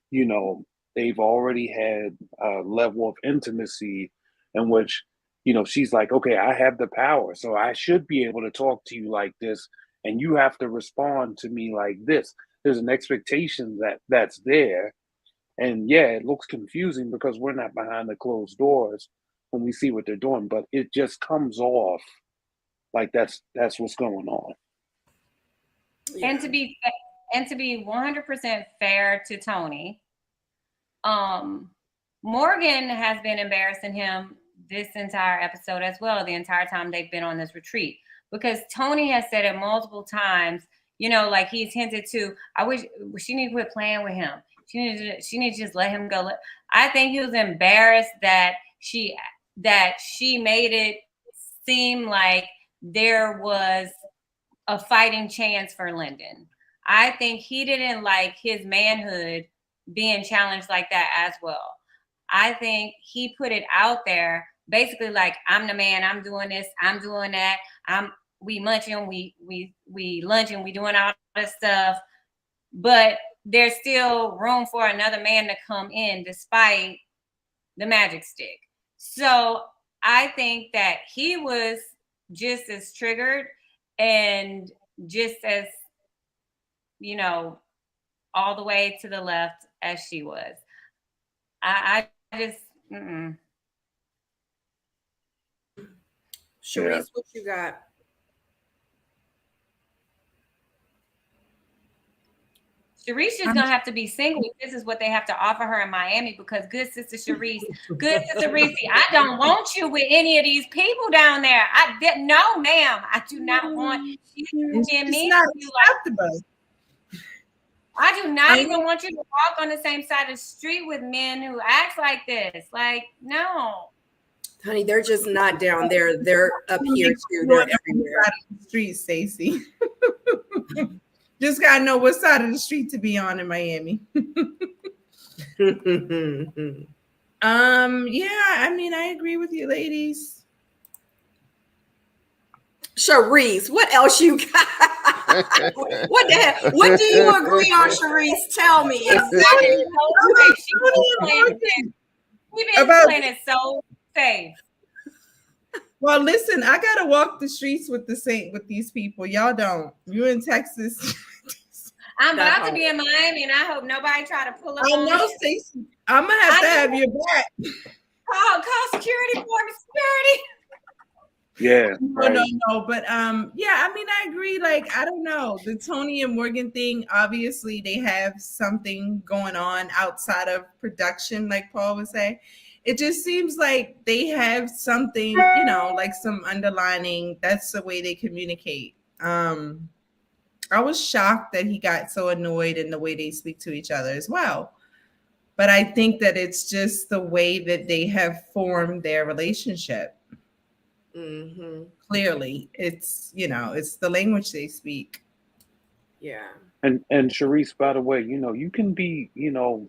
you know, they've already had a level of intimacy in which, you know, she's like, okay, I have the power, so I should be able to talk to you like this, and you have to respond to me like this. There's an expectation that's there. And yeah, it looks confusing because we're not behind the closed doors when we see what they're doing, but it just comes off like that's what's going on. Yeah. And to be 100% fair to Tony, Morgan has been embarrassing him this entire episode as well, the entire time they've been on this retreat, because Tony has said it multiple times, you know, like he's hinted to, I wish she need to quit playing with him. She needs to just let him go. I think he was embarrassed that she made it seem like there was a fighting chance for Lyndon. I think he didn't like his manhood being challenged like that as well. I think he put it out there basically like, I'm the man, I'm doing this, I'm doing that, we munching, we lunching, we doing all this stuff, but there's still room for another man to come in despite the magic stick. So I think that he was just as triggered and just as, you know, all the way to the left as she was. I just, Sharice, what you got? Sharice is gonna have to be single. This is what they have to offer her in Miami, because good sister Sharice, I don't want you with any of these people down there. No, ma'am, I do not want you and me. I do not even want you to walk on the same side of the street with men who act like this. Like, no. Honey, they're just not down there. They're up here too. They're everywhere. The street, Stacey. Just gotta know what side of the street to be on in Miami. Yeah, I mean, I agree with you, ladies. Sharice, what else you got? What the hell? What do you agree on, Sharice? Tell me exactly. We've been playing it so safe. Well, listen, I gotta walk the streets with these people. Y'all don't. You're in Texas. I'm about to be in Miami, and I hope nobody try to pull up. I know, Stacey. I'm gonna have your back. Call security for me, security. Yeah. Right. No. But yeah, I mean, I agree. Like, I don't know. The Tony and Morgan thing, obviously they have something going on outside of production, like Paul would say. It just seems like they have something, you know, like some underlining. That's the way they communicate. I was shocked that he got so annoyed in the way they speak to each other as well. But I think that it's just the way that they have formed their relationship. Mm-hmm. Clearly, it's, you know, it's the language they speak. Yeah. And Sharice, by the way, you know, you can be, you know,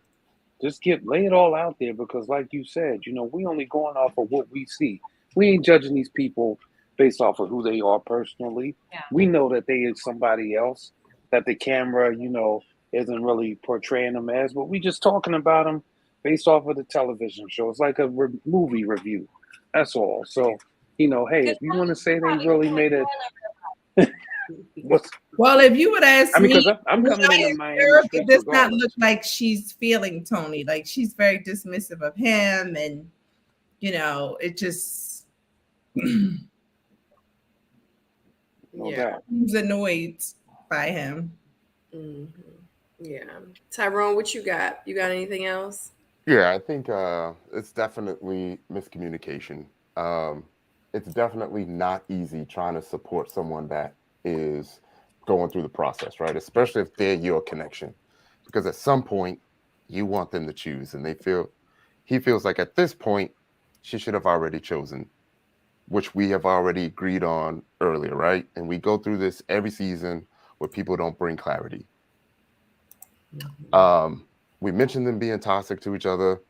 just lay it all out there, because like you said, you know, we only going off of what we see. We ain't judging these people based off of who they are personally. Yeah. We know that they is somebody else, that the camera, you know, isn't really portraying them as, but we just talking about them based off of the television show. It's like a movie review. That's all. So, you know, hey, if you want to say they really made it. Well, if you would ask me, because I'm coming into Miami. It does not look like she's feeling Tony. Like, she's very dismissive of him, and you know, it just yeah, he's annoyed by him. Mm-hmm. Yeah, Tyrone, what you got? You got anything else? Yeah, I think it's definitely miscommunication. It's definitely not easy trying to support someone that is going through the process, right? Especially if they're your connection, because at some point you want them to choose, and he feels like at this point she should have already chosen, which we have already agreed on earlier, right? And we go through this every season where people don't bring clarity. We mentioned them being toxic to each other.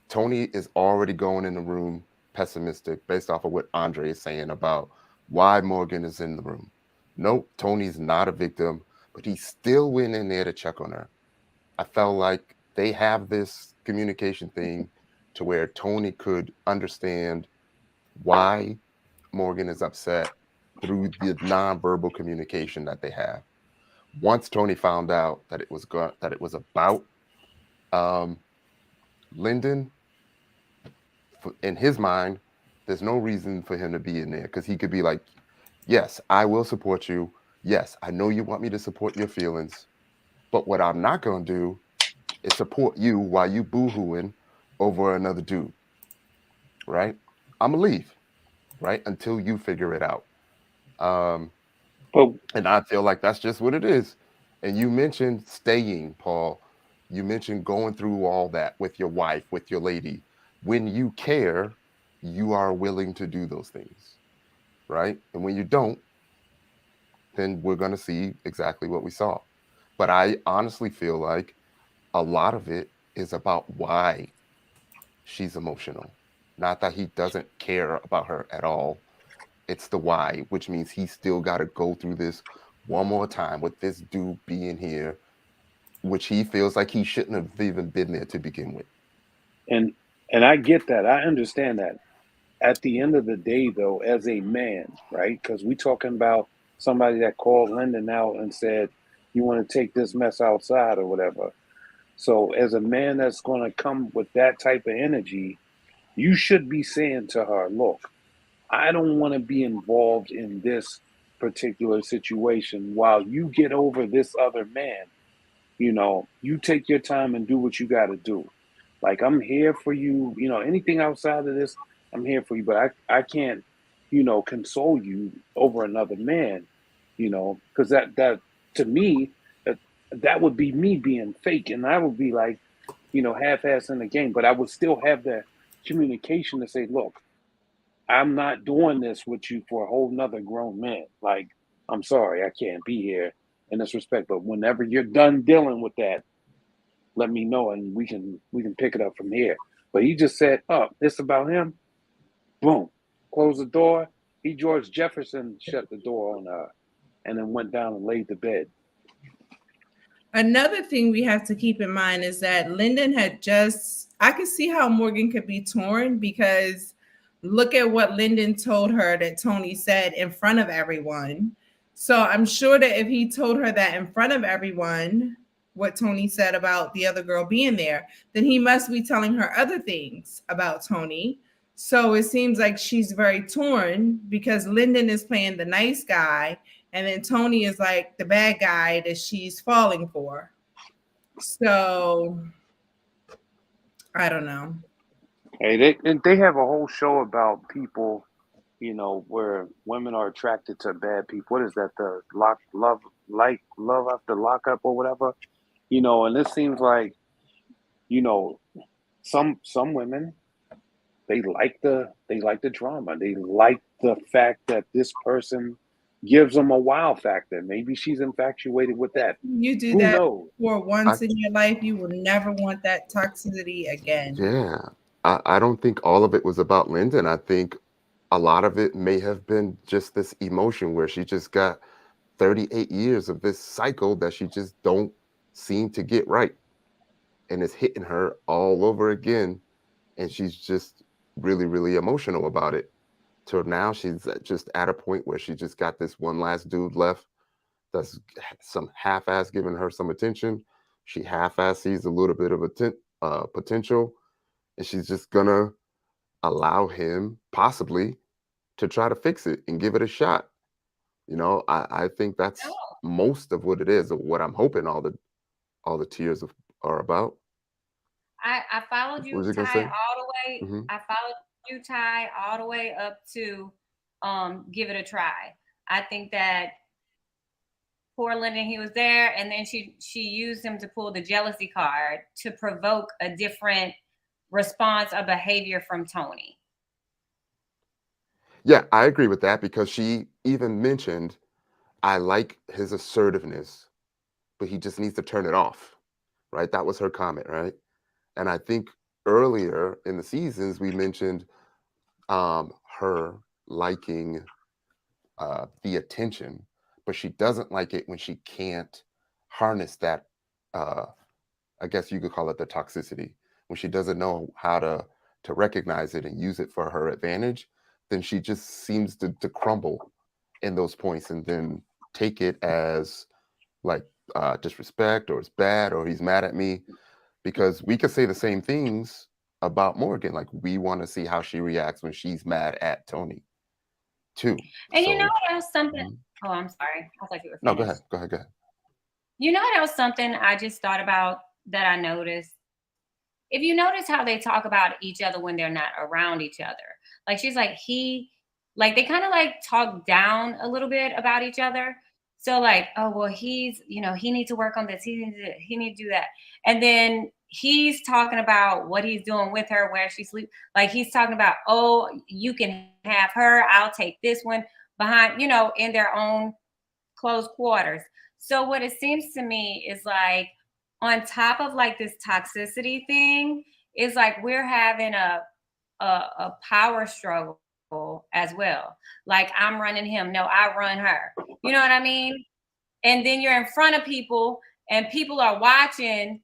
Tony is already going in the room pessimistic based off of what Andre is saying about why Morgan is in the room. Nope, Tony's not a victim, but he still went in there to check on her. I felt like they have this communication thing to where Tony could understand why Morgan is upset through the nonverbal communication that they have. Once Tony found out that it was about Lyndon, in his mind, there's no reason for him to be in there, because he could be like, yes, I will support you. Yes, I know you want me to support your feelings, but what I'm not going to do is support you while you boo-hooing over another dude, right? I'm going to leave, right, until you figure it out. And I feel like that's just what it is. And you mentioned staying, Paul. You mentioned going through all that with your wife, with your lady. When you care, you are willing to do those things, right? And when you don't, then we're going to see exactly what we saw. But I honestly feel like a lot of it is about why she's emotional, Not that he doesn't care about her at all. It's the why, which means he still got to go through this one more time with this dude being here, which he feels like he shouldn't have even been there to begin with. And I get that. I understand that. At the end of the day, though, as a man, right? Because we talking about somebody that called Lyndon out and said, "You want to take this mess outside or whatever." So, as a man that's going to come with that type of energy, you should be saying to her, "Look, I don't want to be involved in this particular situation while you get over this other man. You know, you take your time and do what you got to do. Like, I'm here for you. You know, anything outside of this, I'm here for you. But I can't, console you over another man, because that to me, that would be me being fake. And I would be like, half-ass in the game. But I would still have that communication to say, look, I'm not doing this with you for a whole nother grown man. Like, I'm sorry, I can't be here in this respect. But whenever you're done dealing with that, let me know and we can pick it up from here. But he just said, "Oh, it's about him." Boom, close the door. He George Jefferson shut the door on her, and then went down and laid to bed. Another thing we have to keep in mind is that Lyndon had I could see how Morgan could be torn, because look at what Lyndon told her that Tony said in front of everyone. So I'm sure that if he told her that in front of everyone, what Tony said about the other girl being there, then he must be telling her other things about Tony. So it seems like she's very torn, because Lyndon is playing the nice guy, and then Tony is like the bad guy that she's falling for. So I don't know. Hey, they have a whole show about people, where women are attracted to bad people. What is that? The love after lockup or whatever. And it seems like, some women, they like the drama. They like the fact that this person gives them a wow factor. Maybe she's infatuated with that. You do Who that knows? for once in your life, you will never want that toxicity again. Yeah. I don't think all of it was about Lyndon. I think a lot of it may have been just this emotion where she just got 38 years of this cycle that she just don't seem to get right. And it's hitting her all over again. And she's just really, really emotional about it. So now she's just at a point where she just got this one last dude left that's some half-ass giving her some attention. She half-ass sees a little bit of potential, and she's just gonna allow him possibly to try to fix it and give it a shot. I think that's most of what it is, or what I'm hoping all the tears are about. I followed you, What was you Ty, gonna say? all the way. Mhm. I followed you, Ty, all the way up to give it a try. I think that poor Lyndon, he was there, and then she used him to pull the jealousy card to provoke a different response or behavior from Tony. Yeah, I agree with that, because she even mentioned, I like his assertiveness, but he just needs to turn it off, right? That was her comment, right? And I think earlier in the seasons, we mentioned her liking the attention, but she doesn't like it when she can't harness that, I guess you could call it the toxicity. When she doesn't know how to recognize it and use it for her advantage, then she just seems to crumble in those points, and then take it as like disrespect, or it's bad, or he's mad at me. Because we could say the same things about Morgan. Like, we want to see how she reacts when she's mad at Tony too. And So, you know what else? Something. Mhm. Oh, I'm sorry. I thought you were No, finished. go ahead. You know what else? Something I just thought about that I noticed. If you notice how they talk about each other when they're not around each other, like she's like they kind of like talk down a little bit about each other. So like, oh well, he needs to work on this. He needs to do that, and then he's talking about what he's doing with her, where she sleeps. Like he's talking about, oh, you can have her. I'll take this one behind, in their own close quarters. So what it seems to me is like, on top of like this toxicity thing, is like we're having a a power struggle as well. Like I'm running him. No, I run her. You know what I mean? And then you're in front of people and people are watching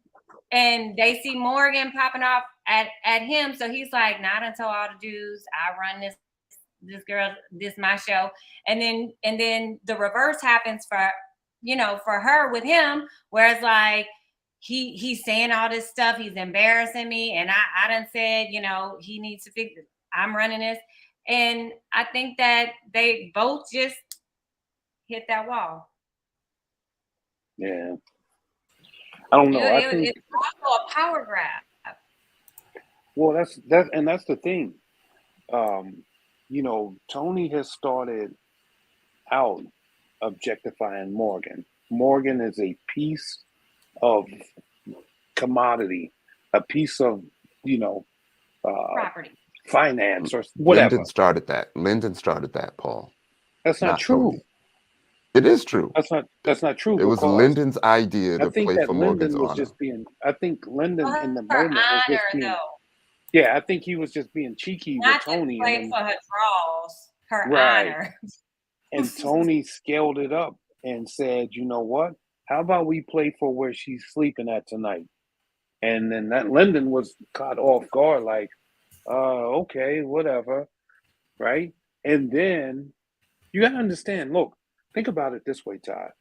and they see Morgan popping off at him. So he's like, not until all the dudes, I run this girl, this my show. And then the reverse happens for, you know, for her with him, whereas like he's saying all this stuff, he's embarrassing me, and I done said, you know, he needs to fix it. I'm running this. And I think that they both just hit that wall. Yeah. I don't know. I think it's also a power grab. well, that's the thing. You know, Tony has started out objectifying Morgan. Morgan is a piece of commodity, a piece of, you know, Property. finance or whatever. Lyndon started that, Paul. That's not true. Tony. It is true. That's not true. It was Lyndon's idea to play for Morgan's honor. I think Lyndon in the Her moment was just honor, being, though. yeah, I think he was just being cheeky Not with Tony. to play And for her draws, her Right. honor. And Tony scaled it up and said, you know what? How about we play for where she's sleeping at tonight? And then that Lyndon was caught off guard, like, okay, whatever, right? And then you gotta understand, look, think about it this way, Todd.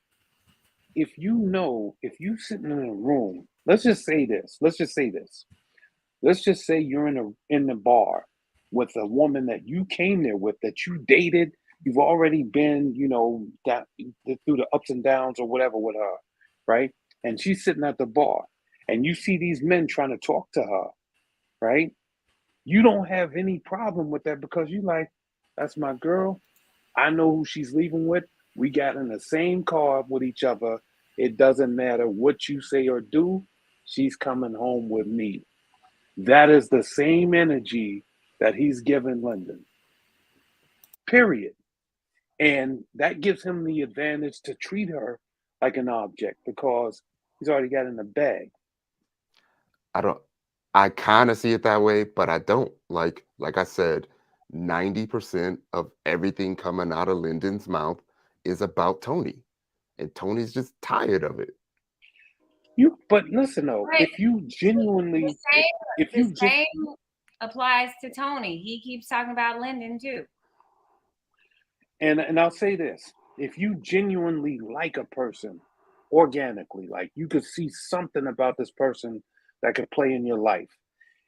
If you sitting in a room, let's just say you're in the bar with a woman that you came there with, that you dated, you've already been, you know, that through the ups and downs or whatever with her, right? And she's sitting at the bar and you see these men trying to talk to her, right? You don't have any problem with that because you like, that's my girl. I know who she's leaving with. We got in the same car with each other. It doesn't matter what you say or do. She's coming home with me. That is the same energy that he's giving Lyndon. Period. And that gives him the advantage to treat her like an object because he's already got in the bag. I kind of see it that way, but I don't. Like I said, 90% of everything coming out of Lyndon's mouth is about Tony. And Tony's just tired of it. But listen though, Right. if you genuinely, The same applies to Tony. He keeps talking about Lyndon too. and I'll say this, if you genuinely like a person organically, like you could see something about this person that could play in your life,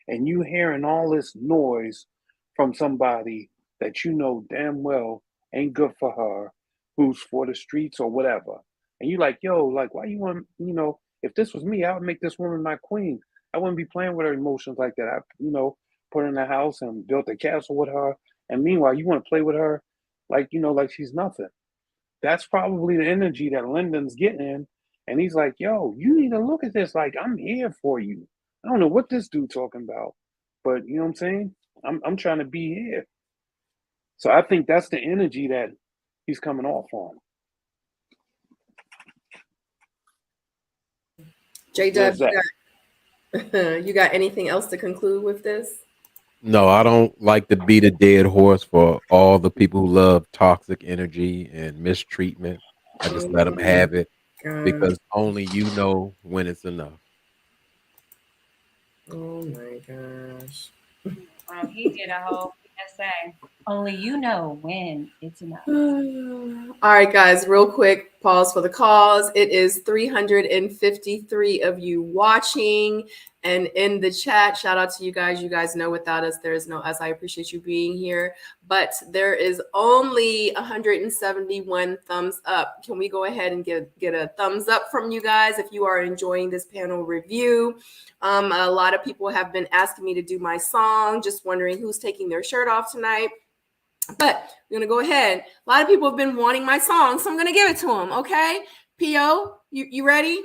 and you hearing all this noise from somebody that you know damn well ain't good for her, who's for the streets or whatever, and you like, yo, like, why you want, you know, if this was me, I would make this woman my queen. I wouldn't be playing with her emotions like that. I, you know, put her in the house and built a castle with her. And meanwhile, you want to play with her like, you know, like she's nothing. That's probably the energy that Lyndon's getting. And he's like, yo, you need to look at this. Like, I'm here for you. I don't know what this dude talking about, but you know what I'm saying? I'm trying to be here. So I think that's the energy that he's coming off on. J-Dub, you got anything else to conclude with this? No, I don't like to beat a dead horse for all the people who love toxic energy and mistreatment. I just let them have it because only you know when it's enough. Oh my gosh. He did a whole PSA. Only you know when it's enough. All right, guys, real quick, pause for the cause. It is 353 of you watching and in the chat. Shout out to you guys. You guys know without us, there is no us. I appreciate you being here. But there is only 171 thumbs up. Can we go ahead and get a thumbs up from you guys if you are enjoying this panel review? A lot of people have been asking me to do my song, just wondering who's taking their shirt off tonight. But we're going to go ahead. A lot of people have been wanting my song, so I'm going to give it to them, okay? P.O., you ready?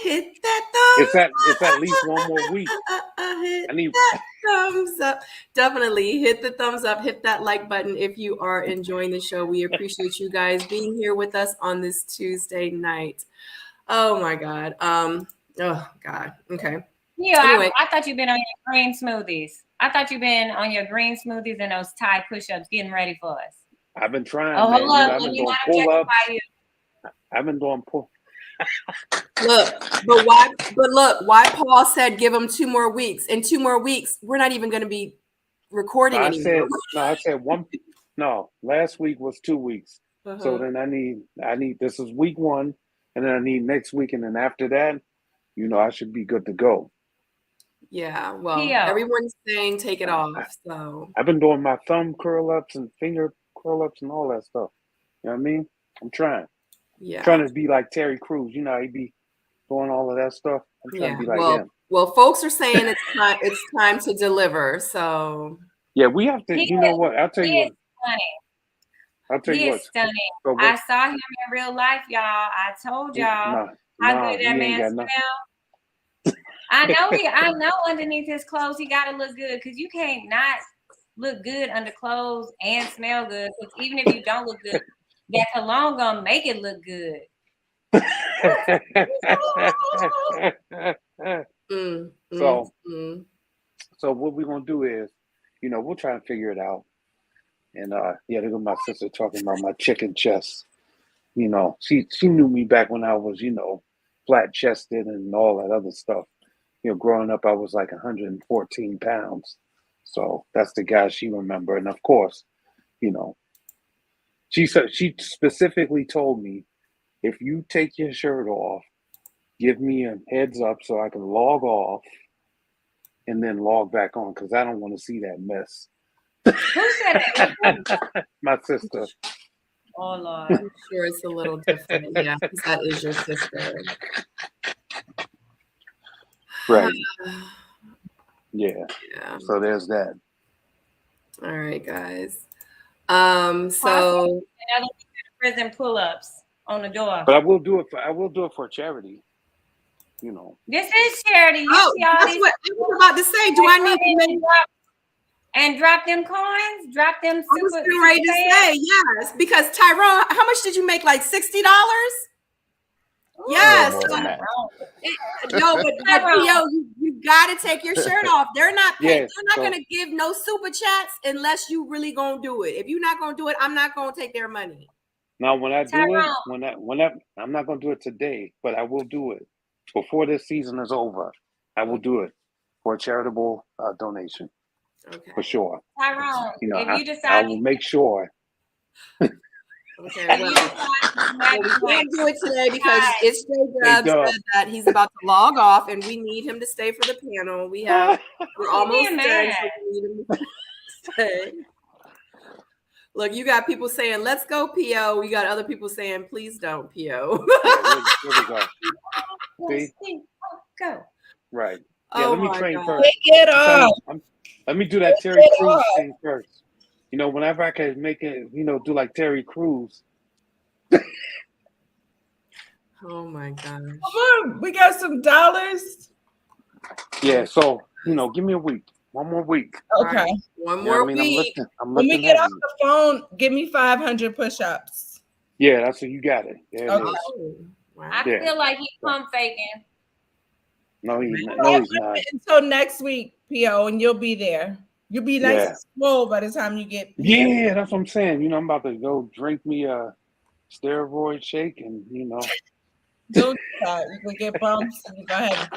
Hit that thumbs up. It's at least one more week. I need thumbs up. Definitely hit the thumbs up. Hit that like button if you are enjoying the show. We appreciate you guys being here with us on this Tuesday night. Oh my God. Oh God. Okay. Yeah, Anyway. I thought you've been on your green smoothies. I thought you've been on your green smoothies and those Thai push-ups getting ready for us. I've been trying, Oh, man. hold on. I've Let been me doing not pull-ups. objectify you. I've been doing pull. Look, but why? But look, why Paul said give him 2 more weeks. In 2 more weeks, we're not even going to be recording anymore. I said one. No, last week was 2 weeks. So then I need. This is week 1, and then I need next week, and then after that, I should be good to go. Yeah, well, Theo. everyone's saying take it off. So I've been doing my thumb curl ups and finger curl ups and all that stuff. You know what I mean? I'm trying. Yeah. Trying to be like Terry Crews. You know, he be doing all of that stuff. I'm trying to be like him. Well, folks are saying it's time to deliver. So yeah, we have to. You know what? I'll tell you what. He is stunning. I saw him in real life, y'all. I told y'all how good that man smells. I know underneath his clothes he gotta look good, because you can't not look good under clothes and smell good. Because even if you don't look good, that cologne gonna make it look good. So what we're gonna do is, we'll try and figure it out. And there goes my sister talking about my chicken chest. She knew me back when I was, flat chested and all that other stuff. Growing up, I was like 114 pounds. So that's the guy she remembered. And of course, she specifically told me, if you take your shirt off, give me a heads up so I can log off and then log back on, because I don't want to see that mess. Who said it? My sister. Oh, Lord. I'm sure it's a little different. Yeah, because that is your sister. Right. Yeah. So there's that. All right, guys. So another prison pull-ups on the door. But I will do it for charity. This is charity. That's what I was about to say. Do I need to make drop them coins? Drop them super. I was getting ready to say yes, because Tyrone, how much did you make? Like $60? Yes. No, but Theo, you got to take your shirt off. They're not paying. They're not going to give no super chats unless you really going to do it. If you're not going to do it, I'm not going to take their money. Now, when I do it, I'm not going to do it today, but I will do it before this season is over. I will do it for a charitable donation. Okay. For sure. Tyrone, if you decide, I will make sure. Okay, well, we can't do it today because it's J-Dub said that he's about to log off, and we need him to stay for the panel. We're almost done, so we need him to stay. Look, you got people saying, let's go, P.O. We got other people saying, please don't, P.O. Here we go. See? Go. Right. Yeah, let me train first. Take it off. Let me do that Terry Crews thing first. Whenever I can make it, do like Terry Crews. Oh my gosh. Come on, we got some dollars. Yeah, so give me a week. One more week. Okay. Right. One more week. I'm when we get off the phone, give me 500 push-ups. Yeah, that's what you got it. Okay. Wow. I feel like he's pump faking. No, he's not. Until next week, P.O., and you'll be there. You'll be nice and swole by the time you get. Yeah, that's what I'm saying. I'm about to go drink me a steroid shake, and Don't do that. You can get bumps. You're gonna have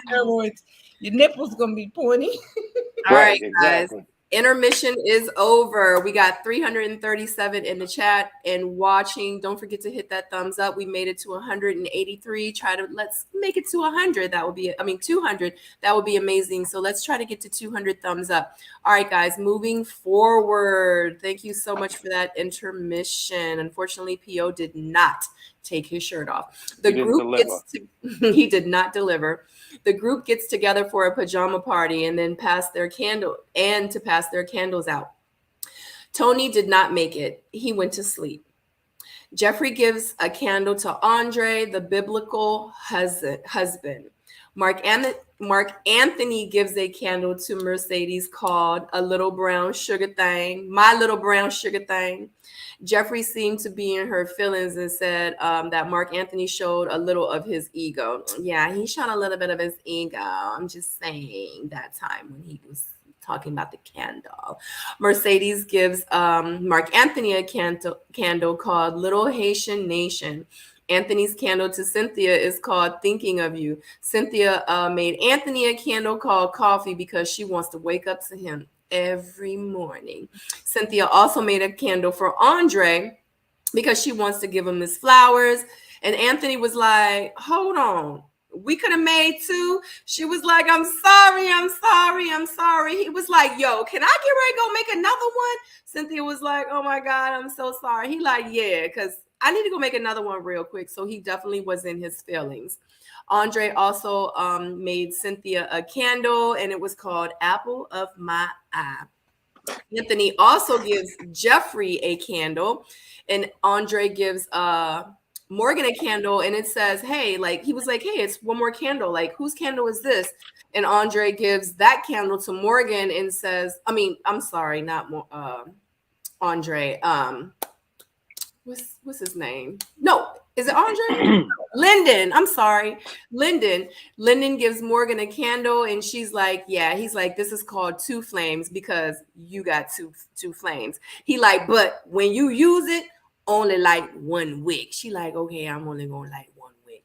steroids. Your nipples gonna be pointy. All right, guys. Intermission is over. We got 337 in the chat and watching. Don't forget to hit that thumbs up. We made it to 183. Let's make it to 100. 200. That would be amazing. So let's try to get to 200 thumbs up. All right, guys, moving forward. Thank you so much for that intermission. Unfortunately, P.O. did not take his shirt off. He did not deliver. The group gets together for a pajama party and then pass their candles out. Tony did not make it. He went to sleep. Jeffrey gives a candle to Andre, the biblical husband. Mark Anthony gives a candle to Mercedes called A Little Brown Sugar Thing, My Little Brown Sugar Thing. Jeffrey seemed to be in her feelings and said that Mark Anthony showed a little of his ego. Yeah, he showed a little bit of his ego. I'm just saying that time when he was talking about the candle. Mercedes gives Mark Anthony a candle called Little Haitian Nation. Anthony's candle to Cynthia is called Thinking of You. Cynthia made Anthony a candle called Coffee because she wants to wake up to him every morning. Cynthia also made a candle for Andre because she wants to give him his flowers. And Anthony was like, hold on. We could have made two. She was like, I'm sorry. He was like, yo, can I get ready to go make another one? Cynthia was like, oh my God, I'm so sorry. He like, yeah, because I need to go make another one real quick. So he definitely was in his feelings. Andre also made Cynthia a candle, and it was called Apple of My Eye. Anthony also gives Jeffrey a candle, and Andre gives Morgan a candle, and it says, hey, like he was like, hey, it's one more candle. Like, whose candle is this? And Andre gives that candle to Morgan and says, I'm sorry, not Andre. What's his name? No, is it Andre? Lyndon. I'm sorry. Lyndon gives Morgan a candle, and she's like, yeah, he's like, this is called Two Flames because you got two flames. He like, but when you use it, only light one wick. She like, okay, I'm only gonna light one wick.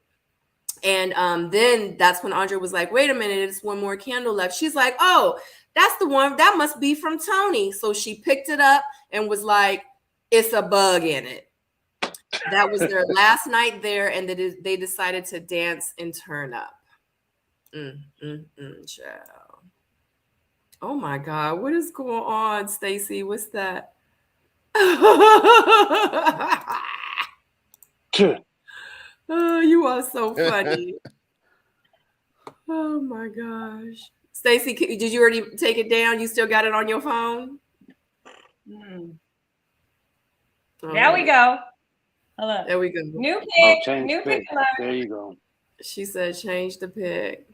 And then that's when Andre was like, wait a minute, it's one more candle left. She's like, oh, that's the one, that must be from Tony. So she picked it up and was like, it's a bug in it. That was their last night there, and they decided to dance and turn up. Child. Oh my God, what is going on, Stacy? What's that? Oh, you are so funny. Oh my gosh. Stacy, did you already take it down? You still got it on your phone? There we go. Hello. There we go. New pick. New pick. pick. There you go. She said change the pick.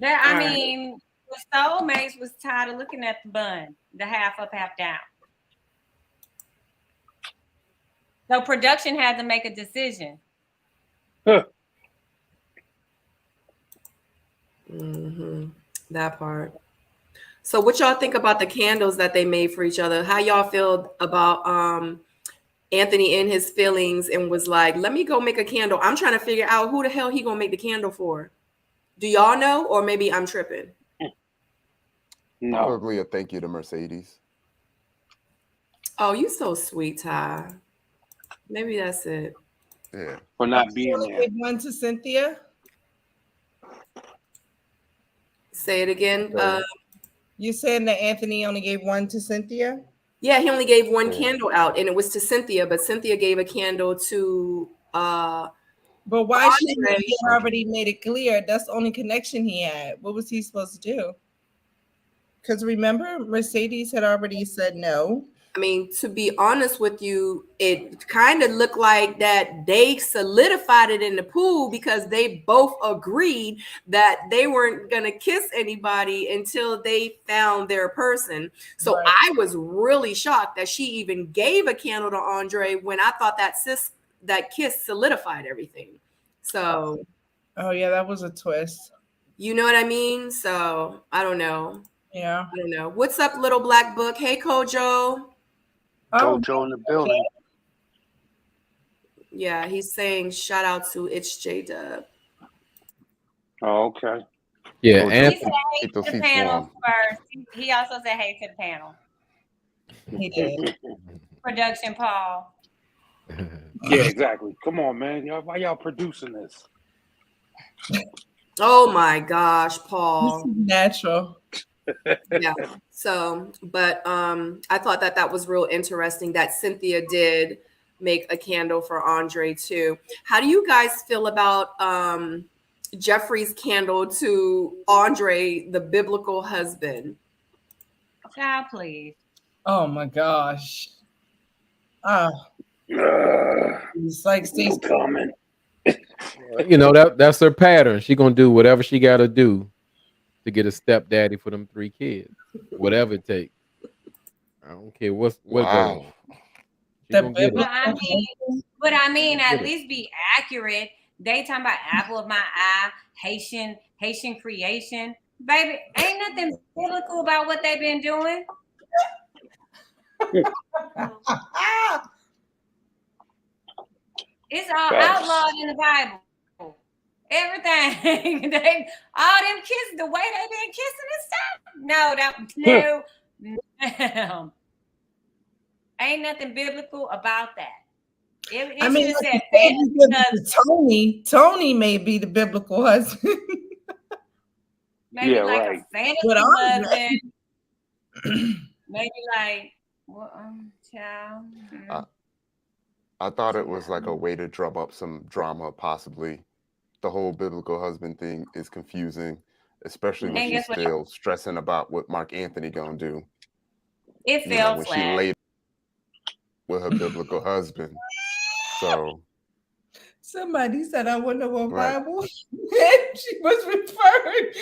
I mean, the Soul Mates was tired of looking at the bun, the half up, half down. So production had to make a decision. That part. So what y'all think about the candles that they made for each other? How y'all feel about Anthony in his feelings and was like, let me go make a candle. I'm trying to figure out who the hell he gonna make the candle for. Do y'all know? Or maybe I'm tripping. No. Probably a thank you to Mercedes. Oh, you so sweet, Ty. Maybe that's it. Yeah. For not being there. Gave one to Cynthia. Say it again. You saying that Anthony only gave one to Cynthia? Yeah, he only gave one candle out, and it was to Cynthia, but Cynthia gave a candle to but why shouldn't he already made it clear that's the only connection he had? What was he supposed to do? Because remember, Mercedes had already said no. I mean, to be honest with you, it kind of looked like that they solidified it in the pool because they both agreed that they weren't going to kiss anybody until they found their person. So right. I was really shocked that she even gave a candle to Andre when I thought that kiss solidified everything. So. Oh, yeah, that was a twist. You know what I mean? So I don't know. Yeah. I don't know. What's up, Little Black Book? Hey, Kojo. Kojo in the building. Yeah, he's saying shout out to It's J Dub. Oh, okay. Yeah, and he said hey to the panel first. He also said hey to the panel. He did. Production, Paul. Yeah, exactly. Come on, man. Why y'all producing this? Oh my gosh, Paul. This is natural. Yeah. So, but I thought that was real interesting that Cynthia did make a candle for Andre too. How do you guys feel about Jeffrey's candle to Andre, the biblical husband? Child, please. Oh my gosh. It's like Stacey. No comment. You know, that's her pattern. She gonna do whatever she gotta do to get a stepdaddy for them 3 kids, whatever it takes. I don't care what goes Wow. on. She gonna get But it. I mean, Get at it. least be accurate. They talking about apple of my eye, Haitian creation. Baby, ain't nothing biblical about what they've been doing. It's all Facts. outlawed in the Bible. Everything. All them kisses, the way they been kissing and stuff. No. Ain't nothing biblical about that. It I mean, should have said like Tony may be the biblical husband. maybe Yeah, like right. a fantasy But I'm husband. Maybe like, child. I thought it was like a way to drum up some drama, possibly. The whole biblical husband thing is confusing, especially when And she's guess what? still stressing about what Mark Anthony gonna do. It You know, fell when she flat. laid with her biblical husband. So Somebody said, I wonder what Right. Bible she was referring.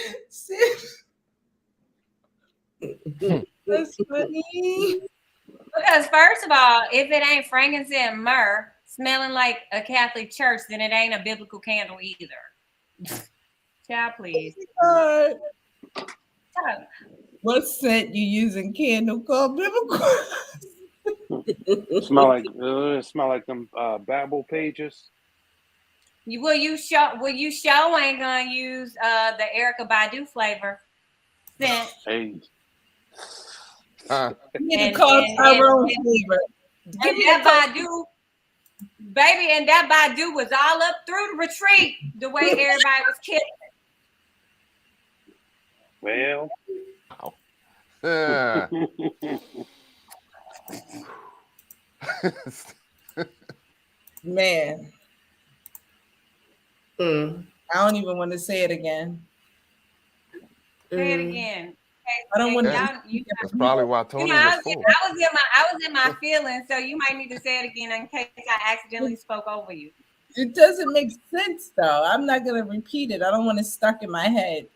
That's funny. Because first of all, if it ain't frankincense and myrrh smelling like a Catholic church, then it ain't a biblical candle either. Child, please. God. What scent you using candle called biblical? Smell like them Babel pages. You sure ain't gonna use the Erykah Badu flavor scent. Hey. You need to call Tyrone flavor. And that Badu, baby, and that Badu was all up through the retreat the way everybody was kissing. Well. Man. I don't even want to say it again. Say it again. I don't want to. That's probably why Tony I was full. was in my feelings, so you might need to say it again in case I accidentally spoke over you. It doesn't make sense though. I'm not gonna repeat it. I don't want it stuck in my head.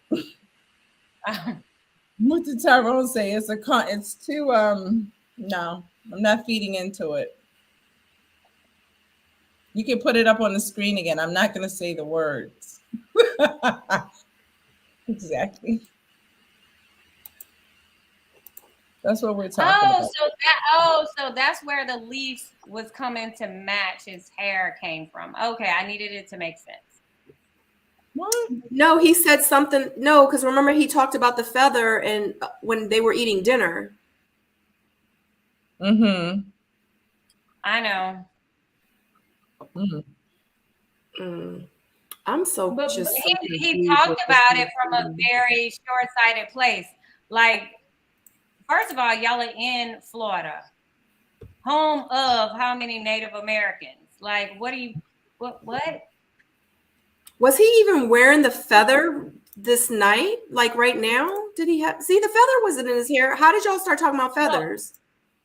What did Tyrone say? It's too no, I'm not feeding into it. You can put it up on the screen again. I'm not gonna say the words. Exactly. That's what we're talking about. So that's where the leaf was coming to match his hair came from. Okay, I needed it to make sense. What? No, he said something. No, because remember he talked about the feather and when they were eating dinner. Mm-hmm. I know. I'm so But just. he talked about it from a very short-sighted place. Like, first of all, y'all are in Florida, home of how many Native Americans? Like, what? Was he even wearing the feather this night? Like right now? Did he have? See, the feather wasn't in his hair. How did y'all start talking about feathers?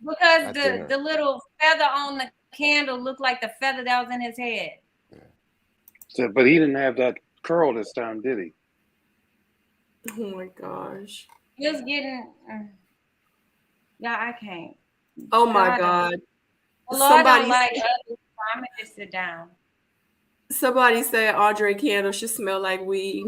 Because the little feather on the candle looked like the feather that was in his head. So, but he didn't have that curl this time, did he? Oh my gosh. He was getting. Yeah, I can't. Oh my God. Lord don't like us, so I'm gonna just sit down. Somebody said Andre candle should smell like weed.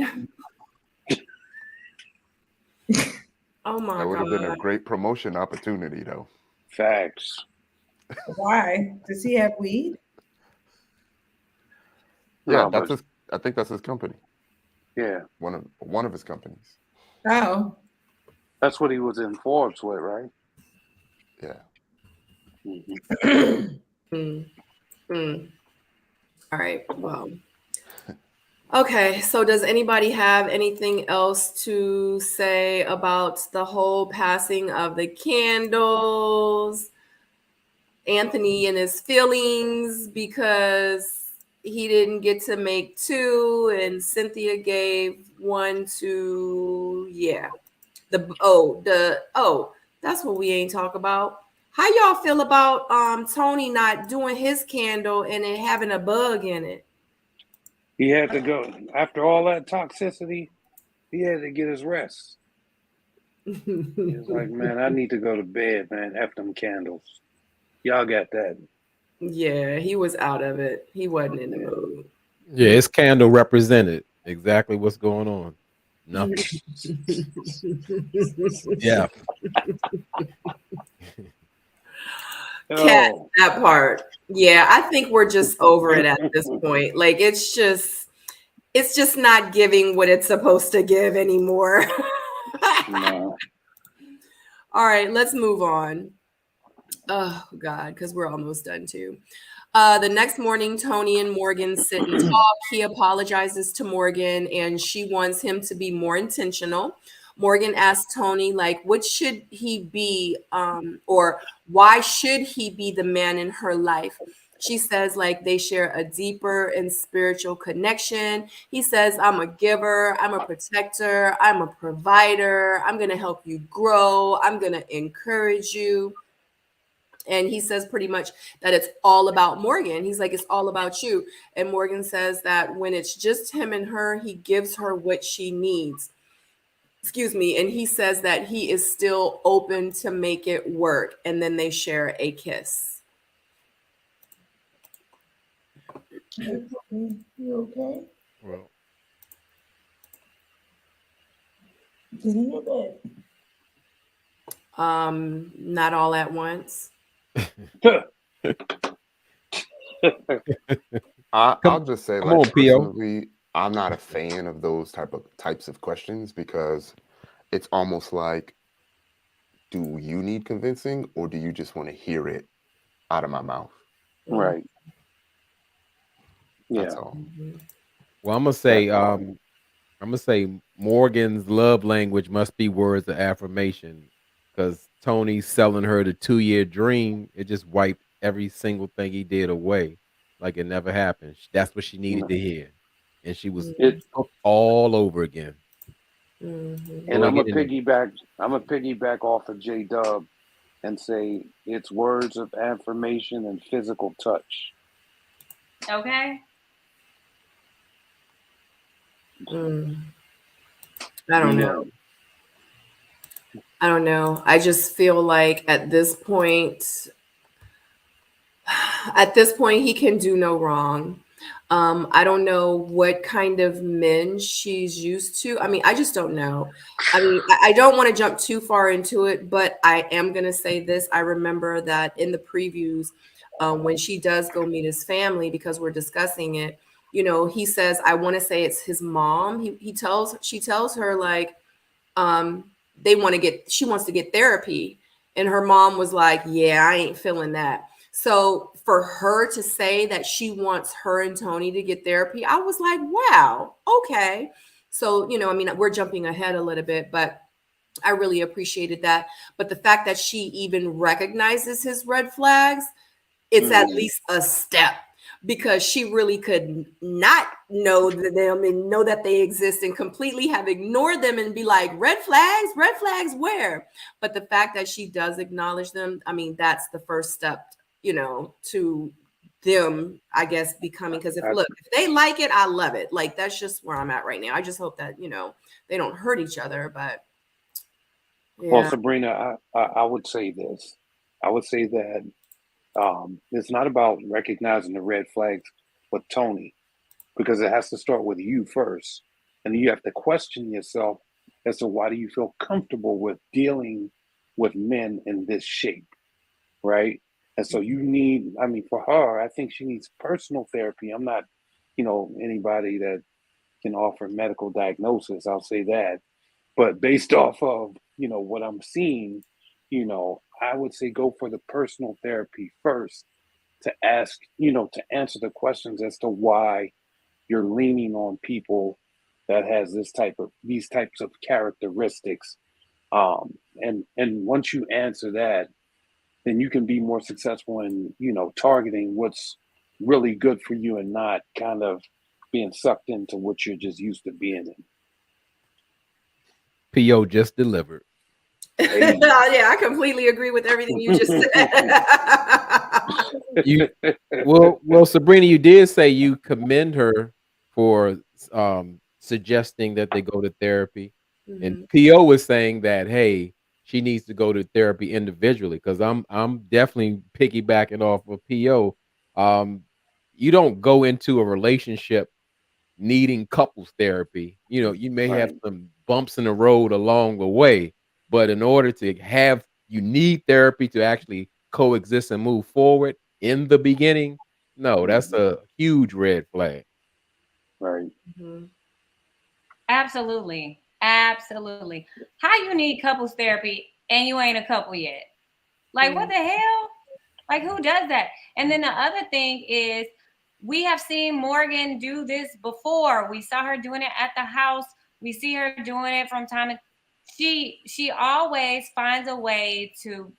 Oh my God. That would have been a great promotion opportunity, though. Facts. Why? Does he have weed? Yeah, No, I think that's his company. Yeah. One of his companies. Oh. That's what he was in Forbes with, right? Yeah. All right. Well. Okay. So does anybody have anything else to say about the whole passing of the candles? Anthony and his feelings because he didn't get to make 2 and Cynthia gave 1 to that's what we ain't talk about. How y'all feel about Tony not doing his candle and it having a bug in it? He had to go after all that toxicity. He had to get his rest. He was like, man, I need to go to bed, man. F them candles. Y'all got that. Yeah, he was out of it. He wasn't in the mood. Yeah, his candle represented exactly what's going on. Nothing. Yeah. Cat, Oh, that part. Yeah, I think we're just over it at this point. Like it's just not giving what it's supposed to give anymore. no. All right, let's move on. Oh God, because we're almost done too. The next morning, Tony and Morgan sit and talk. He apologizes to Morgan and she wants him to be more intentional. Morgan asks Tony, like, what should he be, or why should he be the man in her life? She says, like, they share a deeper and spiritual connection. He says, I'm a giver, I'm a protector, I'm a provider, I'm going to help you grow, I'm going to encourage you. And he says pretty much that it's all about Morgan. He's like, it's all about you. And Morgan says that when it's just him and her, he gives her what she needs. Excuse me. And he says that he is still open to make it work. And then they share a kiss. You okay? Well, Get in your bed. Not all at once. I'll just say, come like, on, P.O. personally, I'm not a fan of those types of questions because it's almost like, do you need convincing or do you just want to hear it out of my mouth? Right. That's Yeah. all. Well, I'm gonna say Morgan's love language must be words of affirmation, because Tony's selling her the 2-year dream. It just wiped every single thing he did away, like it never happened. That's what she needed to hear, and she was hooked all over again. Mm-hmm. And I'm a piggyback off of J Dub and say it's words of affirmation and physical touch. Okay. I don't know. I don't know. I just feel like at this point, he can do no wrong. I don't know what kind of men she's used to. I mean, I just don't know. I mean, I don't want to jump too far into it, but I am going to say this. I remember that in the previews, when she does go meet his family, because we're discussing it, you know, he says, I want to say it's his mom. She tells her, like, she wants to get therapy. And her mom was like, yeah, I ain't feeling that. So for her to say that she wants her and Tony to get therapy, I was like, wow, okay. So, you know, I mean, we're jumping ahead a little bit, but I really appreciated that. But the fact that she even recognizes his red flags, it's at least a step, because she really could not know them and know that they exist and completely have ignored them and be like, red flags where? But the fact that she does acknowledge them, I mean, that's the first step, you know, to them, I guess, becoming, because if they like it, I love it. Like, that's just where I'm at right now. I just hope that, you know, they don't hurt each other, but yeah. Well, Sabrina, I would say this. I would say that it's not about recognizing the red flags with Tony, because it has to start with you first. And you have to question yourself as to why do you feel comfortable with dealing with men in this shape, right? And so you need, I mean, for her, I think she needs personal therapy. I'm not, you know, anybody that can offer medical diagnosis, I'll say that. But based off of, you know, what I'm seeing, you know, I would say go for the personal therapy first to ask, you know, to answer the questions as to why you're leaning on people that has these types of characteristics. And once you answer that, then you can be more successful in, you know, targeting what's really good for you and not kind of being sucked into what you're just used to being in. P.O. just delivered. Hey. Yeah, I completely agree with everything you just said. Well, Sabrina, you did say you commend her for suggesting that they go to therapy. And Mhm. PO was saying that, hey, she needs to go to therapy individually, because I'm definitely piggybacking off of PO. You don't go into a relationship needing couples therapy. You know, you may have Right. some bumps in the road along the way, but in order to have, you need therapy to actually coexist and move forward in the beginning. No, that's Mhm. a huge red flag. Right. Mhm. Absolutely. Absolutely. How you need couples therapy and you ain't a couple yet? Like, what Mm. the hell? Like, who does that? And then the other thing is, we have seen Morgan do this before. We saw her doing it at the house. We see her doing it from time to she always finds a way to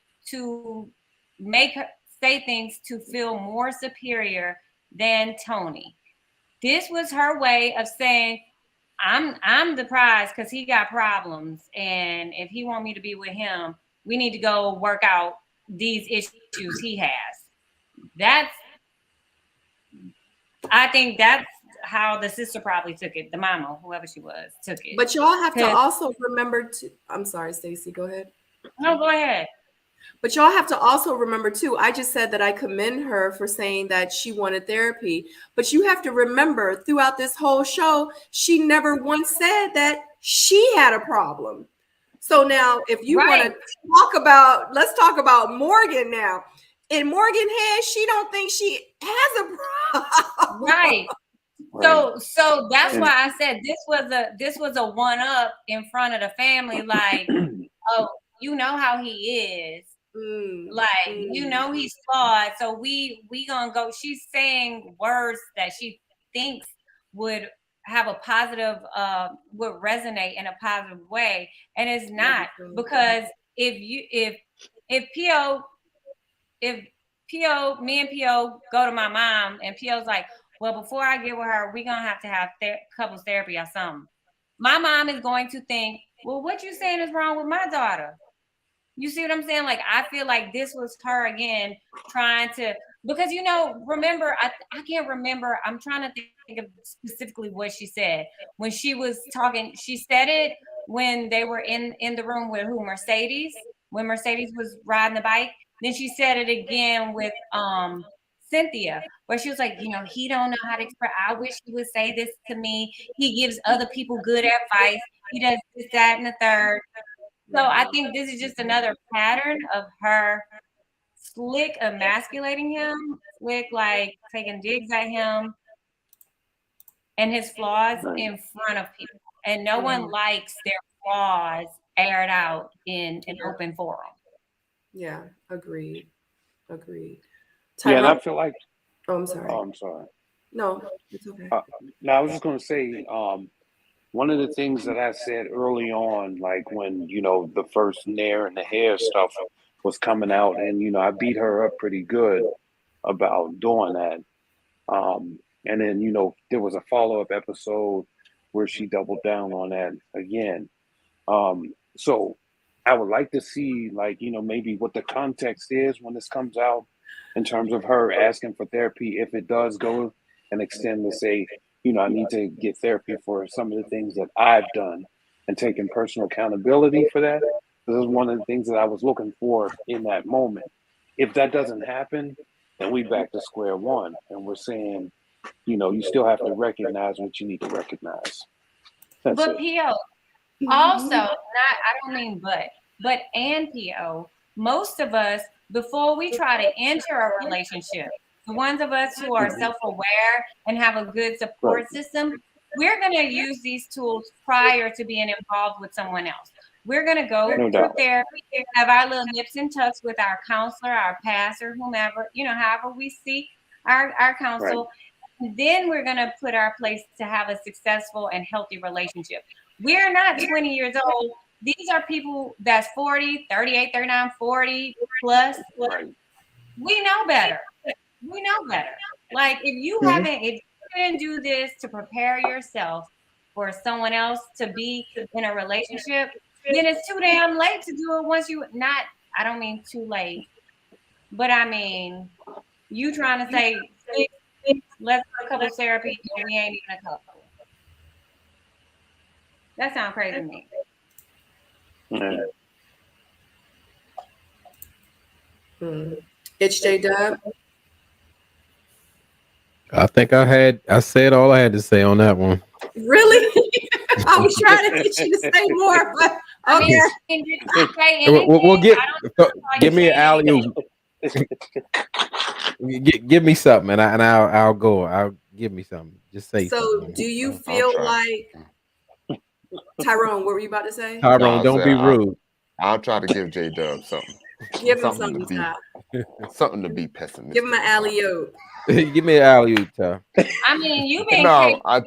make her say things to feel more superior than Tony. This was her way of saying, I'm the prize because he got problems, and if he want me to be with him, we need to go work out these issues he has. That's, I think that's how the sister probably took it. The mama, whoever she was, took it. But y'all have to 'Cause- also remember to, I'm sorry, Stacey, go ahead. No, go ahead. But y'all have to also remember too, I just said that I commend her for saying that she wanted therapy. But you have to remember throughout this whole show, she never once said that she had a problem. So now if you want Right. to talk about, let's talk about Morgan now. In Morgan head, she don't think she has a problem. Right. Right. So that's And why I said this was a one up in front of the family, like, oh, you know how he is. Like, you know he's flawed. So we gonna go. She's saying words that she thinks would have a positive would resonate in a positive way, and it's not, because if PO if PO me and PO go to my mom and PO's like, well, before I get with her, we're gonna have to have couples therapy or something. My mom is going to think, well, what you saying is wrong with my daughter? You see what I'm saying? Like, I feel like this was her again trying to, because, you know, remember, I can't remember. I'm trying to think of specifically what she said when she was talking. She said it when they were in the room with who? Mercedes, when Mercedes was riding the bike. Then she said it again with Cynthia, where she was like, you know, he don't know how to express. I wish he would say this to me. He gives other people good advice. He does this, that, and the third. So I think this is just another pattern of her slick emasculating him, slick like taking digs at him and his flaws right. in front of people. And no one likes their flaws aired out in an open forum. Yeah, agreed. Agreed. Yeah, and I Tyrone? feel like Oh, I'm sorry. I'm sorry. No, it's okay. Now I was just gonna say, one of the things that I said early on, like when, you know, the first Nair and the hair stuff was coming out, and, you know, I beat her up pretty good about doing that. And then, you know, there was a follow-up episode where she doubled down on that again. So I would like to see, like, you know, maybe what the context is when this comes out in terms of her asking for therapy, if it does go and extend to say, you know, I need to get therapy for some of the things that I've done and taking personal accountability for that. This is one of the things that I was looking for in that moment. If that doesn't happen, then we back to square one, and we're saying, you know, you still have to recognize what you need to recognize. That's But it. PO, also, not, I don't mean but and PO, most of us, before we try to enter a relationship, the ones of us who are self-aware and have a good support Right. system, we're going to use these tools prior to being involved with someone else. We're going to go No through doubt. therapy, have our little nips and tucks with our counselor, our pastor, whomever, you know, however we seek our counsel. Right. Then we're going to put our place to have a successful and healthy relationship. We're not 20 years old. These are people that's 40, 38, 39, 40 plus. Right. We know better. We know better. Like, if you didn't do this to prepare yourself for someone else to be in a relationship, then it's too damn late to do it once you not, I don't mean too late, but I mean, you trying to say let's go to couples therapy, and we ain't even a couple. That sounds crazy to me. It's J Dub. I think I said all I had to say on that one. Really? I was trying to get you to say more, but I okay. mean, did you say anything? We'll get. I don't know Give me an you said alley anything. Give me something, and I'll go. I'll give me something. Just say So, something. do you I'll feel try. like Tyrone? What were you about to say? No, Tyrone, I don't said be rude. I'll try to give J Dub something. Give him something something, to Ty. be something to be pessimistic. Give him an alley oop. Give me an alley oop, Ty. I mean, you've been No, all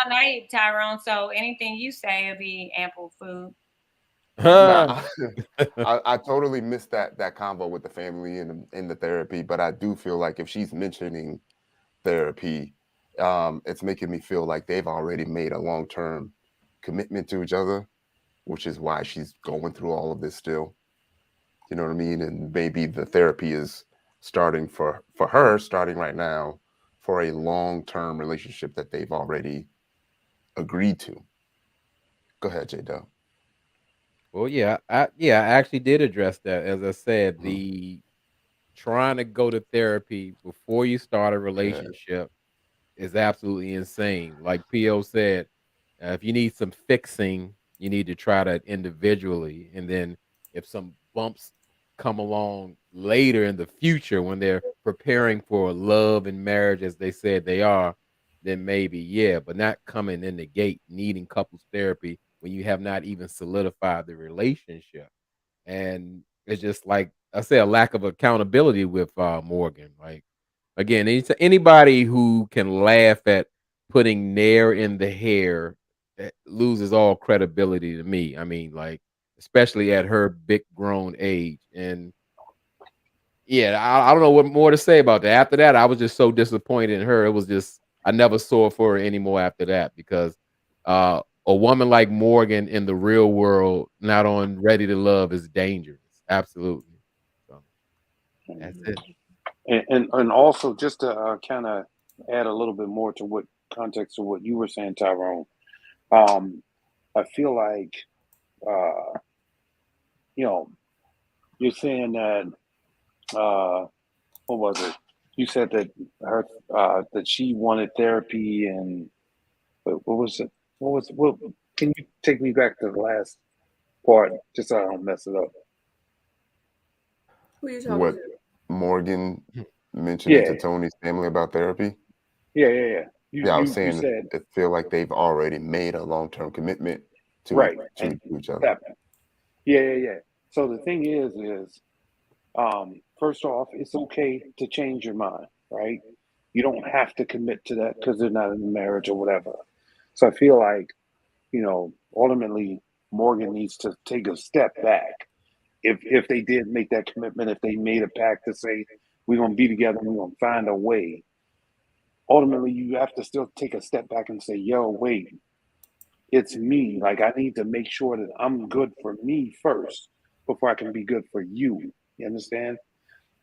night, Tyrone. So anything you say will be ample food. Nah, I totally missed that convo with the family and in the therapy, but I do feel like if she's mentioning therapy, it's making me feel like they've already made a long-term commitment to each other, which is why she's going through all of this still. You know what I mean? And maybe the therapy is starting for her, starting right now, for a long-term relationship that they've already agreed to. Go ahead, J-Dub. Well, yeah, I actually did address that. As I said, the trying to go to therapy before you start a relationship is absolutely insane. Like PO said, if you need some fixing, you need to try that individually. And then if some bumps come along later in the future when they're preparing for love and marriage, as they said they are, then maybe, yeah, but not coming in the gate needing couples therapy when you have not even solidified the relationship. And it's just like I say, a lack of accountability with Morgan. Like again, anybody who can laugh at putting Nair in the hair loses all credibility to me. I mean, like especially at her big grown age. And yeah, I don't know what more to say about that. After that, I was just so disappointed in her. It was just I never saw for her anymore after that because a woman like Morgan in the real world, not on Ready to Love, is dangerous. Absolutely. So that's it. And also just to kind of add a little bit more to what context of what you were saying, Tyrone. I feel like you're saying that what was it? You said that her that she wanted therapy, and what was it? What? Can you take me back to the last part, just so I don't mess it up? Who are you talking What to? Morgan mentioning Yeah, to Tony's family about therapy? yeah. Yeah, I was You saying said it feel like they've already made a long-term commitment to right, to and each other. that, yeah. So the thing is, first off, it's okay to change your mind, right? You don't have to commit to that because they're not in a marriage or whatever. So I feel like, ultimately Morgan needs to take a step back. If they did make that commitment, if they made a pact to say we're gonna be together and we're gonna find a way, ultimately you have to still take a step back and say, yo, wait, it's me. Like I need to make sure that I'm good for me first before I can be good for you. You understand?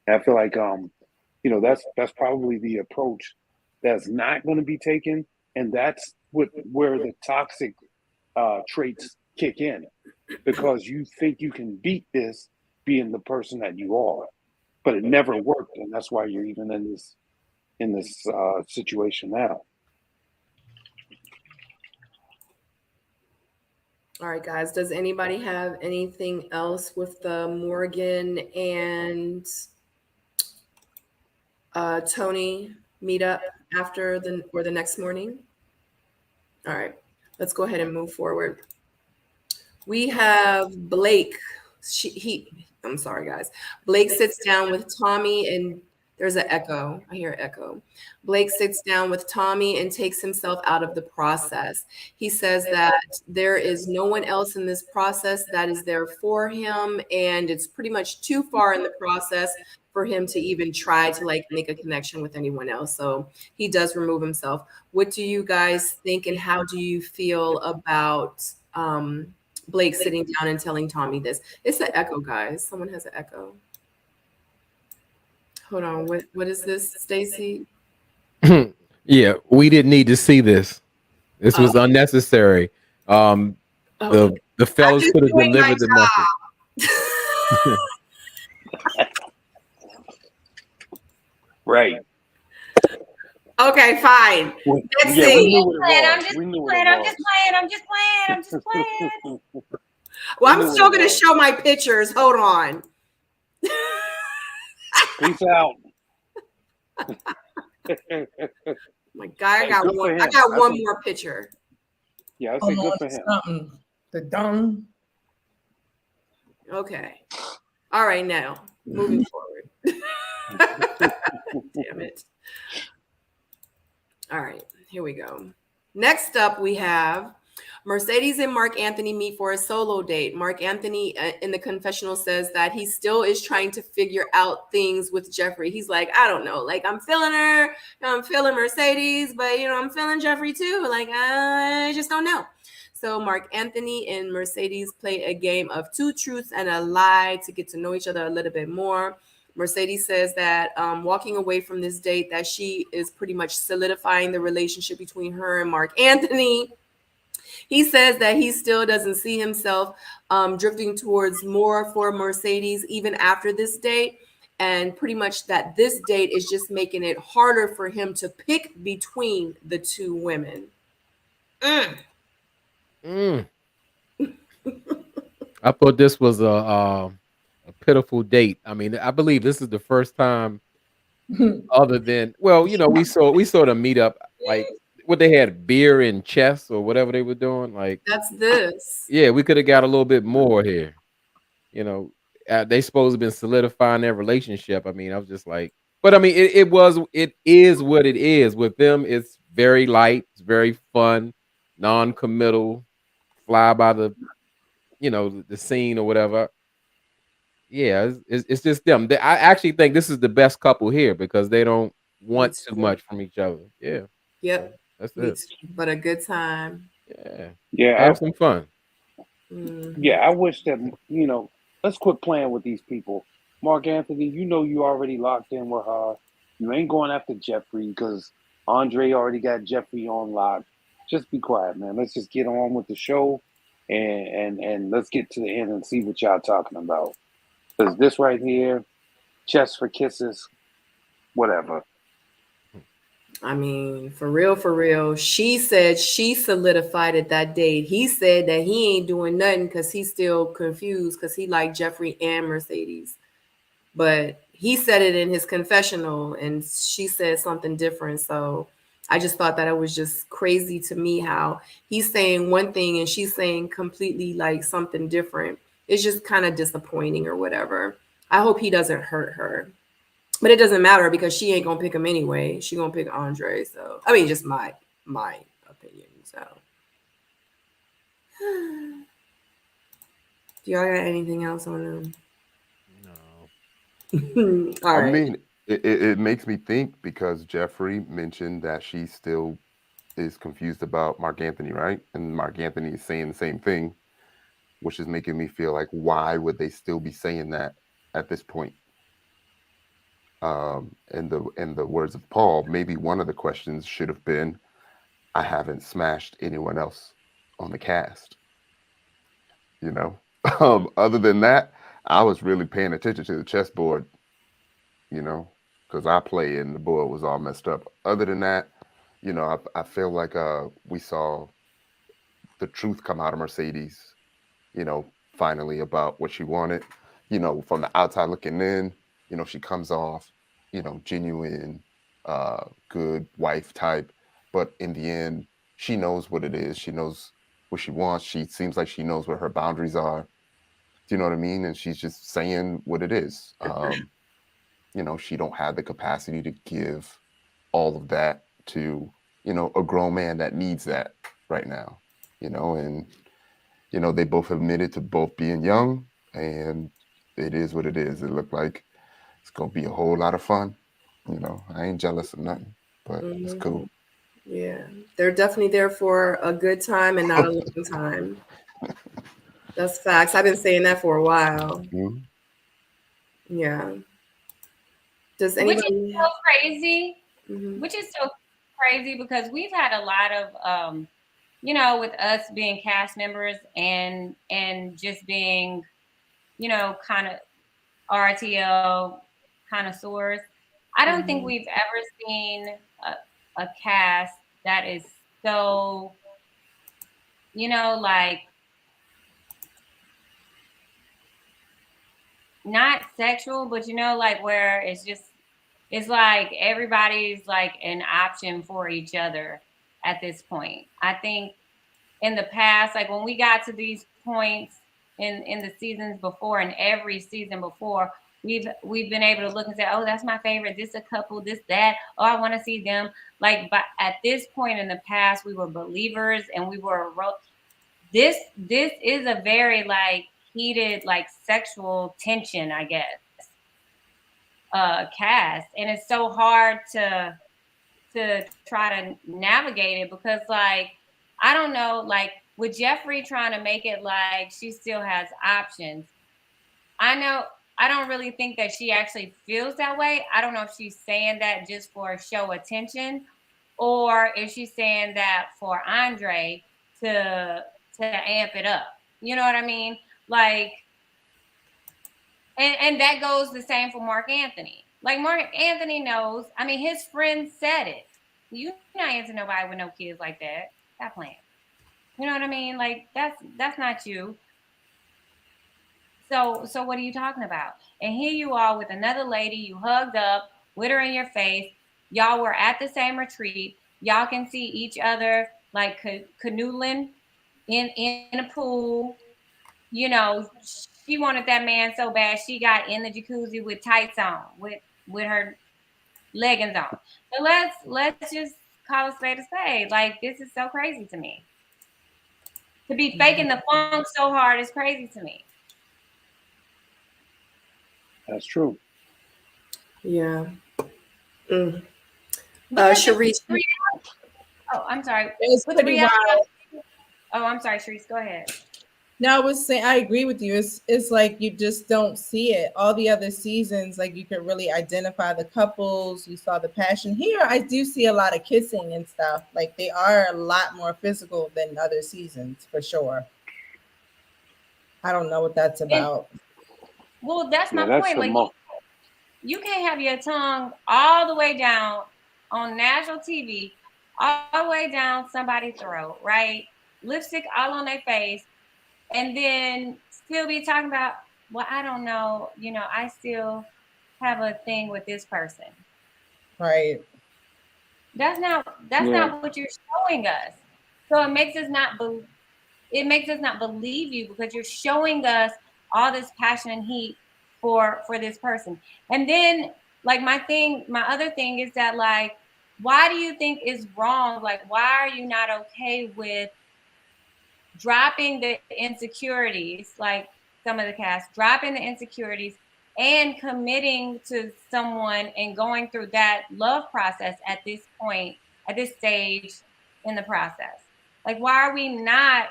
And I feel like that's probably the approach that's not going to be taken, and that's where the toxic traits kick in, because you think you can beat this being the person that you are, but it never worked, and that's why you're even in this situation now. All right, guys. Does anybody have anything else with the Morgan and Tony meetup after the next morning? All right, let's go ahead and move forward. We have Blake. I'm sorry, guys. Blake sits down with Tommy and there's an echo. I hear echo. Blake sits down with Tommy and takes himself out of the process. He says that there is no one else in this process that is there for him, and it's pretty much too far in the process for him to even try to like make a connection with anyone else. So he does remove himself. What do you guys think, and how do you feel about Blake sitting down and telling Tommy this? It's an echo, guys. Someone has an echo. Hold on. What is this, Stacy? Yeah, we didn't need to see this. This was unnecessary. The I'm fellas just could have doing my delivered the message. job. Right. Okay, fine. Let's Yeah, we see. knew what it I'm was. just We knew what playing. it I'm was. just playing. I'm just playing. I'm just playing. Well, We knew I'm still what it going to was. show my pictures. Hold on. Peace out. My God, Hey, good for I him. got I one think- more picture. Yeah, I say good for him. Something. The dumb. Okay. All right, now moving forward. Damn it. All right, here we go. Next up, we have Mercedes and Mark Anthony meet for a solo date. Mark Anthony in the confessional says that he still is trying to figure out things with Jeffrey. He's like, I don't know, like I'm feeling her, I'm feeling Mercedes, but I'm feeling Jeffrey too. Like I just don't know. So Mark Anthony and Mercedes play a game of two truths and a lie to get to know each other a little bit more. Mercedes says that walking away from this date, that she is pretty much solidifying the relationship between her and Mark Anthony. He says that he still doesn't see himself drifting towards more for Mercedes even after this date. And pretty much that this date is just making it harder for him to pick between the two women. I thought this was a pitiful date. I mean, I believe this is the first time, other than we saw them meet up, like what they had, beer and chess or whatever they were doing. Like That's this. yeah, we could have got a little bit more here. They supposed to have been solidifying their relationship. I mean, I was just like, but I mean, it is what it is. With them, it's very light, it's very fun, non-committal, fly by the the scene or whatever. Yeah, it's just them. I actually think this is the best couple here because they don't want too much from each other. Yeah. Yep. That's it. But a good time. Yeah. Yeah. Have some fun. Yeah, I wish that, let's quit playing with these people. Mark Anthony, you already locked in with her. You ain't going after Jeffrey because Andre already got Jeffrey on lock. Just be quiet, man. Let's just get on with the show and let's get to the end and see what y'all talking about. Because this right here, chess for kisses, whatever. I mean, for real, she said she solidified it that date. He said that he ain't doing nothing because he's still confused because he liked Jeffrey and Mercedes. But he said it in his confessional and she said something different. So I just thought that it was just crazy to me how he's saying one thing and she's saying completely like something different. It's just kind of disappointing or whatever. I hope he doesn't hurt her. But it doesn't matter because she ain't gonna pick him anyway. She gonna pick Andre. So I mean, just my opinion. So do y'all got anything else on them? No. All right. I mean, it makes me think because Jeffrey mentioned that she still is confused about Mark Anthony, right? And Mark Anthony is saying the same thing, which is making me feel like, why would they still be saying that at this point? In the words of Paul, maybe one of the questions should have been, I haven't smashed anyone else on the cast. Other than that, I was really paying attention to the chessboard, because I play and the board was all messed up. Other than that, I feel like we saw the truth come out of Mercedes, finally about what she wanted. From the outside looking in, she comes off, genuine, good wife type. But in the end, she knows what it is. She knows what she wants. She seems like she knows what her boundaries are. Do you know what I mean? And she's just saying what it is. She don't have the capacity to give all of that to, a grown man that needs that right now, and, they both admitted to both being young, and it is what it is. It looked like it's going to be a whole lot of fun. I ain't jealous of nothing, but it's cool. Yeah, they're definitely there for a good time and not a long time. That's facts. I've been saying that for a while. Yeah. Does anybody? Which is so crazy which is so crazy because we've had a lot of, you know, with us being cast members and just being, you know, kind of RTL connoisseurs. I don't think we've ever seen a cast that is so, you know, like not sexual, but you know, like where it's like everybody's like an option for each other at this point. I think in the past, like when we got to these points in the seasons before and every season before, we've been able to look and say, oh, that's my favorite, this a couple, this, that, oh, I want to see them. Like, but at this point in the past, we were believers and we were this is a very like heated, like sexual tension, I guess, cast. And it's so hard to try to navigate it because like, I don't know, like with Jeffrey trying to make it like she still has options. I don't really think that she actually feels that way. I don't know if she's saying that just for show attention or if she's saying that for Andre to amp it up. You know what I mean? Like, and that goes the same for Mark Anthony. Like Mark Anthony knows, I mean, his friend said it. You not answer nobody with no kids like that. Stop playing. You know what I mean? Like that's not you. So what are you talking about? And here you are with another lady, you hugged up with her in your face. Y'all were at the same retreat. Y'all can see each other like canoodling in a pool. You know, she wanted that man so bad she got in the jacuzzi with tights on, with her leggings on. So let's just call a spade a spade. Like this is so crazy to me. To be faking the funk so hard is crazy to me. That's true. Yeah. Sharice. Oh, I'm sorry. It's pretty wild. Oh, I'm sorry, Sharice. Go ahead. No, I was saying I agree with you. It's like you just don't see it. All the other seasons, like you could really identify the couples. You saw the passion. Here, I do see a lot of kissing and stuff. Like they are a lot more physical than other seasons for sure. I don't know what that's about. Well, that's my point. Like you can't have your tongue all the way down on national TV, all the way down somebody's throat, right? Lipstick all on their face. And then still be talking about, well, I don't know, you know, I still have a thing with this person. Right. That's not what you're showing us. So it makes us not believe you because you're showing us all this passion and heat for this person. And then like my other thing is that like, why do you think is wrong? Like, why are you not okay with dropping the insecurities, like some of the cast, dropping the insecurities and committing to someone and going through that love process at this point, at this stage in the process? Like, why are we not?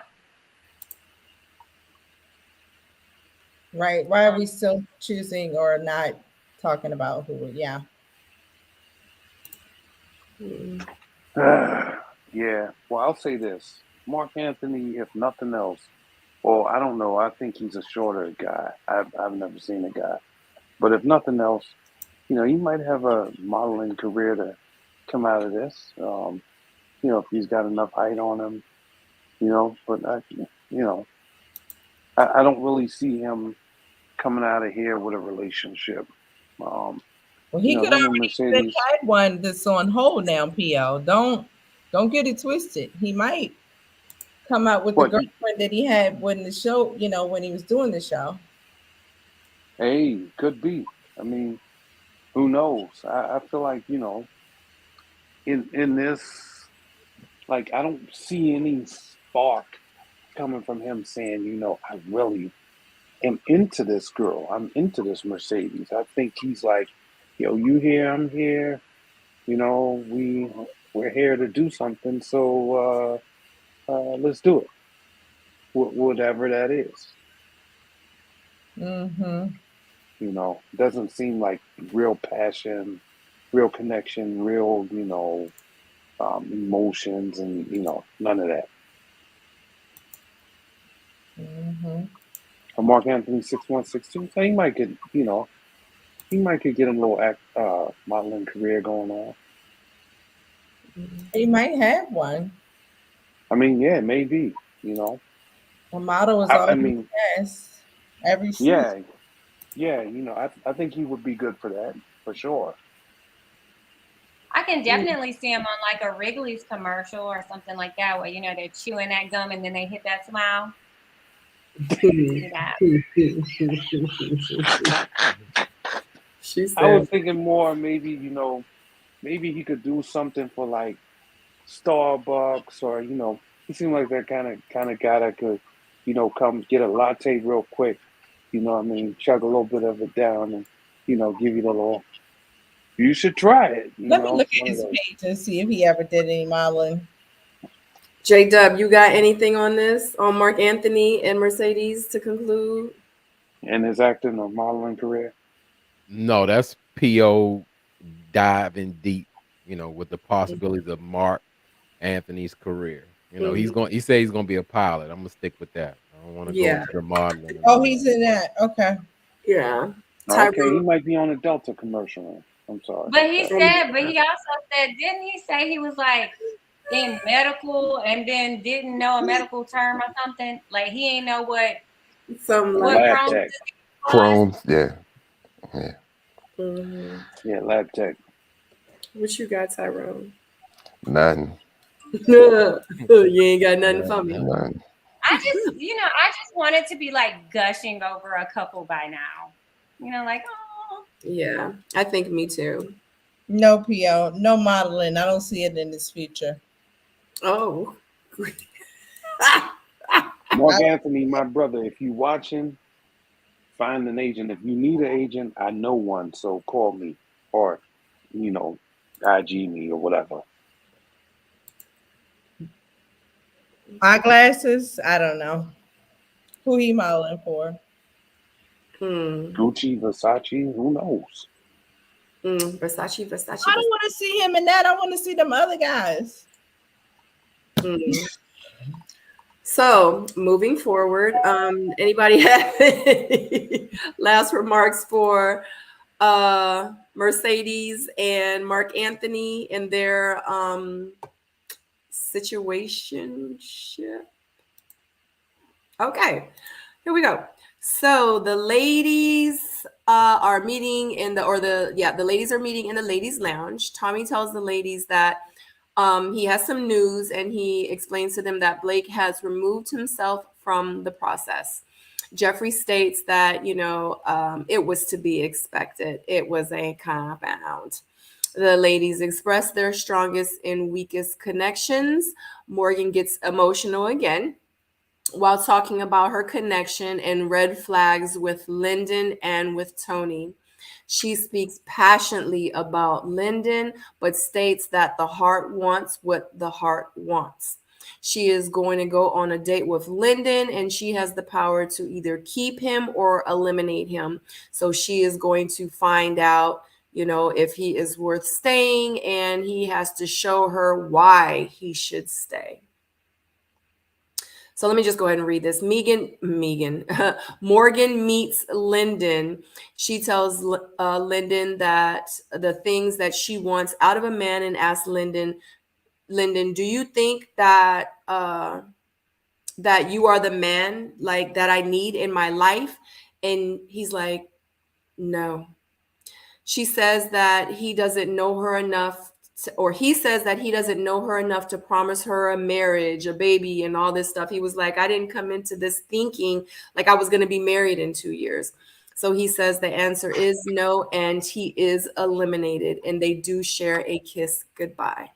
Right. Why are we still choosing or not talking about who? Yeah. Yeah. Well, I'll say this. Mark Anthony, if nothing else, well, I don't know. I think he's a shorter guy. I've never seen a guy. But if nothing else, you know, he might have a modeling career to come out of this. You know, if he's got enough height on him, you know, but, you know, I don't really see him coming out of here with a relationship. Well, he could already had one that's on hold now, PL. Don't get it twisted. He might come out with the girlfriend that he had when the show, you know, when he was doing the show. Hey, could be. I mean, who knows? I feel like, you know, in this, like, I don't see any spark coming from him saying, you know, I really am into this girl. I'm into this Mercedes. I think he's like, yo, you here, I'm here. You know, we're here to do something. So let's do it. Whatever that is. Mm-hmm. You know, doesn't seem like real passion. real connection, real, emotions, and none of that. Mm-hmm. Mark Anthony 6162, so he might get, he might could get a little modeling career going on. He might have one. I mean, yeah, maybe, A model is I all mean, he has every season. yeah, I think he would be good for that, for sure. I can definitely see him on like a Wrigley's commercial or something like that, where they're chewing that gum and then they hit that smile. See that. She said, I was thinking more maybe, maybe he could do something for like Starbucks, or he seemed like that kind of guy that could, come get a latte real quick, what I mean, chug a little bit of it down, and give you the little. You should try it. Let me look at his page and see if he ever did any modeling. J-Dub, you got anything on this, on Mark Anthony and Mercedes to conclude? And his acting or modeling career? No, that's PO diving deep, with the possibilities of Mark Anthony's career. He said he's gonna be a pilot. I'm gonna stick with that. I don't want to go into the modeling. Oh, he's in that. Okay. Yeah. Okay, he might be on a Delta commercial. I'm sorry. But he also said, didn't he say he was like in medical and then didn't know a medical term or something? Like he ain't know what lab tech. Crohn's, yeah. Mm-hmm. Yeah, lab tech. What you got, Tyrone? Nothing. You ain't got nothing for me. Nothing. I just wanted to be like gushing over a couple by now. Like, oh. Yeah, I think me too. No PO, no modeling. I don't see it in his future. Oh. Mark Anthony, my brother, if you watching, find an agent. If you need an agent, I know one, so call me or, IG me or whatever. Eyeglasses, I don't know. Who he modeling for? Gucci, Versace, who knows? Versace. I don't want to see him in that. I want to see them other guys. So moving forward, anybody have any last remarks for Mercedes and Mark Anthony and their situationship? Okay, here we go. So the ladies are meeting the ladies are meeting in the ladies' lounge. Tommy tells the ladies that he has some news, and he explains to them that Blake has removed himself from the process. Jeffrey states that, it was to be expected. It was a compound. The ladies express their strongest and weakest connections. Morgan gets emotional again while talking about her connection and red flags with Lyndon and with Tony. She speaks passionately about Lyndon, but states that the heart wants what the heart wants. She is going to go on a date with Lyndon, and she has the power to either keep him or eliminate him. So she is going to find out, if he is worth staying, and he has to show her why he should stay. So let me just go ahead and read this. Morgan meets Lyndon. She tells Lyndon that the things that she wants out of a man, and asks Lyndon, do you think that that you are the man like that I need in my life? And he's like, no. She says that he doesn't know her enough, he says that he doesn't know her enough to promise her a marriage, a baby, and all this stuff. He was like, I didn't come into this thinking like I was going to be married in 2 years. So he says the answer is no, and he is eliminated, and they do share a kiss goodbye.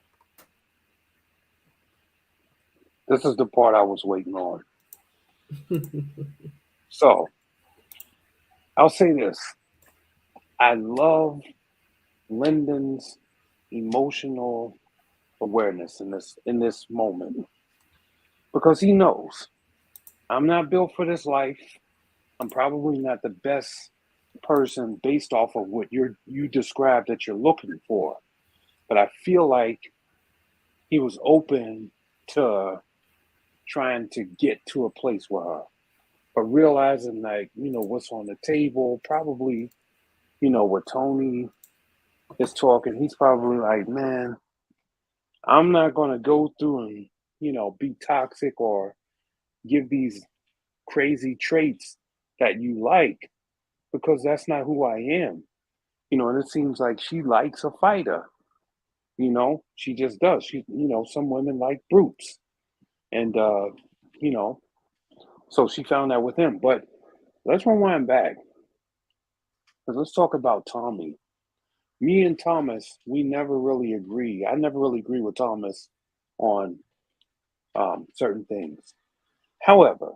This is the part I was waiting on. So, I'll say this. I love Lyndon's emotional awareness in this moment, because he knows I'm not built for this life. I'm probably not the best, person based off of what you described that you're looking for. But I feel like he was open to trying to get to a place with her, but realizing like, what's on the table, probably, what Tony is talking, he's probably like, man, I'm not going to go through and, be toxic or give these crazy traits that you like, because that's not who I am. And it seems like she likes a fighter. She just does. Some women like brutes. And, so she found that with him. But let's rewind back. Because let's talk about Tommy. Me and Thomas, we never really agree. I never really agree with Thomas on certain things. However,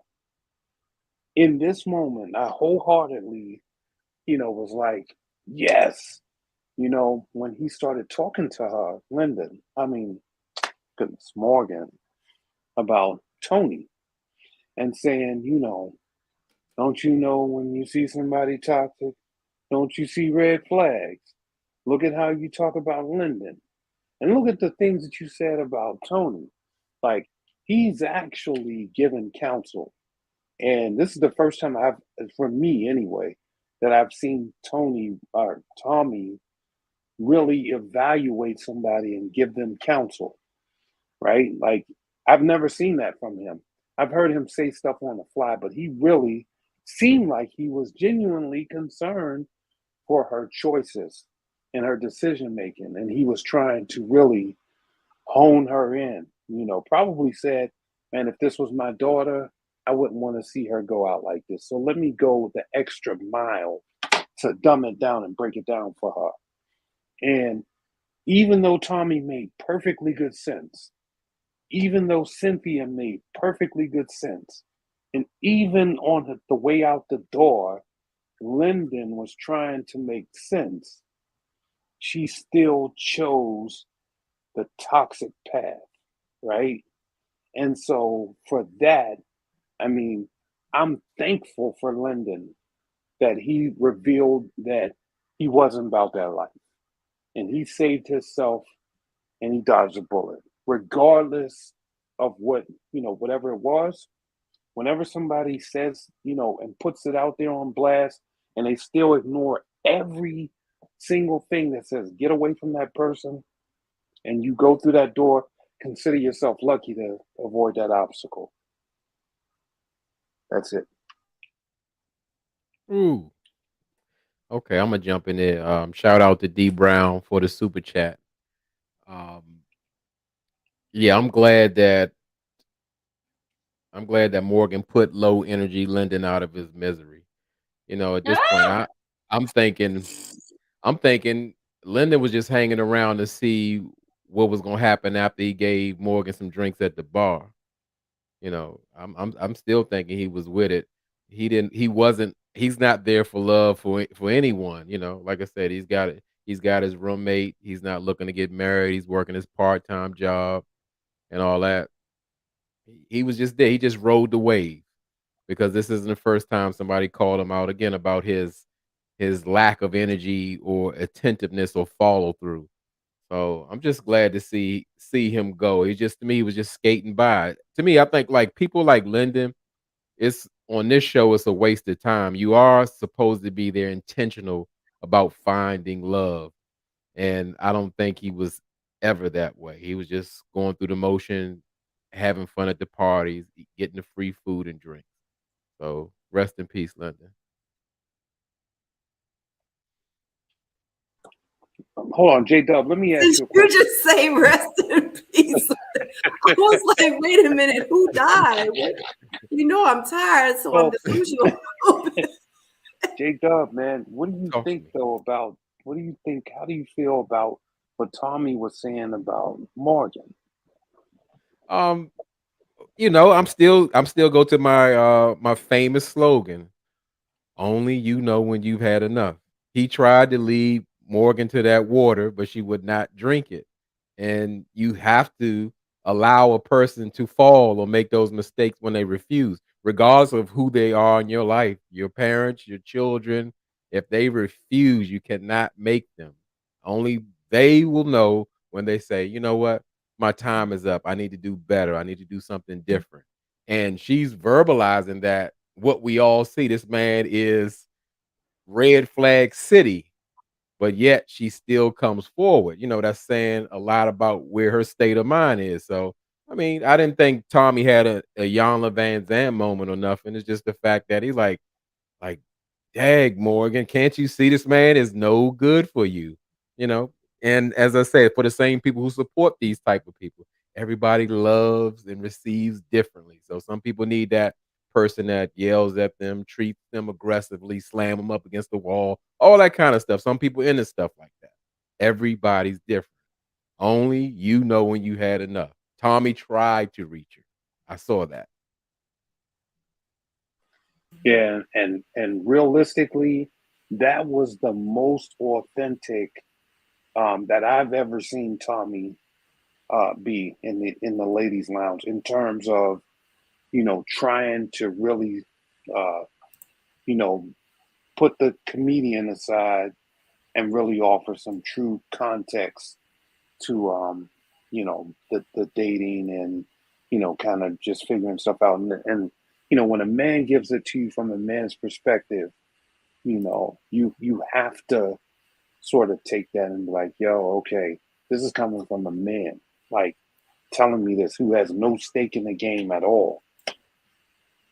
in this moment, I wholeheartedly, was like, yes. When he started talking to her, goodness, Morgan, about Tony and saying, don't you know when you see somebody toxic, don't you see red flags? Look at how you talk about Lyndon. And look at the things that you said about Tony. Like, he's actually given counsel. And this is the first time for me anyway, that I've seen Tommy really evaluate somebody and give them counsel, right? Like, I've never seen that from him. I've heard him say stuff on the fly, but he really seemed like he was genuinely concerned for her choices and her decision making. And he was trying to really hone her in, probably said, man, if this was my daughter, I wouldn't want to see her go out like this. So let me go the extra mile to dumb it down and break it down for her. And even though Tommy made perfectly good sense, even though Cynthia made perfectly good sense, and even on the way out the door, Lyndon was trying to make sense, she still chose the toxic path, right? And so for that, I'm thankful for Lyndon that he revealed that he wasn't about that life. And he saved himself and he dodged a bullet. Regardless of whatever it was, whenever somebody says, and puts it out there on blast and they still ignore every single thing that says, get away from that person, and you go through that door, consider yourself lucky to avoid that obstacle. That's it. Ooh. Okay, I'm gonna jump in there. Shout out to D Brown for the super chat. Um, yeah, I'm glad that Morgan put low energy Lyndon out of his misery. At this point, I'm thinking I'm thinking Lyndon was just hanging around to see what was gonna happen after he gave Morgan some drinks at the bar. I'm still thinking he was with it. He's not there for love for anyone. Like I said, he's got his roommate. He's not looking to get married. He's working his part-time job and all that. He was just there. He just rode the wave because this isn't the first time somebody called him out again about his lack of energy or attentiveness or follow through. So I'm just glad to see him go. To me, he was just skating by. To me, I think like people like Lyndon, it's on this show, it's a waste of time. You are supposed to be there intentional about finding love. And I don't think he was ever that way. He was just going through the motion, having fun at the parties, getting the free food and drink. So rest in peace, Lyndon. Hold on, J-Dub, let me ask you a You question. just say rest in peace. I was like, wait a minute, who died? I'm tired, so I'm delusional. J-Dub, man, what do you Talk to think me. though about how do you feel about what Tommy was saying about Morgan? I'm still go to my famous slogan. Only you know when you've had enough. He tried to lead Morgan to that water, but she would not drink it. And you have to allow a person to fall or make those mistakes when they refuse, regardless of who they are in your life, your parents, your children. If they refuse, you cannot make them. Only they will know when they say, you know what, my time is up. I need to do better. I need to do something different. And she's verbalizing that what we all see. This man is red flag city, but yet she still comes forward. You know, that's saying a lot about where her state of mind is. So, I mean, I didn't think Tommy had a Yana Van Zant moment or nothing. It's just the fact that he's like, dag, Morgan, can't you see this man is no good for you? You know, and as I said, for the same people who support these type of people, everybody loves and receives differently. So some people need that person that yells at them, treats them aggressively, slam them up against the wall, all that kind of stuff. Some people into stuff like that. Everybody's different. Only you know when you had enough. Tommy tried to reach her. I saw that. Yeah, and realistically, that was the most authentic that I've ever seen Tommy be in the ladies' lounge in terms of, you know, trying to really you know, put the comedian aside and really offer some true context to you know, the dating and, you know, kind of just figuring stuff out. And you know, when a man gives it to you from a man's perspective, you know, you have to sort of take that and be like, yo, okay, this is coming from a man, like telling me this, who has no stake in the game at all.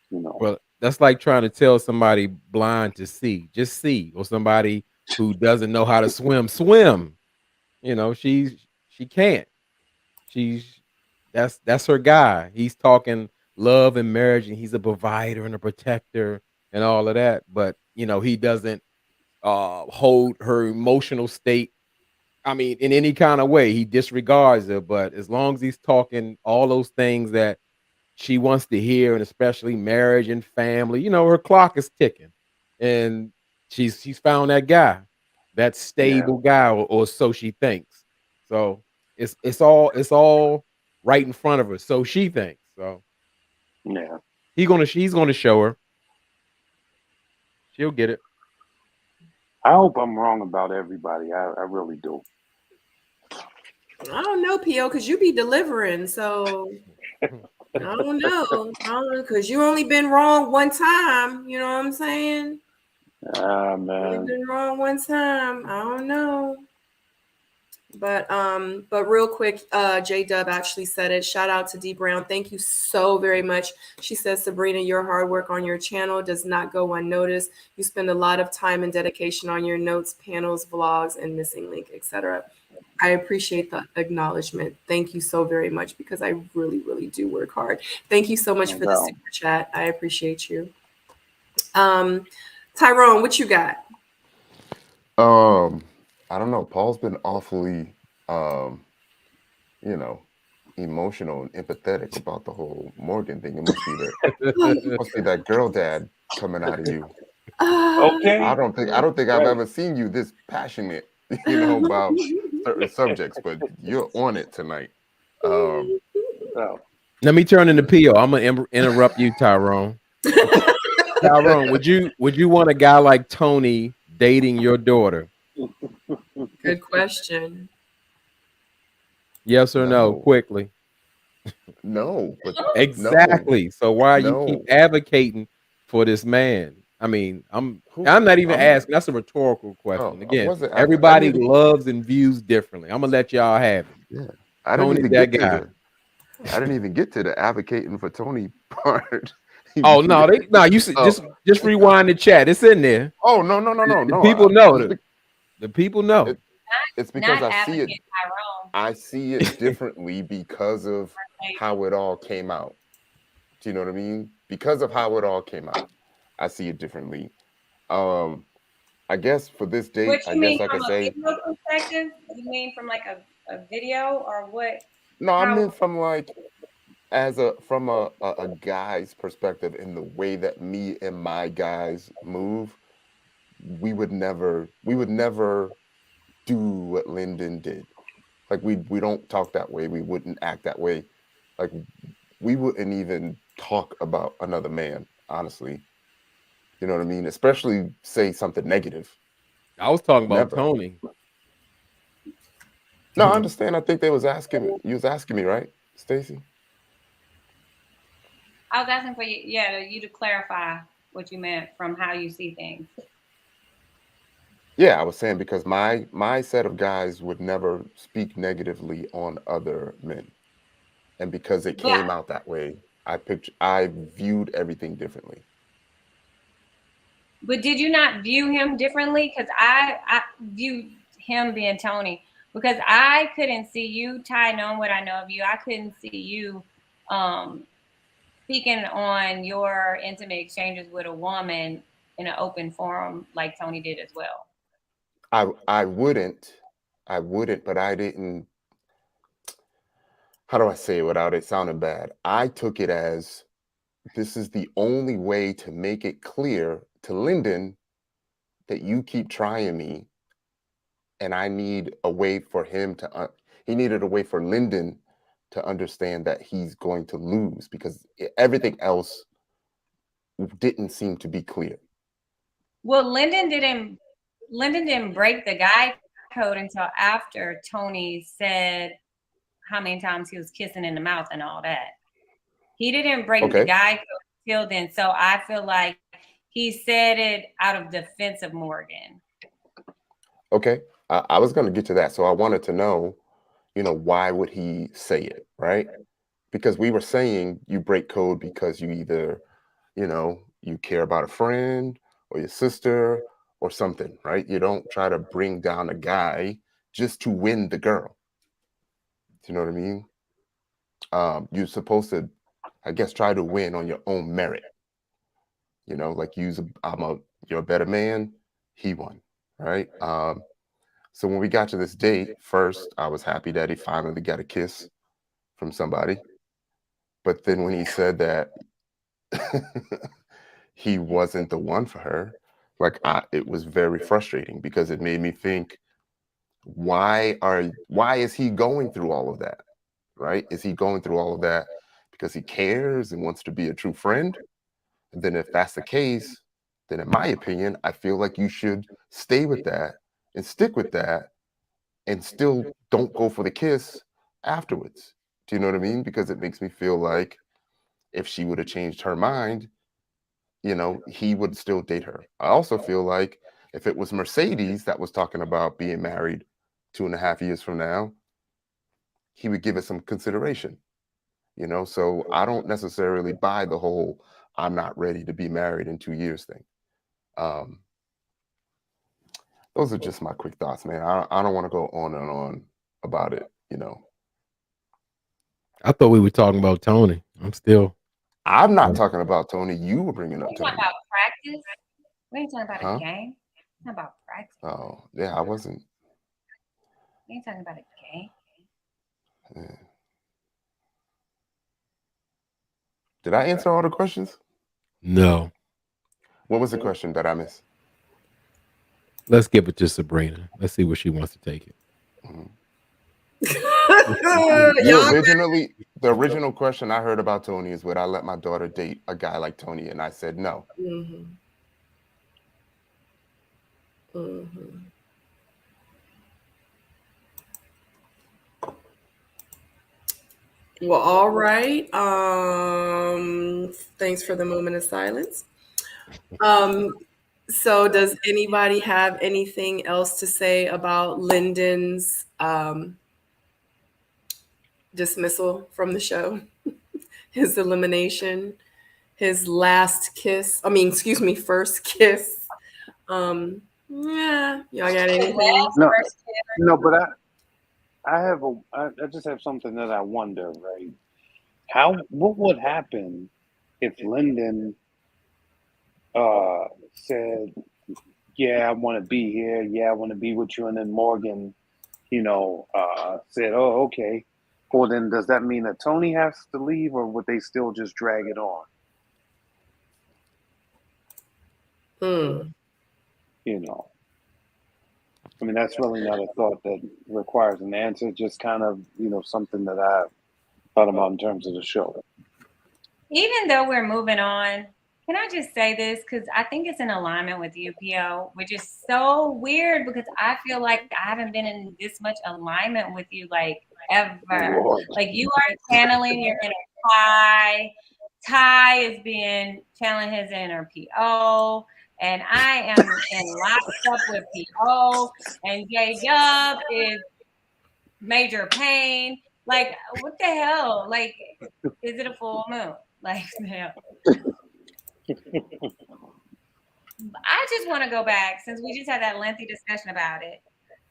You know. Well, that's like trying to tell somebody blind to see, just see, or somebody who doesn't know how to swim, swim. You know, she can't. She's that's her guy. He's talking love and marriage, and he's a provider and a protector and all of that. But you know, he doesn't hold her emotional state. I mean, in any kind of way, he disregards her. But as long as he's talking all those things that she wants to hear, and especially marriage and family, you know, her clock is ticking, and she's found that guy, that stable guy, or so she thinks. So it's all right in front of her, so she thinks. So yeah, he's gonna show her. She'll get it. I hope I'm wrong about everybody. I really do. I don't know, PO, because you be delivering. So I don't know. Because you only been wrong one time. You know what I'm saying? Ah, Only man. been wrong one time. I don't know. But real quick, J Dub actually said it. Shout out to D Brown. Thank you so very much. She says, Sabrina, your hard work on your channel does not go unnoticed. You spend a lot of time and dedication on your notes, panels, vlogs, and missing link, etc. I appreciate the acknowledgement. Thank you so very much, because I really, really do work hard. Thank you so much for the super chat. I appreciate you. Tyrone, what you got? I don't know. Paul's been awfully, you know, emotional and empathetic about the whole Morgan thing. It must be that girl dad coming out of you. Okay. I don't think I've ever seen you this passionate, you know, about certain subjects, but you're on it tonight. Oh. Let me turn into PO. I'm gonna interrupt you, Tyrone. Tyrone, would you want a guy like Tony dating your daughter? Good question. Yes or no? Quickly. No, but exactly. No. So why you keep advocating for this man? I mean, I'm not even asking. That's a rhetorical question. Again, everybody loves and views differently. I'm gonna let y'all have it. Yeah, I didn't even get to the advocating for Tony part. Oh no, you just rewind the chat. It's in there. Oh no. The people know. The people know. It's because I see it differently because of how it all came out. Do you know what I mean? Because of how it all came out, I see it differently. I guess for this date, I guess I could say. Video perspective? You mean from like a video or what? No, I mean from like from a guy's perspective, in the way that me and my guys move, we would never do what Lyndon did. Like we don't talk that way. We wouldn't act that way. Like we wouldn't even talk about another man, honestly. You know what I mean? Especially say something negative. I was talking about Never. Tony. No, I understand. I think they was asking me. You was asking me, right, Stacey? I was asking for you, you to clarify what you meant from how you see things. Yeah, I was saying because my set of guys would never speak negatively on other men, and because it came out that way, I viewed everything differently. But did you not view him differently? Because I viewed him being Tony, because I couldn't see you, Ty, knowing what I know of you. I couldn't see you speaking on your intimate exchanges with a woman in an open forum like Tony did as well. I wouldn't, but I didn't. How do I say it without it sounding bad? I took it as this is the only way to make it clear to Lyndon that you keep trying me, and I need a way for him to. He needed a way for Lyndon to understand that he's going to lose because everything else didn't seem to be clear. Well, Lyndon didn't break the guy code until after Tony said how many times he was kissing in the mouth and all that. He didn't break the guy code till then. So I feel like he said it out of defense of Morgan. Okay. I was going to get to that. So I wanted to know, why would he say it, right? Because we were saying you break code because you either, you care about a friend or your sister or something, right? You don't try to bring down a guy just to win the girl. Do you know what I mean? You're supposed to, I guess, try to win on your own merit. Like you're a better man. He won, right? So when we got to this date, first, I was happy that he finally got a kiss from somebody. But then when he said that he wasn't the one for her, it was very frustrating because it made me think, why is he going through all of that, right? Is he going through all of that because he cares and wants to be a true friend? And then if that's the case, then in my opinion, I feel like you should stay with that and stick with that and still don't go for the kiss afterwards. Do you know what I mean? Because it makes me feel like if she would have changed her mind, he would still date her. I also feel like if it was Mercedes that was talking about being married 2.5 years from now, he would give it some consideration, So I don't necessarily buy the whole I'm not ready to be married in 2 years thing. Those are just my quick thoughts, man. I don't want to go on and on about it, I thought we were talking about Tony. I'm not talking about Tony. You were bringing up Tony. Talking about practice? We ain't talking about a game. We're talking about practice. Oh, yeah, I wasn't. We ain't talking about a game. Yeah. Did I answer all the questions? No. What was the question that I missed? Let's give it to Sabrina. Let's see where she wants to take it. Mm-hmm. The original question I heard about Tony is, would I let my daughter date a guy like Tony? And I said no. Mm-hmm. Mm-hmm. Well, all right. Thanks for the moment of silence. So does anybody have anything else to say about Lyndon's dismissal from the show? His elimination, his first kiss. Yeah, y'all got anything? No, but I just have something that I wonder, right? What would happen if Lyndon said, yeah, I want to be here. Yeah, I want to be with you. And then Morgan, said, oh, okay. Well, then does that mean that Tony has to leave, or would they still just drag it on? I mean, that's really not a thought that requires an answer, just kind of, something that I thought about in terms of the show. Even though we're moving on, Can I just say this? Because I think it's in alignment with UPO, which is so weird because I feel like I haven't been in this much alignment with you like ever. Lord. Like you are channeling your inner Ty. Ty is being channeling his inner PO. And I am in locked up with PO. And J Dub is major pain. Like, what the hell? Like, is it a full moon? Like, hell. I just want to go back since we just had that lengthy discussion about it.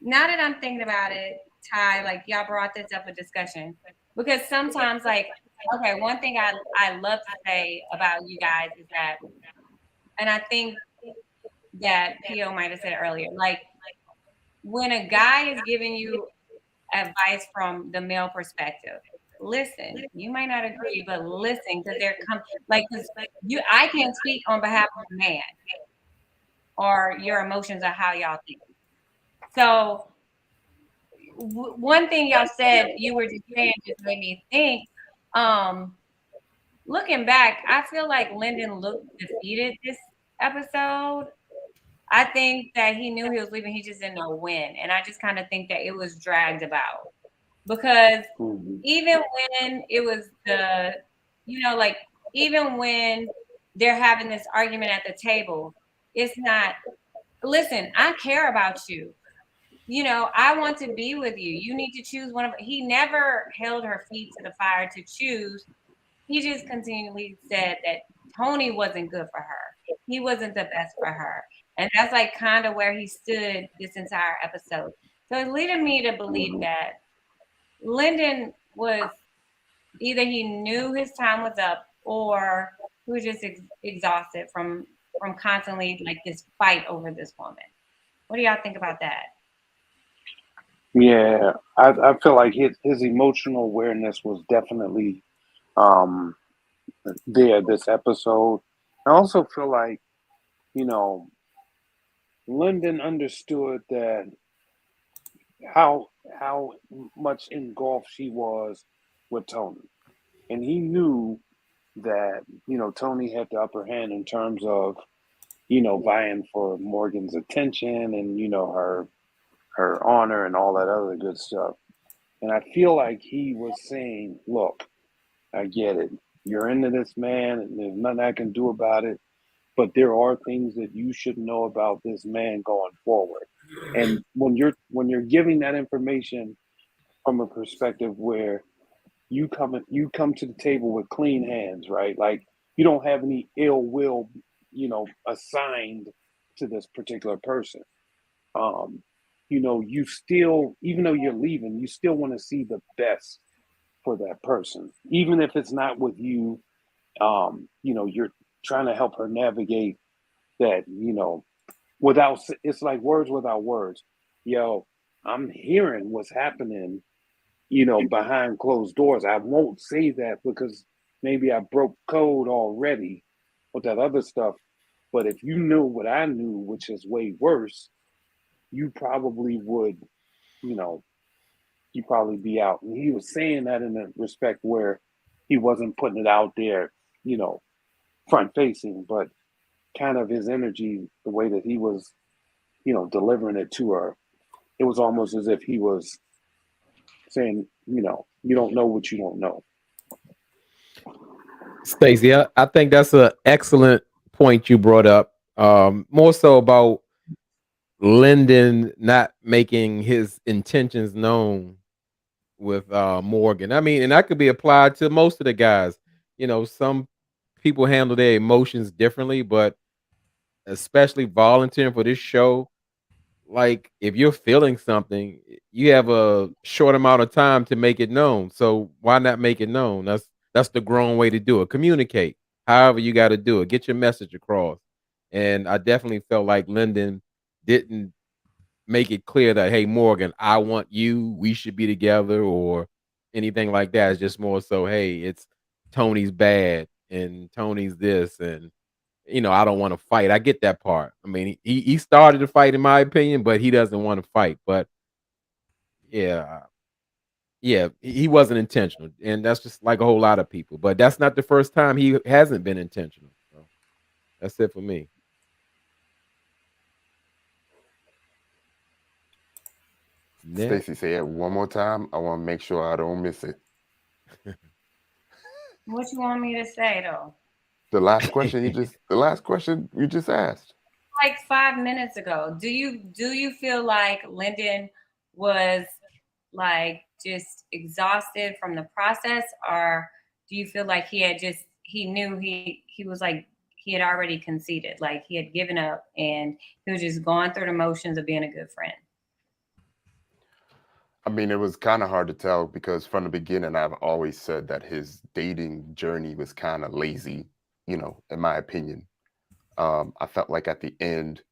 Now that I'm thinking about it, Ty, like y'all brought this up a discussion because sometimes, like, okay, one thing I love to say about you guys is that, and I think that P.O. might have said earlier, like when a guy is giving you advice from the male perspective, listen. You might not agree, but listen because I can't speak on behalf of a man or your emotions or how y'all think. So one thing y'all said, you were just saying, just made me think. Looking back, I feel like Lyndon looked defeated this episode. I think that he knew he was leaving. He just didn't know when. And I just kind of think that it was dragged about. Because even when it was even when they're having this argument at the table, it's not, listen, I care about you. I want to be with you. You need to choose one of. He never held her feet to the fire to choose. He just continually said that Tony wasn't good for her. He wasn't the best for her. And that's like kind of where he stood this entire episode. So it's leading me to believe that Lyndon was either he knew his time was up or he was just exhausted from constantly like this fight over this woman. What do y'all think about that? Yeah, I feel like his emotional awareness was definitely there this episode. I also feel like, Lyndon understood that how much engulfed she was with Tony. And he knew that, Tony had the upper hand in terms of, vying for Morgan's attention and, her honor and all that other good stuff. And I feel like he was saying, look, I get it. You're into this man and there's nothing I can do about it. But there are things that you should know about this man going forward. And when you're giving that information from a perspective where you come to the table with clean hands, right? Like you don't have any ill will, assigned to this particular person. You still, even though you're leaving, you still want to see the best for that person, even if it's not with you. You're trying to help her navigate that, without, it's like words without words. Yo, I'm hearing what's happening, behind closed doors. I won't say that because maybe I broke code already with that other stuff. But if you knew what I knew, which is way worse, you probably would, you probably be out. And he was saying that in a respect where he wasn't putting it out there, front facing, but kind of his energy, the way that he was, delivering it to her, it was almost as if he was saying, you don't know what you don't know. Stacey, I think that's an excellent point you brought up. More so about Lyndon not making his intentions known with Morgan. I mean, and that could be applied to most of the guys. Some people handle their emotions differently, but especially volunteering for this show, like if you're feeling something, you have a short amount of time to make it known. So why not make it known? That's the grown way to do it. Communicate. However you got to do it. Get your message across. And I definitely felt like Lyndon didn't make it clear that, hey, Morgan, I want you, we should be together, or anything like that. It's just more so, hey, it's Tony's bad and Tony's this, and I don't want to fight. I get that part. I mean, he started the fight, in my opinion, but he doesn't want to fight. But yeah, he wasn't intentional, and that's just like a whole lot of people. But that's not the first time he hasn't been intentional. So. That's it for me. Next. Stacy, say it one more time. I want to make sure I don't miss it. What you want me to say though? The last question you just asked. Like 5 minutes ago. Do you feel like Lyndon was like just exhausted from the process, or do you feel like he knew he was like he had already conceded, like he had given up and he was just going through the motions of being a good friend? I mean, it was kind of hard to tell because from the beginning, I've always said that his dating journey was kind of lazy, in my opinion. I felt like at the end,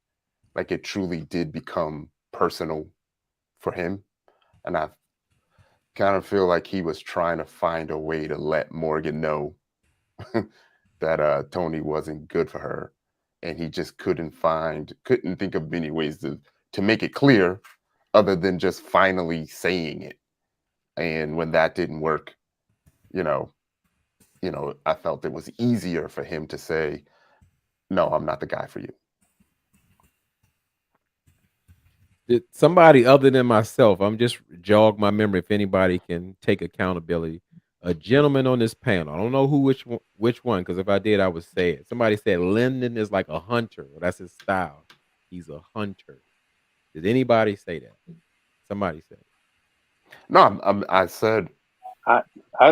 like it truly did become personal for him. And I kind of feel like he was trying to find a way to let Morgan know that Tony wasn't good for her. And he just couldn't think of many ways to make it clear other than just finally saying it. And when that didn't work, I felt it was easier for him to say, no, I'm not the guy for you. Did somebody other than myself, I'm just jog my memory if anybody can take accountability. A gentleman on this panel, I don't know which one, because if I did, I would say it. Somebody said Lyndon is like a hunter. That's his style. He's a hunter. Did anybody say that? Somebody said it. No, I said. I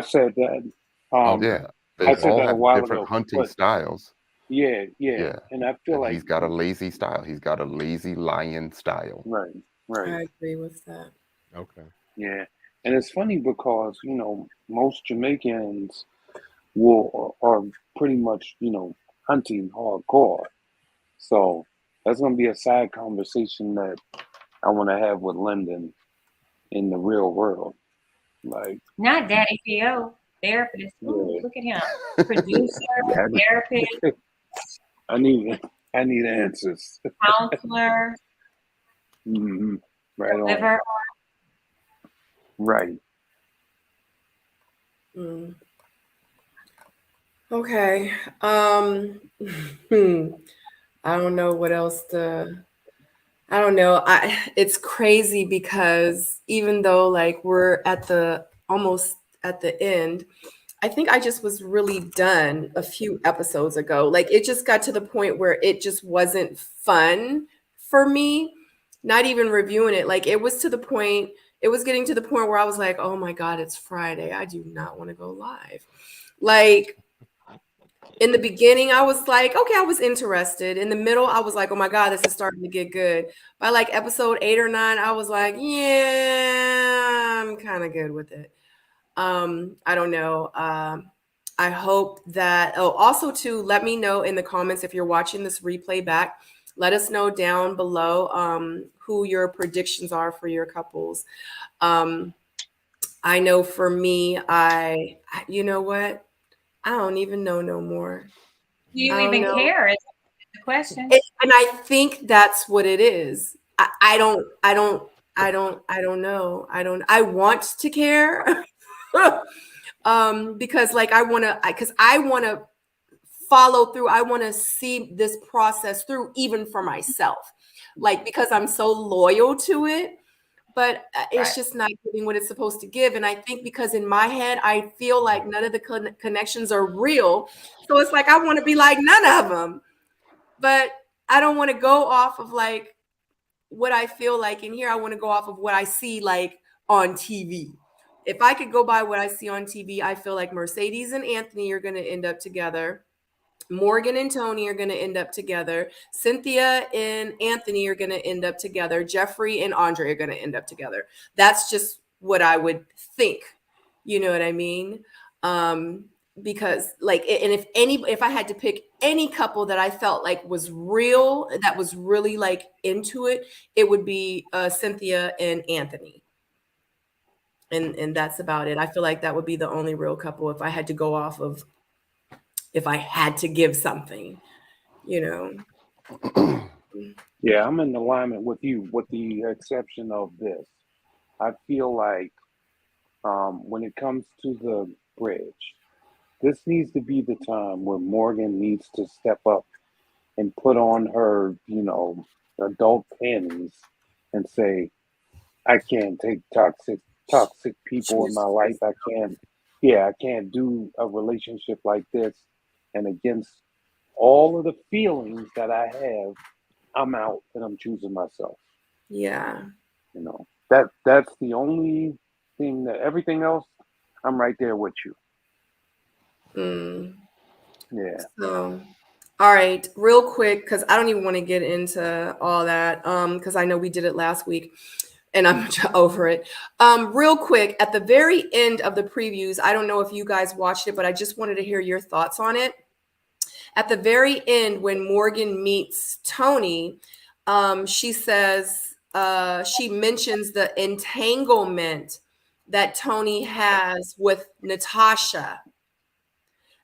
said that. Yeah, they I said all that a have while different ago, hunting styles. Yeah, Yeah, and I feel and like he's got a lazy style. He's got a lazy lion style. right. I agree with that. Okay. Yeah, and it's funny because most Jamaicans are pretty much hunting hardcore. So that's gonna be a side conversation that I want to have with Lyndon in the real world. Like Not Daddy PO, therapist. Ooh, Yeah. look at him. Producer, Daddy. therapist, I need answers. counselor, Mhm. Right on. deliver. Right. Okay. I don't know what else I don't know. It's crazy because even though like we're almost at the end, I think I just was really done a few episodes ago. Like it just got to the point where it just wasn't fun for me, not even reviewing it. Like it was getting to the point where I was like, oh my God, it's Friday. I do not want to go live. Like in the beginning, I was like, okay, I was interested. In the middle, I was like, oh my God, this is starting to get good. By like episode 8 or 9, I was like, yeah, I'm kind of good with it. I don't know. I hope that, also too, let me know in the comments if you're watching this replay back. Let us know down below who your predictions are for your couples. I know for me, you know what? I don't even know no more. Do you I don't even know. care? Is the question. And I think that's what it is. I don't know. I want to care. Because like I want to follow through. I want to see this process through even for myself. Like because I'm so loyal to it, but it's Right. just not giving what it's supposed to give. And I think because in my head, I feel like none of the connections are real. So it's like, I want to be like none of them, but I don't want to go off of like what I feel like in here. I want to go off of what I see like on TV. If I could go by what I see on TV, I feel like Mercedes and Anthony are going to end up together. Morgan and Tony are going to end up together. Cynthia and Anthony are going to end up together. Jeffrey and Andre are going to end up together. That's just what I would think. You know what I mean? Because like, and if I had to pick any couple that I felt like was real, that was really like into it, it would be Cynthia and Anthony. And that's about it. I feel like that would be the only real couple if I had to go off of, if I had to give something, you know. Yeah, I'm in alignment with you, with the exception of this. I feel like when it comes to the bridge, this needs to be the time where Morgan needs to step up and put on her, adult panties and say, I can't take toxic people in my life. I can't do a relationship like this. And against all of the feelings that I have, I'm out and I'm choosing myself. Yeah. That's the only thing. That everything else, I'm right there with you. Yeah. So, all right, real quick, because I don't even want to get into all that, because I know we did it last week and I'm over it. Real quick, at the very end of the previews, I don't know if you guys watched it, but I just wanted to hear your thoughts on it. At the very end, when Morgan meets Tony, she says, she mentions the entanglement that Tony has with Natasha.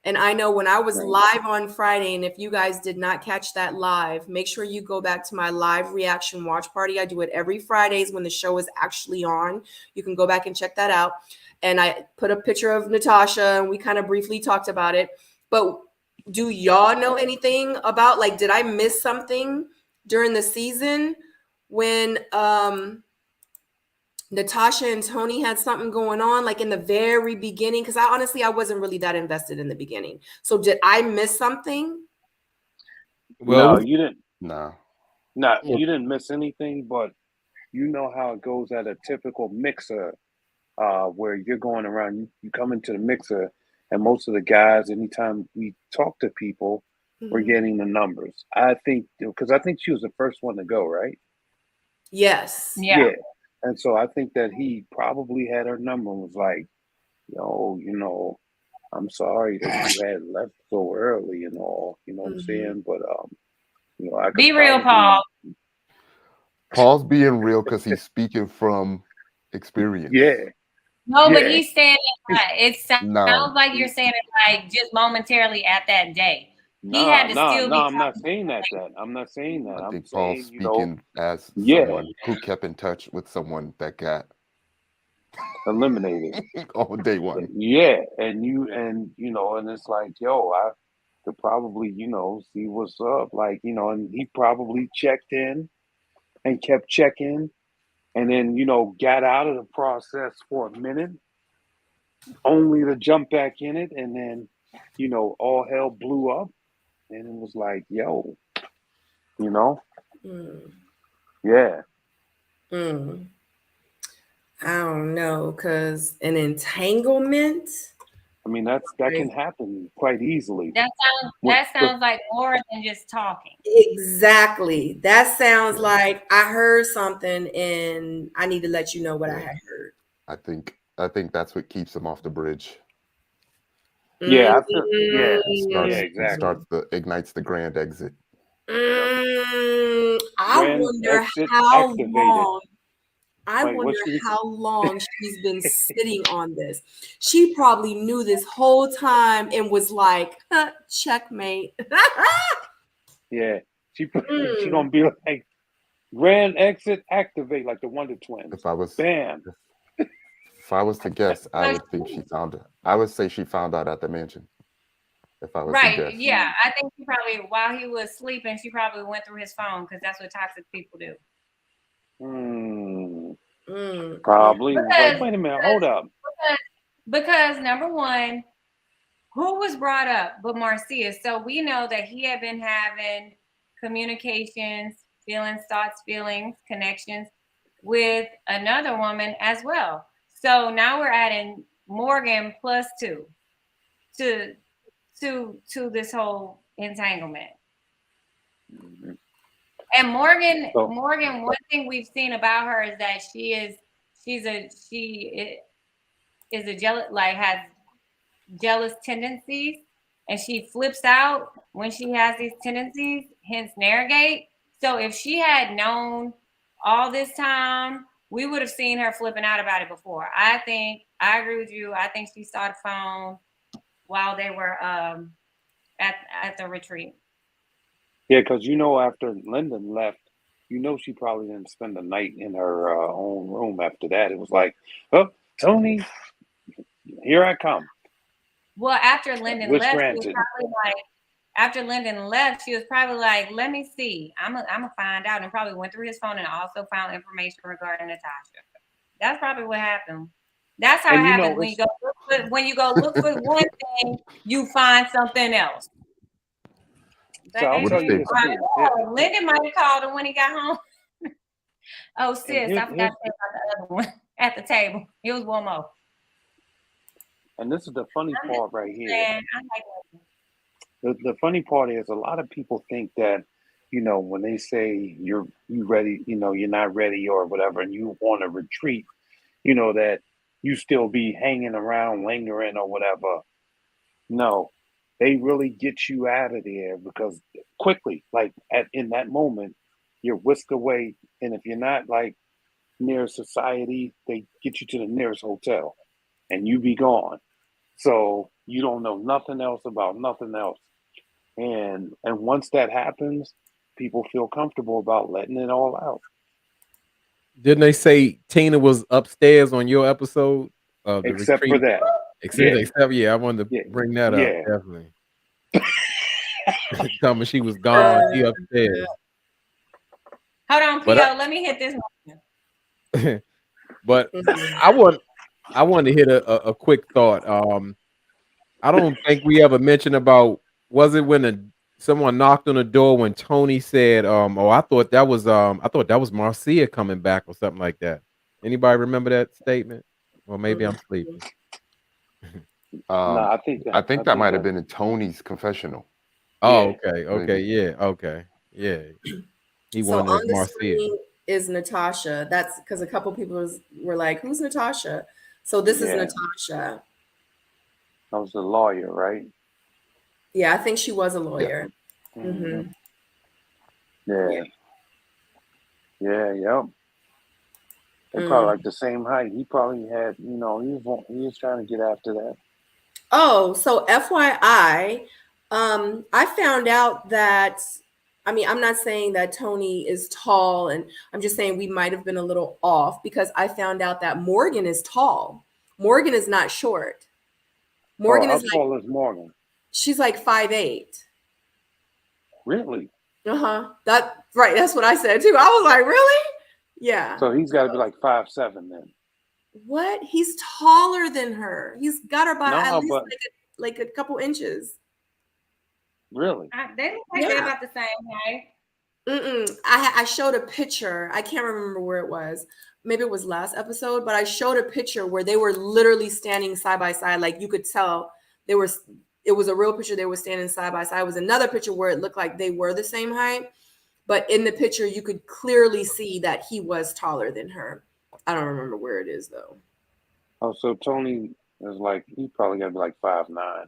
And I know when I was live on Friday, and if you guys did not catch that live, make sure you go back to my live reaction watch party. I do it every Fridays when the show is actually on. You can go back and check that out. And I put a picture of Natasha and we kind of briefly talked about it. But do y'all know anything about, like, did I miss something during the season when Natasha and Tony had something going on, like in the very beginning? Because I wasn't really that invested in the beginning. So did I miss something? Well, no, you didn't. No, you didn't miss anything. But you know how it goes at a typical mixer, where you're going around. You come into the mixer, and most of the guys, anytime we talk to people, we're getting the numbers. I think because she was the first one to go, right? Yes. Yeah. And so I think that he probably had her number and was like, yo, I'm sorry that you had left so early and all, what I'm saying? But, I could be real, Paul. Paul's being real because he's speaking from experience. Yeah. No, but he's saying it sounds like you're saying it like just momentarily at that day. He had to still be. I'm not saying that. I'm not saying that. I think I'm saying, Paul's speaking as someone who kept in touch with someone that got eliminated on day one. Yeah, and it's like, yo, I could probably, see what's up, like, and he probably checked in and kept checking, and then got out of the process for a minute, only to jump back in it, and then all hell blew up. And it was like, yo, yeah. I don't know, because an entanglement. I mean, that can happen quite easily. That sounds like more than just talking. Exactly. That sounds like I heard something, and I need to let you know what I had heard. I think that's what keeps him off the bridge. Yeah, I feel, exactly. Ignites the grand exit. I wonder how long. I wonder how long she's been sitting on this. She probably knew this whole time and was like, checkmate. Yeah, she gonna be like, grand exit activate, like the Wonder Twins. Bam. If I was to guess, I would think she found it. I would say she found out at the mansion. If I was to guess. Yeah, I think she probably, while he was sleeping, she probably went through his phone because that's what toxic people do. Probably. Wait a minute, hold up. Because number one, who was brought up but Marcia? So we know that he had been having communications, feelings, thoughts, feelings, connections with another woman as well. So now we're adding Morgan plus 2 to this whole entanglement. And Morgan, one thing we've seen about her is that she is a jealous, like has jealous tendencies, and she flips out when she has these tendencies, hence Narragate. So if she had known all this time, we would have seen her flipping out about it before. I agree with you. I think she saw the phone while they were at the retreat. Yeah, because after Lyndon left, she probably didn't spend the night in her own room after that. It was like, oh, Tony, here I come. Well, after Lyndon left, it was probably like, after Lyndon left, she was probably like, let me see. I'm gonna find out, and probably went through his phone and also found information regarding Natasha. That's probably what happened. That's how it happens when you go look for one thing, you find something else. So I'll tell you this too. Lyndon might have called him when he got home. Oh, sis, I forgot to say about the other one at the table. It was one more. And this is the funny part right here. The funny part is a lot of people think that, you know, when they say you ready, you know, you're not ready or whatever, and you want to retreat, you know, that you still be hanging around, lingering or whatever. No, they really get you out of there because quickly, like in that moment, you're whisked away. And if you're not like near society, they get you to the nearest hotel and you be gone. So you don't know nothing else about nothing else. And once that happens, people feel comfortable about letting it all out. Didn't they say Tina was upstairs on your episode of the Except retreat? for that. Except, yeah, I wanted to bring that up, definitely. Tell me she was gone. She upstairs. Hold on, P.O. Let me hit this one. But I want to hit a quick thought. I don't think we ever mentioned about, was it when someone knocked on the door when Tony said, oh, I thought that was Marcia coming back or something like that. Anybody remember that statement? Or maybe I'm sleeping. No, I think that might have been in Tony's confessional. Oh, okay, yeah. He so wanted on the Marcia. screen is Natasha. That's because a couple people were like, "Who's Natasha?" So this is Natasha. I was a lawyer, right? Yeah, I think she was a lawyer. Yeah. Mm-hmm. Yeah. Yep. They're probably like the same height. He probably had, you know, he was trying to get after that. Oh, so FYI, I found out that, I mean, I'm not saying that Tony is tall, and I'm just saying we might have been a little off because I found out that Morgan is tall. Morgan is not short. Morgan how is tall is Morgan? She's like 5'8". Really? Right. That's what I said too. I was like, really? Yeah. So he's got to be like 5'7" then. What? He's taller than her. He's got her by at least like a couple inches. Really? They look like they're about the same height. I showed a picture. I can't remember where it was. Maybe it was last episode, but I showed a picture where they were literally standing side by side. Like you could tell it was a real picture. They were standing side by side. It was another picture where it looked like they were the same height, but in the picture you could clearly see that he was taller than her. I don't remember where it is though. Oh, so Tony is like, he probably got to be like 5'9".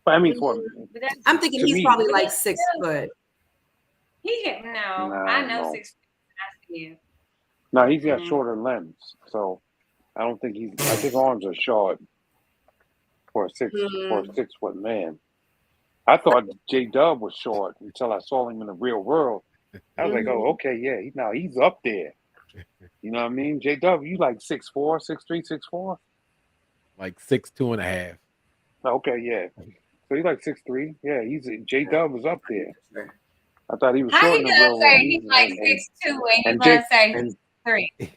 But I mean, I'm thinking he's probably like 6 foot. I know 6 feet. No, he's got shorter limbs, so I don't think I think arms are short for a 6 foot man. I thought J-Dub was short until I saw him in the real world. I was like, oh, okay, yeah, he's up there. You know what I mean? J-Dub, you like 6'4", 6'3", 6'4"? Like 6'2.5". Okay, yeah. So he's like 6'3". Yeah, J-Dub is up there. I thought he was short in the real world. He's like 6'2", and you're gonna say 6'3".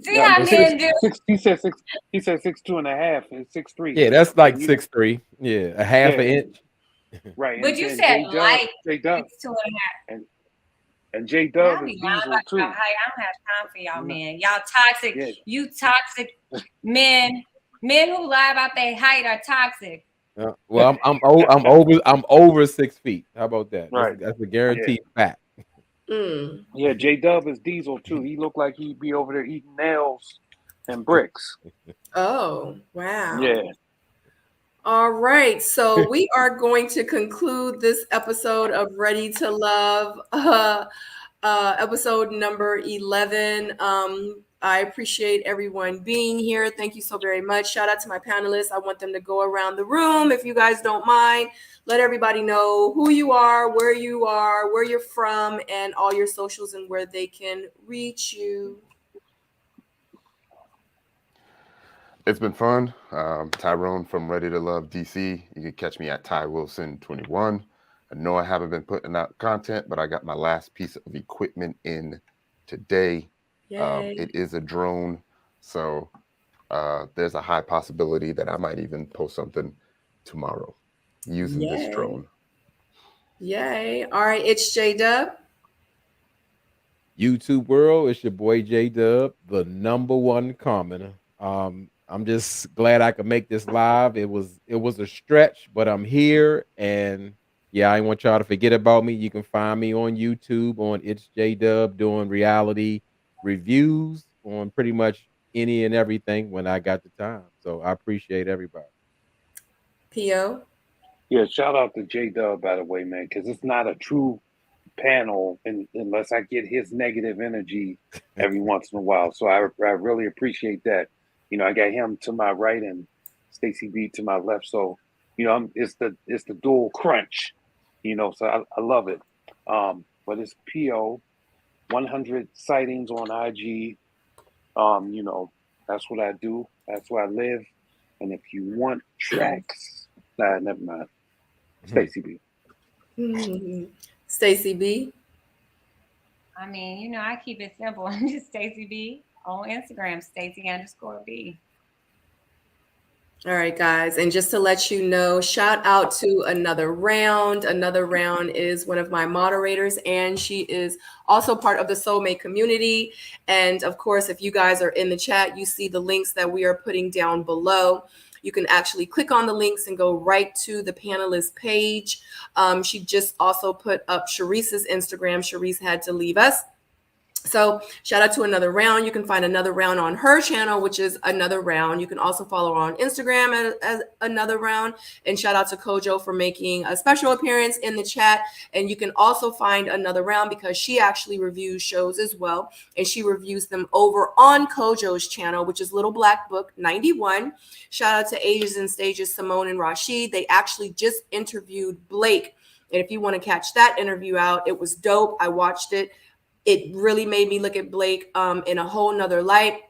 See how men do? He said 6'2.5" and 6'3". Yeah, that's like 6'3". Yeah, a half an inch. Right. But you said like J-Dub 6'2.5". And J-Dub is Diesel too. I don't have time for y'all, man. Y'all toxic. Yeah. You toxic men. Men who lie about their height are toxic. Well, I'm over 6 feet. How about that? Right. That's a guaranteed fact. Yeah, J-Dub is Diesel too. He looked like he'd be over there eating nails and bricks. Oh, wow. Yeah. All right. So we are going to conclude this episode of Ready to Love, episode number 11. I appreciate everyone being here. Thank you so very much. Shout out to my panelists. I want them to go around the room, if you guys don't mind. Let everybody know who you are, where you're from, and all your socials and where they can reach you. It's been fun. Tyrone from Ready to Love DC. You can catch me at Ty Wilson 21. I know I haven't been putting out content, but I got my last piece of equipment in today. It is a drone, so there's a high possibility that I might even post something tomorrow using this drone. Yay. All right, it's J-Dub. YouTube world, it's your boy J-Dub, the #1 commenter. I'm just glad I could make this live. It was a stretch, but I'm here, and yeah, I want y'all to forget about me. You can find me on YouTube on It's J-Dub doing reality reviews on pretty much any and everything when I got the time. So I appreciate everybody. P.O. Yeah, shout out to J-Dub, by the way, man, because it's not a true panel unless I get his negative energy every once in a while. So I really appreciate that. You know, I got him to my right and Stacey B to my left. So, you know, it's the dual crunch, you know, so I love it. But it's PO, 100 sightings on IG. You know, that's what I do. That's where I live. And if you want tracks, never mind. Stacey B. Stacey B. I mean, you know, I keep it simple. I'm just Stacey B on Instagram, Stacey_B. All right, guys. And just to let you know, shout out to Another Round. Another Round is one of my moderators, and she is also part of the Seoul Mate community. And of course, if you guys are in the chat, you see the links that we are putting down below. You can actually click on the links and go right to the panelist page. She just also put up Sharice's Instagram. Sharice had to leave us. So shout out to Another Round. You can find Another Round on her channel, which is Another Round. You can also follow her on Instagram as Another Round. And shout out to Kojo for making a special appearance in the chat. And you can also find Another Round because she actually reviews shows as well. And she reviews them over on Kojo's channel, which is Little Black Book 91. Shout out to Ages and Stages, Simone and Rashid. They actually just interviewed Blake. And if you want to catch that interview out, it was dope. I watched it. It really made me look at Blake in a whole nother light.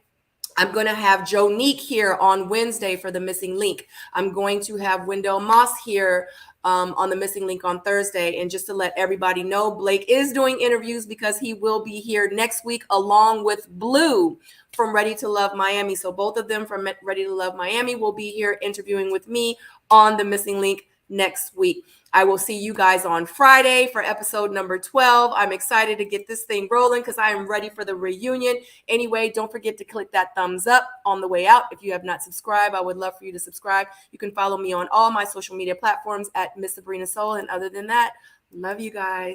I'm going to have Jonique here on Wednesday for The Missing Link. I'm going to have Wendell Moss here on The Missing Link on Thursday. And just to let everybody know, Blake is doing interviews because he will be here next week along with Blue from Ready to Love Miami. So both of them from Ready to Love Miami will be here interviewing with me on The Missing Link next week. I will see you guys on Friday for episode number 12. I'm excited to get this thing rolling because I am ready for the reunion. Anyway, don't forget to click that thumbs up on the way out. If you have not subscribed, I would love for you to subscribe. You can follow me on all my social media platforms at Miss Sabrina Soul. And other than that, love you guys.